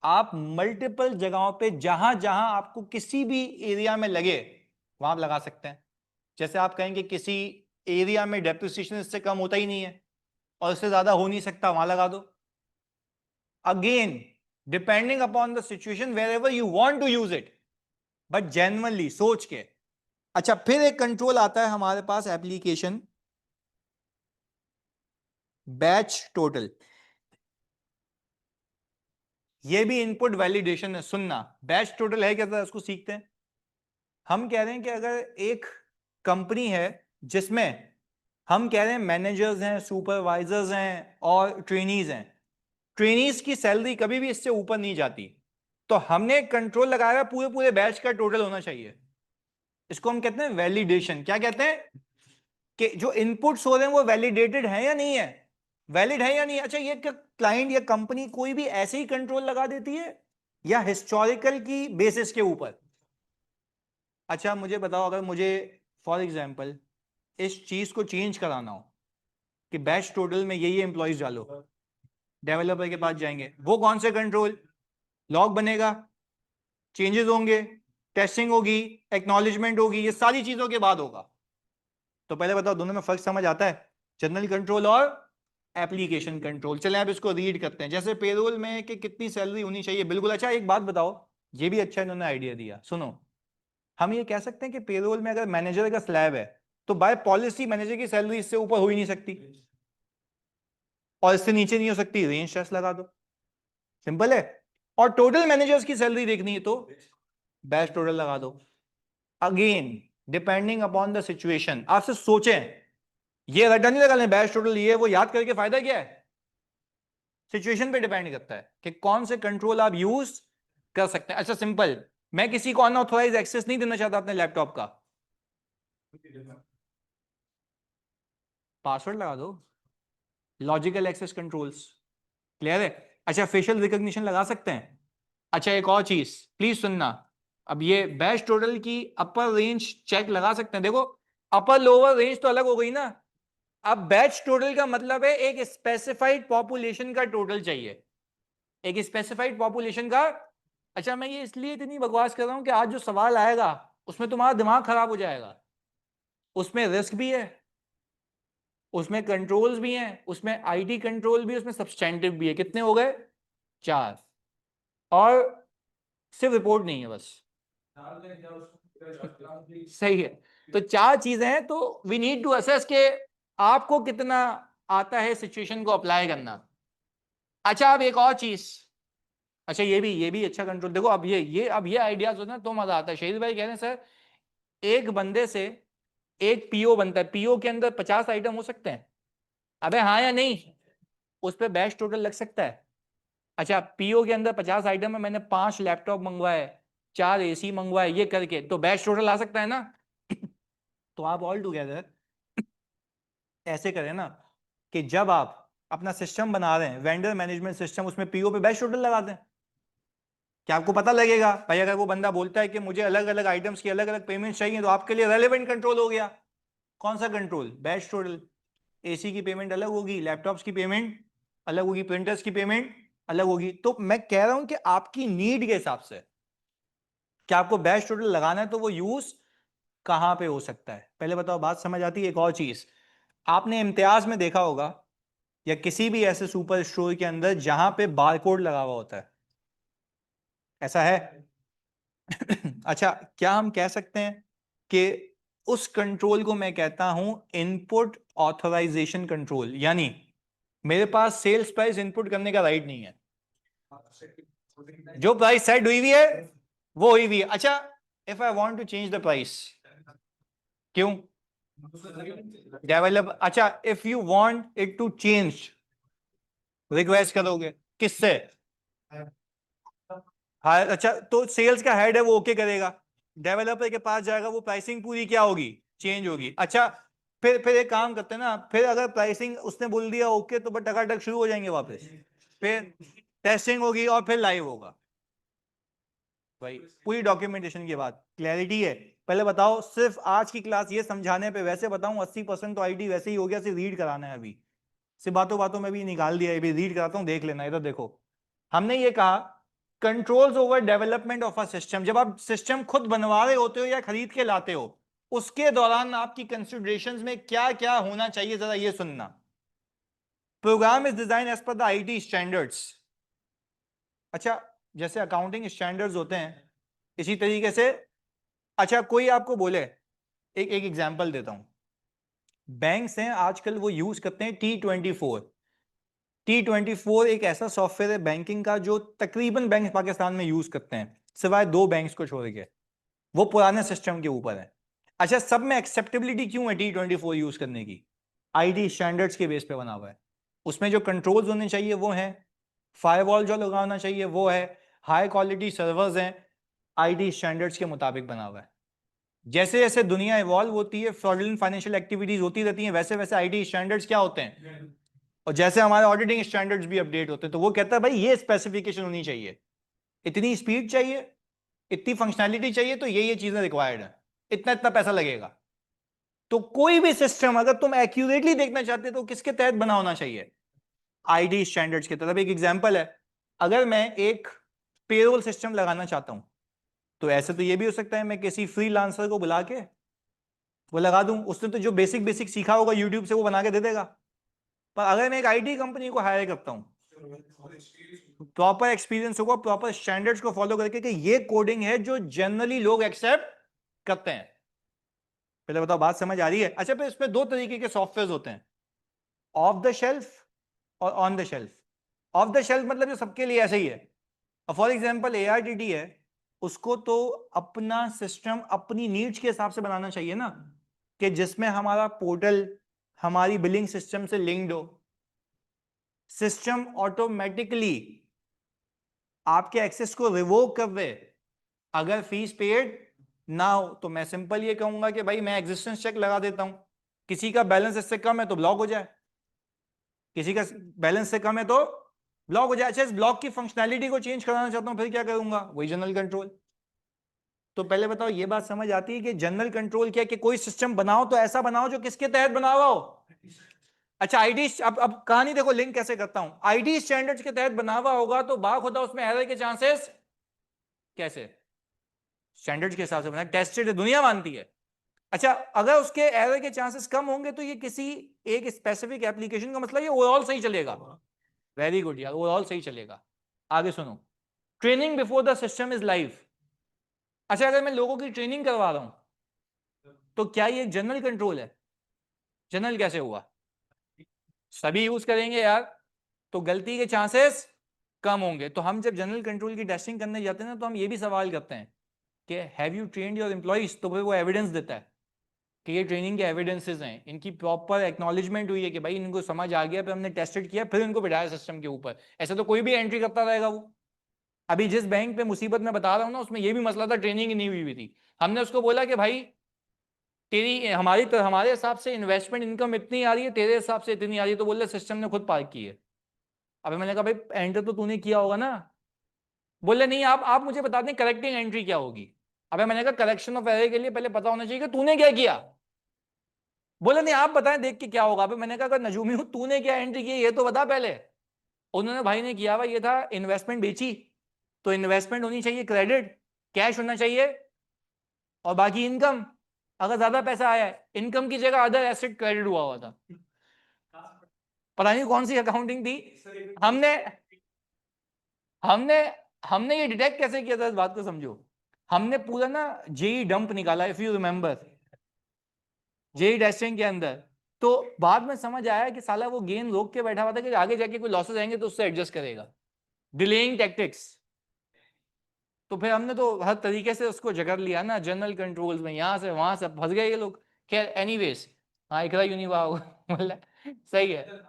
आप मल्टीपल जगहों पे जहां जहां आपको किसी भी एरिया में लगे वहां आप लगा सकते हैं। जैसे आप कहेंगे किसी एरिया में डेप्रिसिएशन इससे कम होता ही नहीं है और इससे ज्यादा हो नहीं सकता, वहां लगा दो। Again depending upon the situation wherever you want to use it, but genuinely सोच के। अच्छा फिर एक कंट्रोल आता है हमारे पास एप्लीकेशन बैच टोटल, ये भी इनपुट वैलिडेशन है। सुनना बैच टोटल है क्या, था उसको सीखते हैं। हम कह रहे हैं कि अगर एक कंपनी है जिसमें हम कह रहे हैं मैनेजर्स हैं, सुपरवाइजर्स हैं और ट्रेनीज हैं, ट्रेनीज की सैलरी कभी भी इससे ऊपर नहीं जाती, तो हमने एक कंट्रोल लगाया पूरे पूरे बैच का टोटल होना चाहिए। इसको हम कहते हैं वैलिडेशन। क्या कहते हैं? कि जो इनपुट्स हो रहे हैं वो वैलिडेटेड है या नहीं है, वैलिड है या नहीं। अच्छा ये क्लाइंट या कंपनी कोई भी ऐसे ही कंट्रोल लगा देती है या हिस्टोरिकल की बेसिस के ऊपर? अच्छा मुझे बताओ, अगर मुझे फॉर एग्जांपल इस चीज को चेंज कराना हो कि बैच टोटल में ये एम्प्लॉयज डालो, डेवलपर के पास जाएंगे, वो कौन से कंट्रोल, लॉग बनेगा, चेंजेस होंगे, टेस्टिंग होगी, एक्नॉलेजमेंट होगी, ये सारी चीजों के बाद होगा। तो पहले बताओ दोनों में फर्क समझ आता है, जनरल कंट्रोल और एप्लीकेशन कंट्रोल। चलें अब इसको रीड करते हैं। जैसे पेरोल में कि कितनी सैलरी होनी चाहिए, बिल्कुल। अच्छा एक बात बताओ, ये भी अच्छा इन्होंने आइडिया दिया, सुनो। हम ये कह सकते हैं कि पेरोल में अगर मैनेजर का स्लैब है तो बाय पॉलिसी मैनेजर की सैलरी इससे ऊपर हो ही नहीं सकती और इससे नीचे नहीं हो सकती, रेंज टेस्ट लगा दो, सिंपल है। और टोटल मैनेजर्स की सैलरी देखनी है तो बैच टोटल लगा दो। Again depending upon the situation, आपसे सोचें, ये रट्टा नहीं लगा लें बैच टोटल ये वो याद करके फायदा क्या है, सिचुएशन पे डिपेंड करता है कि कौन से कंट्रोल आप यूज कर सकते हैं। अच्छा सिंपल, मैं किसी को अनऑथोराइज एक्सेस नहीं देना चाहता अपने लैपटॉप का, पासवर्ड लगा दो, लॉजिकल एक्सेस कंट्रोल्स। क्लियर है? अच्छा फेशियल रिकॉग्निशन लगा सकते हैं। अच्छा एक और चीज प्लीज सुनना, अब ये बैच टोटल की अपर रेंज चेक लगा सकते हैं। देखो अपर लोअर रेंज तो अलग हो गई ना। अब बैच टोटल का मतलब है एक स्पेसिफाइड पॉपुलेशन का टोटल चाहिए, एक स्पेसिफाइड पॉपुलेशन का। अच्छा मैं ये इसलिए इतनी बकवास कर रहा हूं कि आज जो सवाल आएगा उसमें तुम्हारा दिमाग खराब हो जाएगा। उसमें रिस्क भी है, उसमें कंट्रोल्स भी हैं, उसमें आईटी कंट्रोल भी है, उसमें सब्सटेंटिव भी है। कितने हो गए? 4। और सिर्फ रिपोर्ट नहीं है बस। सही है। तो 4 चीजें हैं, तो वी नीड टू असेस के आपको कितना आता है सिचुएशन को अप्लाई करना। अच्छा अब एक और चीज, अच्छा ये भी अच्छा कंट्रोल देखो। अब ये आइडियाज होता है तो मजा आता है। शहीद भाई कह रहे हैं सर एक बंदे से एक पीओ बनता है, पीओ के अंदर 50 आइटम हो सकते हैं। अबे हाँ या नहीं? उस पर बैच टोटल लग सकता है। अच्छा पीओ के अंदर 50 आइटम है, मैंने 5 लैपटॉप मंगवाए, 4 एसी मंगवाए, ये करके तो बैच टोटल आ सकता है ना। तो आप ऑल टुगेदर ऐसे करें ना कि जब आप अपना सिस्टम बना रहे हैं वेंडर मैनेजमेंट सिस्टम, उसमें पीओ पे बैच टोटल लगा दें। क्या आपको पता लगेगा भाई अगर वो बंदा बोलता है कि मुझे अलग अलग आइटम्स की अलग अलग पेमेंट चाहिए, तो आपके लिए रेलेवेंट कंट्रोल हो गया। कौन सा कंट्रोल? Batch total. एसी की पेमेंट अलग होगी, लैपटॉप्स की पेमेंट अलग होगी, प्रिंटर्स की पेमेंट अलग होगी। तो मैं कह रहा हूं कि आपकी नीड के हिसाब से क्या आपको बैच टोटल लगाना है, तो वो यूज कहां पे हो सकता है। पहले बताओ, बात समझ आती है? एक और चीज आपने इम्तियाज में देखा होगा या किसी भी ऐसे सुपर स्टोर के अंदर जहां पे बारकोड लगा हुआ होता है, ऐसा है? अच्छा क्या हम कह सकते हैं कि उस कंट्रोल को मैं कहता हूं इनपुट ऑथराइजेशन कंट्रोल, यानी मेरे पास सेल्स प्राइस इनपुट करने का राइट नहीं है। जो प्राइस सेट हुई हुई है वो हुई हुई है। अच्छा if I want to change the price, क्यों? डेवलप, अच्छा if you want it to change, request करोगे किससे? हाँ अच्छा तो सेल्स का हेड है वो ओके करेगा, डेवलपर के पास जाएगा, वो प्राइसिंग पूरी क्या होगी? चेंज होगी। अच्छा फिर एक काम करते हैं ना, फिर अगर प्राइसिंग उसने बोल दिया ओके तो बस टकाटक शुरू हो जाएंगे वापस, फिर टेस्टिंग होगी और फिर लाइव होगा। भाई पूरी डॉक्यूमेंटेशन की बात क्लैरिटी है। पहले बताओ सिर्फ आज की क्लास ये समझाने पे, वैसे बताऊं 80% तो आईटी वैसे ही हो गया, सिर्फ रीड कराना है अभी। सिर्फ बातों बातों में भी निकाल दिया, अभी रीड कराता हूं, देख लेना। इधर देखो, हमने ये कहा controls over development of a system. जब आप सिस्टम खुद बनवा रहे होते हो या खरीद के लाते हो, उसके दौरान आपकी कंसिडरेशंस में क्या क्या होना चाहिए, जरा ये सुनना। Program is design as per the IT standards. अच्छा जैसे अकाउंटिंग स्टैंडर्ड्स होते हैं इसी तरीके से। अच्छा कोई आपको बोले, एक एक एग्जांपल देता हूं। बैंक्स हैं आजकल वो यूज करते हैं T24। T24 एक ऐसा सॉफ्टवेयर है बैंकिंग का जो तकरीबन बैंक पाकिस्तान में यूज करते हैं, सिवाय 2 बैंक्स को छोड़ के। वो पुराने सिस्टम के ऊपर है। अच्छा सब में एक्सेप्टेबिलिटी क्यों है T24 यूज करने की? आईटी स्टैंडर्ड्स के बेस पे बना हुआ है। उसमें जो कंट्रोल्स होने चाहिए वो है, फायरवॉल जो लगाना चाहिए वो है, हाई क्वालिटी सर्वर्स हैं, आईटी स्टैंडर्ड्स के मुताबिक बना हुआ है। जैसे जैसे दुनिया इवॉल्व होती है, फ्रॉडुलेंट फाइनेंशियल एक्टिविटीज होती रहती हैं, वैसे वैसे आईटी स्टैंडर्ड्स क्या होते हैं, और जैसे हमारे ऑडिटिंग स्टैंडर्ड्स भी अपडेट होते हैं। तो वो कहता है भाई ये स्पेसिफिकेशन होनी चाहिए, इतनी स्पीड चाहिए, इतनी फंक्शनैलिटी चाहिए, तो ये चीजें रिक्वायर्ड है, इतना इतना पैसा लगेगा। तो कोई भी सिस्टम अगर तुम एक्यूरेटली देखना चाहते हो तो किसके तहत बना होना चाहिए? आईटी स्टैंडर्ड्स की तरफ। एक एग्जांपल है, अगर मैं एक पेरोल सिस्टम लगाना चाहता हूं, तो ऐसे तो ये भी हो सकता है मैं किसी फ्रीलांसर को बुला के वो लगा दूं, उसने तो जो बेसिक बेसिक सीखा होगा यूट्यूब से वो बना के दे देगा। पर अगर मैं एक आईटी कंपनी को हायर करता हूं, प्रॉपर एक्सपीरियंस होगा, प्रॉपर स्टैंडर्ड्स को फॉलो करके कि ये कोडिंग है जो जनरली लोग एक्सेप्ट करते हैं। पहले बताओ बात समझ आ रही है? अच्छा फिर इसमें 2 तरीके के सॉफ्टवेयर होते हैं, ऑफ द शेल्फ और on the shelf. Of the shelf मतलब जो सबके लिए ऐसे ही है। फॉर एग्जाम्पल ARTT है, उसको तो अपना सिस्टम अपनी नीड्स के हिसाब से बनाना चाहिए ना, कि जिसमें हमारा पोर्टल हमारी बिलिंग सिस्टम से लिंक्ड हो, सिस्टम ऑटोमेटिकली आपके एक्सेस को रिवोक कर दे अगर फीस पेड ना हो। तो मैं सिंपल ये कहूंगा कि भाई मैं एग्जिस्टेंस चेक लगा देता हूं, किसी का बैलेंस इससे कम है तो ब्लॉक हो जाए, किसी का बैलेंस से कम है तो ब्लॉक हो जाए। अच्छा इस ब्लॉक की फंक्शनैलिटी को चेंज कराना चाहता हूं, फिर क्या करूंगा? वही जनरल कंट्रोल। तो पहले बताओ ये बात समझ आती है कि जनरल कंट्रोल क्या है, कि कोई सिस्टम बनाओ तो ऐसा बनाओ जो किसके तहत बना हुआ हो। अच्छा आईडी, अब कहानी देखो लिंक कैसे करता हूं। आईडी स्टैंडर्ड्स के तहत बना हुआ होगा तो बाखुदा उसमें एरर के चांसेस कैसे, स्टैंडर्ड्स के हिसाब से बना, टेस्टेड है, दुनिया मानती है। अच्छा अगर उसके एरर के चांसेस कम होंगे तो ये किसी एक स्पेसिफिक एप्लीकेशन का मतलब ये ओवरऑल सही चलेगा। वेरी गुड यार, ओवरऑल सही चलेगा। आगे सुनो, training before the system is live. अच्छा अगर मैं लोगों की ट्रेनिंग करवा रहा हूं तो क्या ये जनरल कंट्रोल है? जनरल कैसे हुआ? सभी यूज करेंगे यार तो गलती के चांसेस कम होंगे। तो हम जब जनरल कंट्रोल की टेस्टिंग करने जाते हैं ना तो हम ये भी सवाल करते हैं कि have you trained your employees, तो फिर वो एविडेंस देता है कि ये ट्रेनिंग के एविडेंसेस हैं, इनकी प्रॉपर एक्नॉलेजमेंट हुई है कि भाई इनको समझ आ गया, फिर हमने टेस्टेड किया, फिर इनको बिठाया सिस्टम के ऊपर। ऐसा तो कोई भी एंट्री करता रहेगा वो। अभी जिस बैंक पे मुसीबत में बता रहा हूं ना उसमें ये भी मसला था, ट्रेनिंग नहीं हुई थी। हमने उसको बोला कि भाई तेरी हमारी तो हमारे हिसाब से इन्वेस्टमेंट इनकम इतनी आ रही है, तेरे हिसाब से इतनी आ रही है, तो बोल रहे सिस्टम ने खुद पार्क की है। अबे मैंने कहा भाई एंटर तो तूने किया होगा ना। बोले नहीं आप मुझे बता दें करेक्टिंग एंट्री क्या होगी। अबे मैंने कहा करेक्शन ऑफ एरर के लिए पहले पता होना चाहिए कि तूने क्या किया। बोले नहीं आप बताएं देख के क्या होगा। अबे मैंने कहा अगर नजूमी हूं तूने क्या एंट्री की ये तो बता पहले। उन्होंने भाई ने किया हुआ ये था, इन्वेस्टमेंट बेची तो इन्वेस्टमेंट होनी चाहिए क्रेडिट, कैश होना चाहिए, और बाकी इनकम। अगर ज्यादा पैसा आया है इनकम की जगह अदर एसेट क्रेडिट हुआ हुआ था। पता नहीं कौन सी अकाउंटिंग थी। हमने हमने हमने ये डिटेक्ट कैसे किया था, इस बात को समझो। हमने पूरा ना जेई डंप निकाला, if you remember, JE testing के अंदर। तो बाद में समझ आया कि साला वो गेन रोक के बैठा हुआ था कि आगे जाके कोई लॉसेस आएंगे तो उससे एडजस्ट करेगा, डिलेइंग टैक्टिक्स। तो फिर हमने तो हर तरीके से उसको जकड़ लिया ना जनरल कंट्रोल्स में, यहां से वहां से फंस गए ये लोग। खैर एनीवेज, हाँ इकरा यूनिवा मतलब सही है।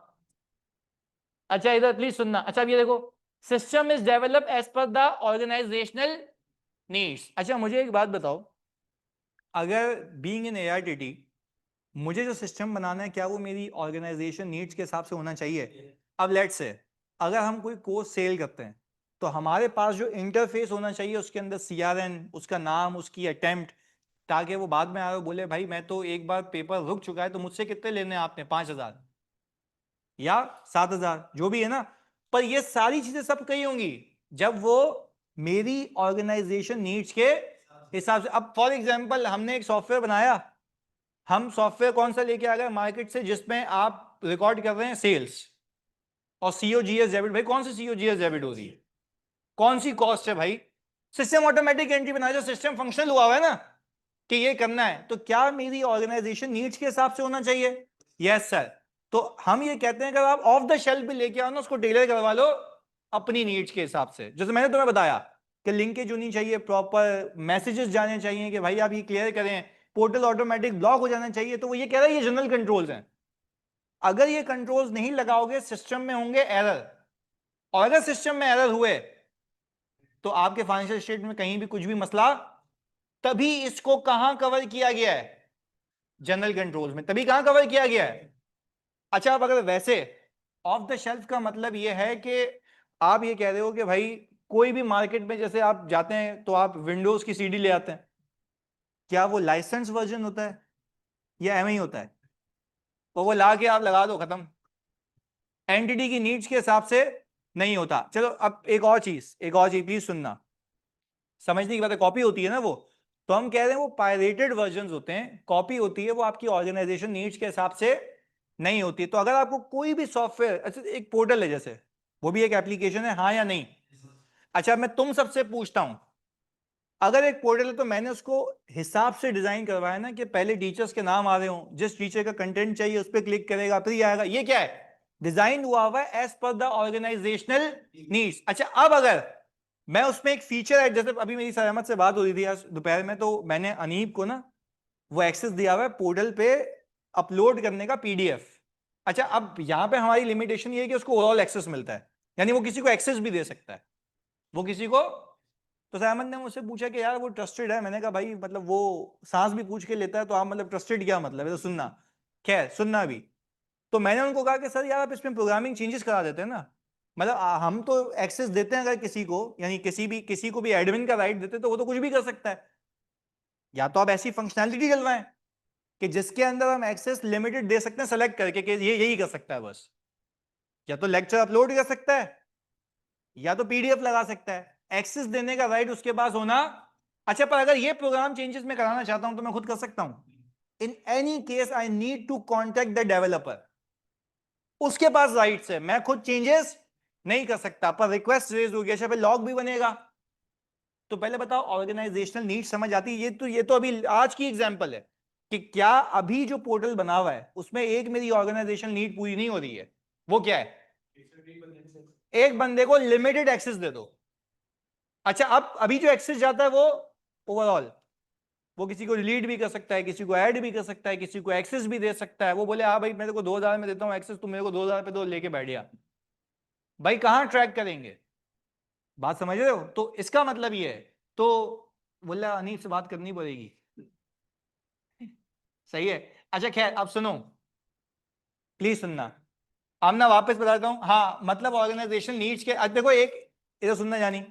अच्छा इधर प्लीज सुनना। अच्छा अब ये देखो, system is develop as per the organisational needs. अच्छा मुझे एक बात बताओ, अगर बीइंग इन एआईटीटी मुझे जो सिस्टम बनाना है क्या वो मेरी ऑर्गेनाइजेशन नीड्स के हिसाब से होना चाहिए? अब लेट्स से अगर हम कोई कोर्स सेल करते हैं तो हमारे पास जो इंटरफेस होना चाहिए उसके अंदर सीआरएन, उसका नाम, उसकी अटेम्प्ट, ताकि वो बाद में आए बोले भाई मैं तो एक बार पेपर रुक चुका है तो मुझसे कितने लेने हैं आपने, 5,000 या 7,000 जो भी है ना। पर ये सारी चीजें सब कही होंगी जब वो मेरी ऑर्गेनाइजेशन नीड्स के हिसाब से। अब फॉर एग्जांपल हमने एक सॉफ्टवेयर बनाया, हम सॉफ्टवेयर कौन सा लेके आ गए मार्केट से जिसमें आप रिकॉर्ड कर रहे हैं सेल्स और सीओजीएस डेबिट। भाई कौन सी सीओजीएस डेबिट हो रही है, कौन सी कॉस्ट है भाई? सिस्टम ऑटोमेटिक एंट्री बनाया जो सिस्टम फंक्शनल हुआ है ना कि ये करना है, तो क्या मेरी ऑर्गेनाइजेशन नीड्स के हिसाब से होना चाहिए? Yes sir. तो हम ये कहते हैं कि आप ऑफ द शेल्फ भी लेके आओ ना, उसको टेलर करवा लो अपनी नीड्स के हिसाब से। जैसे मैंने तुम्हें बताया कि लिंकेज होनी चाहिए, प्रॉपर मैसेजेस जाने चाहिए कि भाई आप ये क्लियर करें, पोर्टल ऑटोमेटिक ब्लॉक हो जाना चाहिए। तो वो ये कह रहा है ये जनरल कंट्रोल्स हैं। अगर ये कंट्रोल्स नहीं लगाओगे सिस्टम में होंगे एरर, और अगर सिस्टम में एरर हुए तो आपके फाइनेंशियल स्टेट में कहीं भी कुछ भी मसला, तभी इसको कहां कवर किया गया है? जनरल कंट्रोल्स में। तभी कहां कवर किया गया है? अच्छा अब अगर वैसे ऑफ द शेल्फ का मतलब यह है कि आप ये कह रहे हो कि भाई कोई भी मार्केट में जैसे आप जाते हैं तो आप विंडोज की सीडी ले आते हैं, क्या वो लाइसेंस वर्जन होता है या एम ही होता है? तो वो ला के आप लगा दो, खत्म। एंटिटी की नीड्स के हिसाब से नहीं होता। चलो अब एक और चीज प्लीज सुनना, समझने की बात है। कॉपी होती है ना वो, तो हम कह रहे हैं वो पायरेटेड वर्जन होते हैं, कॉपी होती है वो आपकी ऑर्गेनाइजेशन नीड्स के हिसाब से नहीं होती। तो अगर आपको कोई भी सॉफ्टवेयर, अच्छा एक पोर्टल है जैसे, वो भी एक एप्लीकेशन है, हाँ या नहीं? अच्छा मैं तुम सबसे पूछता हूं, अगर एक पोर्टल है तो मैंने उसको हिसाब से डिजाइन करवाया ना कि पहले टीचर्स के नाम आ रहे हो, जिस टीचर का कंटेंट चाहिए उस पर क्लिक करेगा फिर आएगा। ये क्या है? डिजाइन हुआ हुआ है as per the organisational needs. अच्छा अब अगर मैं उसमें एक फीचर है, जैसे अभी मेरी सर अहमद से बात हो रही थी आज दोपहर में, तो मैंने अनीब को ना वो एक्सेस दिया हुआ है पोर्टल पे अपलोड करने का पीडीएफ। अच्छा अब यहां पे हमारी लिमिटेशन ये है कि उसको ओवरऑल एक्सेस मिलता है, यानी वो किसी को एक्सेस भी दे सकता है, वो किसी को। तो सहमद ने मुझसे पूछा कि यार वो ट्रस्टेड है? मैंने कहा भाई मतलब वो सांस भी पूछ के लेता है तो आप मतलब ट्रस्टेड क्या मतलब है? तो सुनना, खैर सुनना भी। तो मैंने उनको कहा कि सर यार आप इसमें प्रोग्रामिंग चेंजेस करा देते हैं ना, मतलब हम तो एक्सेस देते हैं अगर किसी को, यानी किसी को भी एडमिन का राइट देते हैं तो वो तो कुछ भी कर सकता है। या तो आप ऐसी फंक्शनैलिटी डलवाएं कि जिसके अंदर हम एक्सेस लिमिटेड दे सकते हैं सेलेक्ट करके कि ये यही कर सकता है बस, या तो लेक्चर अपलोड कर सकता है या तो पीडीएफ लगा सकता है, एक्सेस देने का राइट उसके पास होना। अच्छा, पर अगर ये प्रोग्राम चेंजेस मैं कराना चाहता हूं तो मैं खुद कर सकता हूं। In any case I need to contact the developer, उसके पास राइट्स है, मैं खुद चेंजेस नहीं कर सकता, पर रिक्वेस्ट रेज हो गया, अच्छा लॉग भी बनेगा। तो पहले बताओ ऑर्गेनाइजेशनल नीड समझ आती है? ये तो अभी आज की एग्जांपल है कि क्या अभी जो पोर्टल बना हुआ है उसमें एक मेरी ऑर्गेनाइजेशनल नीड पूरी नहीं हो रही है। वो क्या है? एक बंदे को लिमिटेड एक्सेस दे दो। अच्छा, अब अभी जो एक्सेस जाता है वो ओवरऑल, वो किसी को डिलीट भी कर सकता है, किसी को ऐड भी कर सकता है, किसी को एक्सेस भी दे सकता है। वो बोले हाँ भाई मेरे को 2000 में देता हूँ एक्सेस, तुम मेरे को 2000 पे दो, लेके बैठ गया। भाई कहां ट्रैक करेंगे? बात समझ रहे हो? तो इसका मतलब ये है, तो बोला अनील से बात करनी पड़ेगी। सही है। अच्छा खैर, अब सुनो, प्लीज सुनना। अब ना वापस बताता हूं। हाँ, मतलब ऑर्गेनाइजेशन नीड्स के, अब देखो एक, इधर सुनना जानी,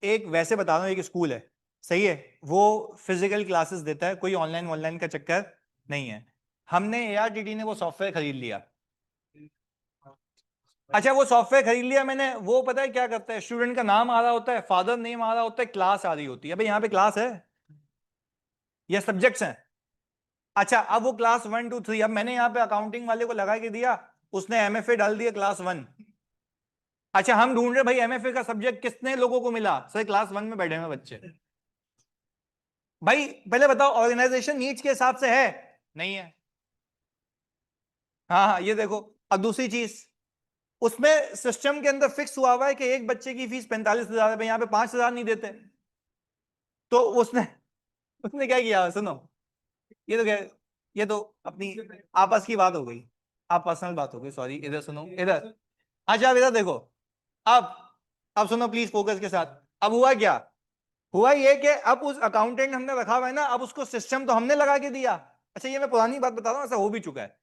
एक वैसे बता रहा हूं, एक स्कूल है, सही है, वो फिजिकल क्लासेस देता है, कोई ऑनलाइन ऑनलाइन का चक्कर नहीं है। हमने एआरटीटी ने वो सॉफ्टवेयर खरीद लिया। अच्छा, वो सॉफ्टवेयर खरीद लिया मैंने, वो पता है क्या करता है? स्टूडेंट का नाम आ रहा होता है, फादर नेम आ रहा होता है, क्लास आ रही होती है। भाई यहाँ पे क्लास है या सब्जेक्ट्स हैं? अच्छा, अब वो क्लास 1 2 3, अब मैंने यहाँ पे अकाउंटिंग वाले को लगा के दिया, उसने एमएफए डाल दिया क्लास 1। अच्छा, हम ढूंढ रहे भाई एमएफए का सब्जेक्ट कितने लोगों को मिला? सर क्लास 1 में बैठे हुए बच्चे। भाई पहले बताओ ऑर्गेनाइजेशन नीड्स के हिसाब से है? नहीं है। हाँ हाँ, ये देखो। अब दूसरी चीज, उसमें सिस्टम के अंदर फिक्स हुआ हुआ है कि एक बच्चे की फीस 45,000 है, यहाँ पे 5,000 नहीं देते। तो उसने उसने क्या किया सुनो, ये तो क्या, ये तो अपनी आपस की बात हो गई, आप पर्सनल बात हो गई, सॉरी। इधर सुनो, इधर। अच्छा, अब इधर देखो। अब अब सुनो प्लीज फोकस के साथ। अब हुआ क्या? हुआ ये कि अब उस अकाउंटेंट हमने रखा हुआ है ना, अब उसको सिस्टम तो हमने लगा के दिया। अच्छा, ये मैं पुरानी बात बता रहा हूँ, ऐसा हो भी चुका है।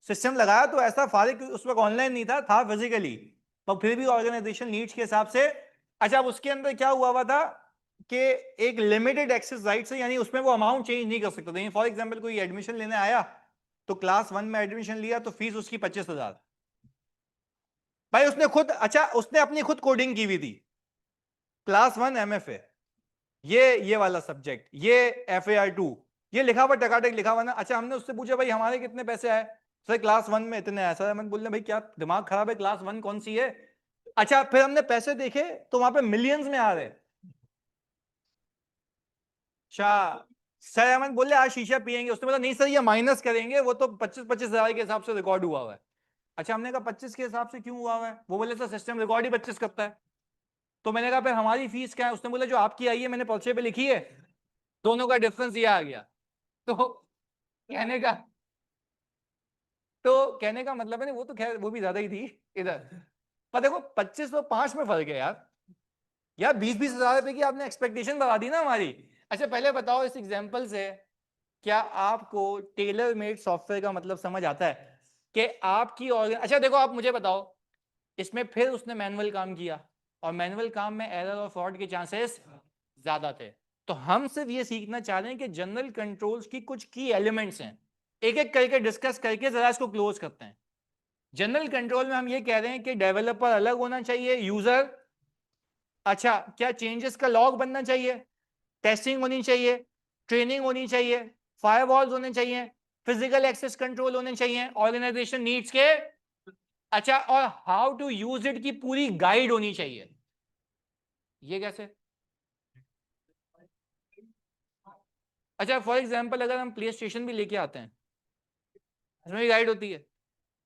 सिस्टम लगाया तो ऐसा फारिग उस वक्त ऑनलाइन नहीं था, था फिजिकली, पर फिर भी ऑर्गेनाइजेशन नीड्स के हिसाब से। अच्छा, अब उसके अंदर क्या हुआ हुआ था कि एक लिमिटेड एक्सेस राइट है, यानी उसमें वो अमाउंट चेंज नहीं कर सकते थे। फॉर एग्जाम्पल कोई एडमिशन लेने आया, तो क्लास 1 में एडमिशन लिया तो फीस उसकी 25,000। भाई उसने खुद, अच्छा उसने अपनी खुद कोडिंग की हुई थी, क्लास 1 एमएफए, ये वाला सब्जेक्ट, ये FAR 2, ये लिखा हुआ टकाटक लिखा हुआ ना। अच्छा, हमने उससे पूछा भाई हमारे कितने पैसे आए? सर क्लास 1 में इतने आए। सर हम बोल रहे भाई क्या दिमाग खराब है, क्लास 1 कौन सी है? अच्छा, फिर हमने पैसे देखे तो वहां पे मिलियंस में आ रहे। अच्छा, सर अहमद बोले आज शीशा पियेंगे, उसने बोला नहीं सर ये माइनस करेंगे, वो तो 25,000 के हिसाब से रिकॉर्ड हुआ हुआ है। अच्छा, हमने कहा 25 के हिसाब से क्यों हुआ हुआ है? वो बोले सर सिस्टम रिकॉर्ड ही 25 करता है। तो मैंने कहा फिर हमारी फीस क्या है? उसने बोला जो आपकी आई है मैंने पर्चे पे लिखी है, दोनों का डिफरेंस ये आ गया। तो कहने का कहने का मतलब है ना, वो तो खैर वो भी ज्यादा ही थी इधर। पर देखो 25 और 5 में फर्क है यार। यार 20-20 हजार रुपए की आपने एक्सपेक्टेशन बढ़ा दी ना हमारी। अच्छा पहले बताओ इस एग्जांपल से क्या आपको टेलर मेड सॉफ्टवेयर का मतलब समझ आता है? कि आपकी अच्छा देखो, आप मुझे बताओ, इसमें फिर उसने मैनुअल काम किया, और मैनुअल काम में एरर और फ्रॉड के चांसेस ज्यादा थे। तो हम सिर्फ ये सीखना चाह रहे हैं कि जनरल कंट्रोल्स की कुछ की एलिमेंट्स हैं, एक एक करके डिस्कस करके जरा इसको क्लोज करते हैं। जनरल कंट्रोल में हम ये कह रहे हैं कि डेवलपर अलग होना चाहिए, यूजर, अच्छा क्या चेंजेस का लॉग बनना चाहिए, टेस्टिंग होनी चाहिए, ट्रेनिंग होनी चाहिए, फायरवॉल्स होने चाहिए, फिजिकल एक्सेस कंट्रोल होने चाहिए ऑर्गेनाइजेशन नीड्स के। अच्छा, और हाउ टू यूज इट की पूरी गाइड होनी चाहिए। ये कैसे? अच्छा फॉर एग्जांपल अगर हम प्ले स्टेशन भी लेके आते हैं, उसमें भी गाइड होती है।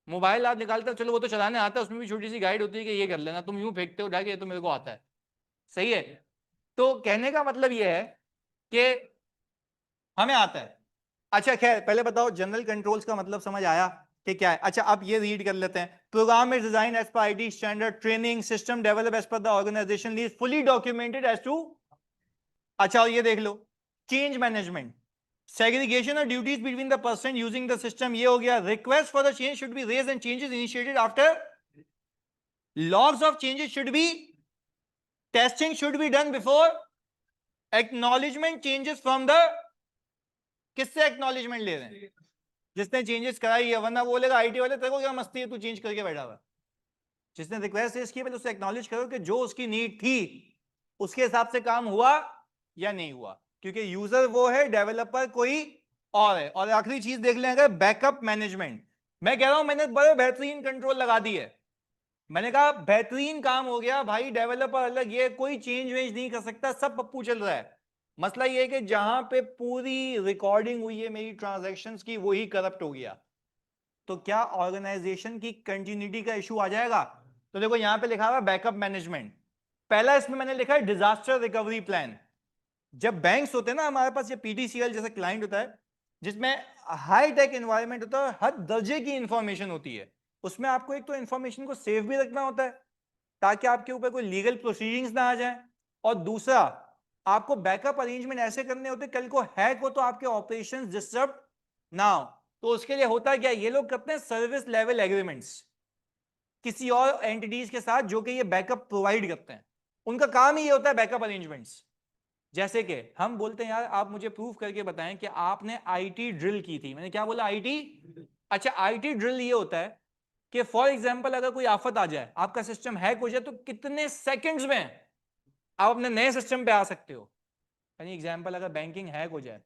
मोबाइल आप निकालते हो, चलो वो तो चलाने आता है, उसमें भी छोटी सी गाइड होती है कि ये कर लेना, तुम यूं फेंकते हो ढाके, ये तो मेरे को आता है। सही है। तो कहने का मतलब ये है कि हमें आता है। अच्छा खैर, पहले बताओ जनरल कंट्रोल्स का मतलब समझ आया कि क्या है? अच्छा अब ये रीड कर लेते हैं। Program is design as per IT standard, training system develop as per the organization लीज, फुली डॉक्यूमेंटेड एज टू। अच्छा और ये देख लो, change management, segregation of duties between the person using the system, ये हो गया। request for the change should be raised and changes initiated after, logs of changes should be, testing should be done before, acknowledgement changes from the, किससे एक्नॉलेजमेंट ले रहे हैं? जिसने चेंजेस कराई है, वरना बोलेगा आईटी वाले तेरे को क्या मस्ती है, तू चेंज करके बैठा हुआ। जिसने रिक्वेस्ट रेज की पहले उससे एक्नॉलेज करो कि जो उसकी नीड थी उसके हिसाब से काम हुआ या नहीं हुआ, क्योंकि यूजर वो है, डेवलपर कोई और है। और आखिरी चीज देख लेंगे, बैकअप मैनेजमेंट। मैं कह रहा हूं मैंने बड़े बेहतरीन कंट्रोल लगा दी है, मैंने कहा बेहतरीन काम हो गया भाई, डेवलपर अलग, ये कोई चेंज वेंज नहीं कर सकता, सब पप्पू चल रहा है। मसला ये है कि जहां पे पूरी रिकॉर्डिंग हुई है मेरी ट्रांजैक्शंस की, वही करप्ट हो गया, तो क्या ऑर्गेनाइजेशन की कंटिन्यूटी का इशू आ जाएगा? तो देखो यहां पे लिखा हुआ है बैकअप मैनेजमेंट। पहला इसमें मैंने लिखा है डिजास्टर रिकवरी प्लान। जब बैंक्स होते हैं ना हमारे पास, ये पीटीसीएल जैसा क्लाइंट होता है जिसमें हाई टेक एनवायरनमेंट होता है, हर दर्जे की इंफॉर्मेशन होती है, उसमें आपको एक तो इंफॉर्मेशन को सेव भी रखना होता है ताकि आपके ऊपर कोई लीगल प्रोसीडिंग्स ना आ जाए, और दूसरा आपको बैकअप अरेंजमेंट ऐसे करने होते कल को हैक हो तो आपके ऑपरेशंस डिस्टर्ब ना हो। तो उसके लिए होता है क्या, ये लोग करते हैं सर्विस लेवल एग्रीमेंट्स किसी और एंटिटीज के साथ जो कि ये बैकअप प्रोवाइड करते हैं, उनका काम ही ये होता है बैकअप अरेंजमेंट्स। जैसे कि हम बोलते हैं यार आप मुझे प्रूफ करके बताएं कि आपने आईटी ड्रिल की थी, मैंने क्या बोला, आईटी। अच्छा, आईटी ड्रिल ये होता है कि फॉर एग्जांपल अगर कोई आफत आ जाए, आपका सिस्टम हैक हो जाए, तो कितने सेकंड्स में आप अपने नए सिस्टम पे आ सकते हो। यानी एग्जांपल अगर बैंकिंग हैक हो जाए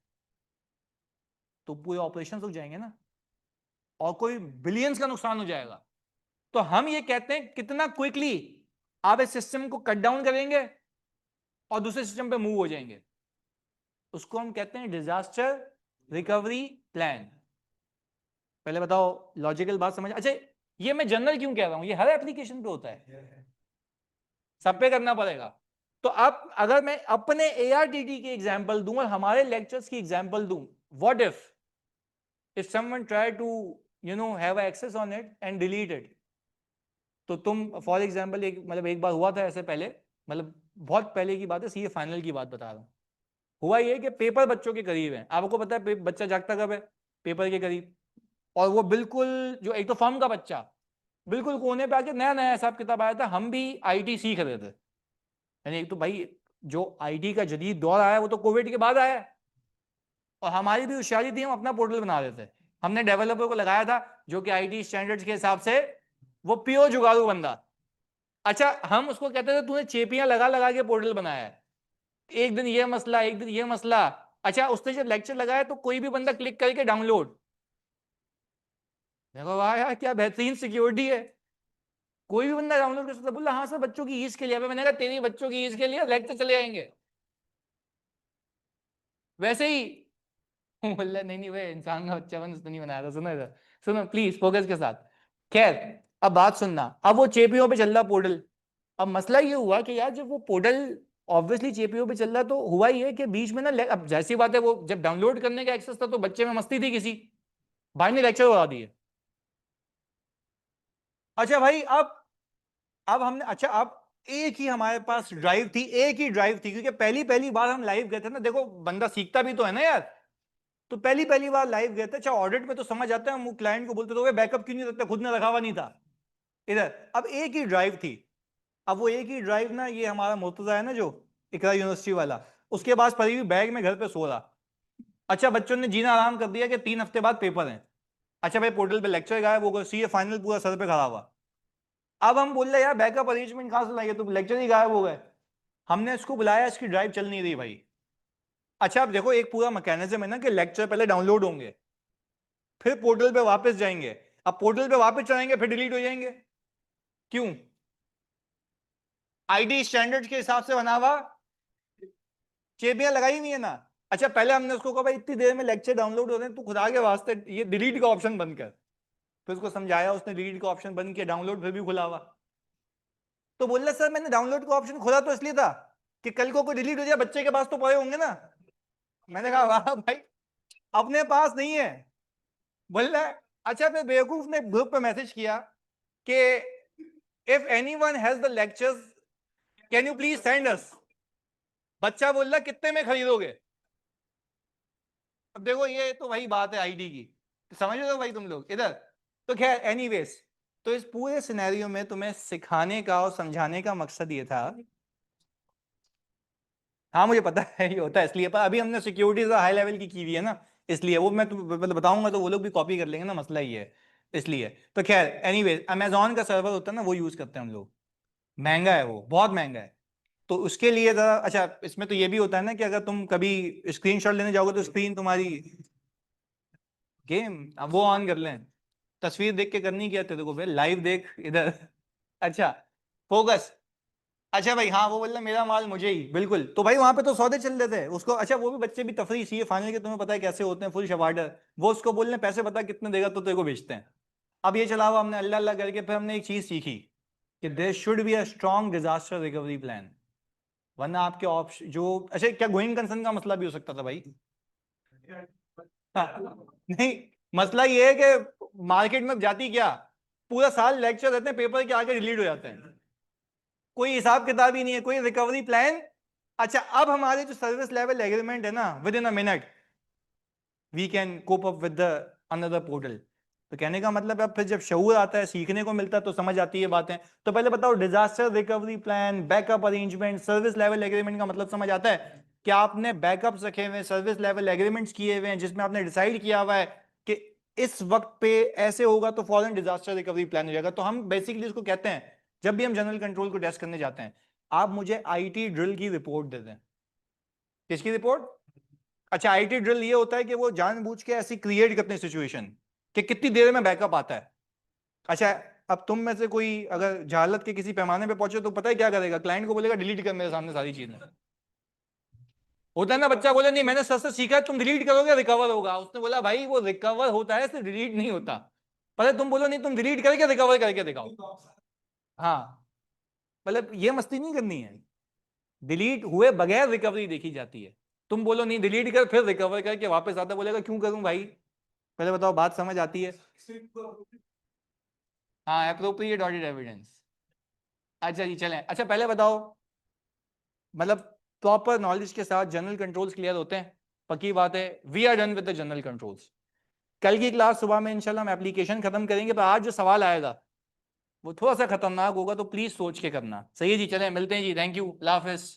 तो पूरे ऑपरेशन रुक जाएंगे ना, और कोई बिलियंस का नुकसान हो जाएगा। तो हम ये कहते हैं कितना क्विकली आप इस सिस्टम को कट डाउन करेंगे और दूसरे सिस्टम पे मूव हो जाएंगे, उसको हम कहते हैं डिजास्टर रिकवरी प्लान। पहले बताओ लॉजिकल बात समझ? अच्छा, ये मैं जनरल क्यों कह रहा हूं, ये हर एप्लीकेशन पे होता है, सब पे करना पड़ेगा। तो अब अगर मैं अपने ARTT की एग्जांपल दूं और हमारे लेक्चर्स की एग्जांपल दूं, what if someone try to have access on it and delete it, तो तुम फॉर एग्जांपल एक बार हुआ था ऐसे पहले, मतलब बहुत पहले की बात है, सीए फाइनल की बात बता रहा हूँ। हुआ ये कि पेपर बच्चों के करीब है, आपको पता है बच्चा जागता कब है, पेपर के करीब, और वो बिल्कुल जो एक तो फॉर्म का बच्चा बिल्कुल कोने पे आके नया नया हिसाब किताब आया था, हम भी आईटी सीख रहे थे। यानी एक तो भाई जो आईटी का जदीद दौर आया वो तो कोविड के बाद आया, और हमारी भी होशियारी थी, हम अपना पोर्टल बना रहे थे, हमने डेवलपर को लगाया था जो कि आईटी स्टैंडर्ड्स के हिसाब से वो प्योर जुगाड़ू बंदा। अच्छा, हम उसको कहते थे तूने चेपियां लगा लगा के पोर्टल बनाया है, एक दिन ये मसला एक दिन ये मसला। अच्छा, उसने जब लेक्चर लगाया तो कोई भी बंदा क्लिक करके डाउनलोड, देखो वाह यार क्या बेहतरीन सिक्योरिटी है, कोई भी बंदा डाउनलोड कर सकता। बोला हाँ सर बच्चों की ईज के लिए। मैंने कहा तेरी बच्चों की ईज के लिए लेक्चर चले जाएंगे वैसे ही। बोला नहीं नहीं भाई, इंसान का बच्चा बन तो नहीं बनाया था, सुनो इधर, सुनो प्लीज फोकस के साथ। खैर, अब बात सुनना, अब वो चेपीओ पे चल रहा पोर्टल। अब मसला ये हुआ कि यार जब वो पोर्टल ऑब्वियसली चेपीओ पे चल रहा, तो हुआ ये कि बीच में ना, अब जैसी बात है, वो जब डाउनलोड करने का एक्सेस था तो बच्चे में मस्ती थी किसी, भाई ने लेक्चर उड़ा दिए। अच्छा भाई, अब हमने, अच्छा अब एक ही हमारे पास ड्राइव थी, एक ही ड्राइव थी, क्योंकि पहली पहली बार हम लाइव गए थे ना, देखो बंदा सीखता भी तो है ना यार, तो पहली पहली बार लाइव गए थे। अच्छा ऑडिट में तो समझ आता है, हम क्लाइंट को बोलते थे बैकअप क्यों नहीं रखते, खुद ने रखा हुआ नहीं था इधर। अब एक ही ड्राइव थी, अब वो एक ही ड्राइव ना, ये हमारा मुर्तजा है ना जो इकरा यूनिवर्सिटी वाला, उसके पास पड़ी हुई बैग में घर पे सो रहा। अच्छा बच्चों ने जीना आराम कर दिया कि 3 हफ्ते बाद पेपर है। अच्छा भाई पोर्टल पे लेक्चर गायब हो गया, सीए फाइनल पूरा सर पे खड़ा हुआ। अब हम बोल रहे यार बैकअप अरेंजमेंट कहां से लाइए, तो लेक्चर ही गायब हो गए। हमने इसको बुलाया, इसकी ड्राइव चल नहीं रही भाई। अच्छा अब देखो एक पूरा मैकेनिज्म है ना कि लेक्चर पहले डाउनलोड होंगे, फिर पोर्टल पे वापस जाएंगे, अब पोर्टल पे वापस चलाएंगे फिर डिलीट हो जाएंगे। क्यों? आईटी स्टैंडर्ड के हिसाब से बना हुआ, चेपियां लगाई नहीं है ना। अच्छा पहले हमने उसको कहा भाई इतनी देर में लेक्चर डाउनलोड हो रहे हैं, तू खुदा के वास्ते ये डिलीट का ऑप्शन बंद कर। फिर उसको समझाया, उसने डिलीट का ऑप्शन बंद किया, डाउनलोड फिर भी खुला हुआ। तो बोल रहा सर मैंने डाउनलोड का ऑप्शन खोला तो इसलिए था कि कल को कोई डिलीट हो जाए, बच्चे के पास तो पड़े होंगे ना। मैंने कहा वाह भाई, अपने पास नहीं है। बोल रहा है अच्छा, फिर बेवकूफ ने ग्रुप पे मैसेज किया कि if anyone has the lectures can you please send us. बच्चा बोल रहा कितने में खरीदोगे? अब देखो ये तो वही बात है आईडी की, तो समझ रहे हो भाई तुम लोग इधर। तो खैर एनीवेज, तो इस पूरे सिनेरियो में तुम्हें सिखाने का और समझाने का मकसद ये था हाँ मुझे पता है ये होता है, इसलिए पर अभी हमने सिक्योरिटी हाई लेवल की हुई है ना, इसलिए वो मैं मतलब बताऊंगा तो वो लोग भी कॉपी कर लेंगे ना, मसला ही है इसलिए। तो खैर एनीवेज, अमेजोन का सर्वर होता है ना, वो यूज करते हैं हम लोग, महंगा है वो, बहुत महंगा है। तो उसके लिए जरा, अच्छा इसमें तो ये भी होता है ना कि अगर तुम कभी स्क्रीनशॉट लेने जाओगे तो स्क्रीन तुम्हारी, गेम अब वो ऑन कर लें, तस्वीर देख के करनी क्या तेरे को भाई, लाइव देख इधर। अच्छा फोकस। अच्छा भाई हाँ, वो बोल रहा मेरा माल मुझे ही, बिल्कुल। तो भाई वहां पे तो सौदे चल रहे थे उसको, अच्छा वो भी बच्चे भी तफरी सी है फाइनल के, तुम्हें पता है कैसे होते हैं, फुल शबाडर। वो उसको बोल रहे पैसे पता कितने देगा तो तेरे को बेचते हैं। अब ये चला हुआ हमने अल्लाह अल्लाह करके, फिर हमने एक चीज सीखी कि there should be a strong disaster recovery plan, वरना आपके ऑप्शन जो, अच्छा क्या गोइंग कंसर्न का मसला भी हो सकता था भाई। हाँ, नहीं मसला ये है कि मार्केट में जाती क्या, पूरा साल लेक्चर रहते हैं, पेपर के आगे डिलीट हो जाते हैं, कोई हिसाब किताब ही नहीं है, कोई रिकवरी प्लान। अच्छा अब हमारे जो सर्विस लेवल एग्रीमेंट है ना, within a minute we can cope up with the another portal. तो कहने का मतलब है अब फिर जब शऊर आता है, सीखने को मिलता है, तो समझ आती है बातें। तो पहले बताओ, disaster recovery plan, backup arrangement, service level agreement का मतलब समझ आता है कि आपने बैकअप्स रखे हुए हैं, सर्विस लेवल एग्रीमेंट्स किए हुए हैं, जिसमें आपने डिसाइड किया हुआ है कि इस वक्त पे ऐसे होगा तो फॉरेन डिजास्टर रिकवरी प्लान हो जाएगा। तो हम बेसिकली इसको कहते हैं, जब भी हम जनरल कंट्रोल को टेस्ट करने जाते हैं, आप मुझे आईटी ड्रिल की रिपोर्ट दे दें। किसकी रिपोर्ट? अच्छा आईटी ड्रिल ये होता है कि वो जानबूझ के ऐसी क्रिएट करते हैं सिचुएशन कि कितनी देर में बैकअप आता है। अच्छा अब तुम में से कोई अगर जहालत के किसी पैमाने पे पहुंचे तो पता है क्या करेगा, क्लाइंट को बोलेगा डिलीट कर मेरे सामने सारी चीजें। होता है ना, बच्चा बोले नहीं मैंने सर से सीखा है, तुम डिलीट करोगे रिकवर होगा। उसने बोला भाई वो रिकवर होता है, सिर्फ डिलीट नहीं होता। पहले तुम बोलो नहीं, तुम डिलीट करके रिकवर करके दिखाओ। हाँ, मतलब ये मस्ती नहीं करनी है, डिलीट हुए बगैर रिकवरी देखी जाती है। तुम बोलो नहीं डिलीट कर फिर रिकवर करके वापस आता, बोलेगा क्यों करूं भाई। पहले बताओ बात समझ आती है? हाँ एप्रोप्रिएट ऑडिट एविडेंस। अच्छा जी चलें, अच्छा पहले बताओ, मतलब प्रॉपर नॉलेज के साथ जनरल कंट्रोल्स क्लियर होते हैं, पक्की बात है, we are done with the general controls. कल की क्लास सुबह में इंशाल्लाह हम एप्लीकेशन खत्म करेंगे, पर आज जो सवाल आएगा वो थोड़ा सा खतरनाक होगा, तो प्लीज सोच के करना। सही है जी, चलें मिलते हैं जी, थैंक यू, अल्लाह हाफिज।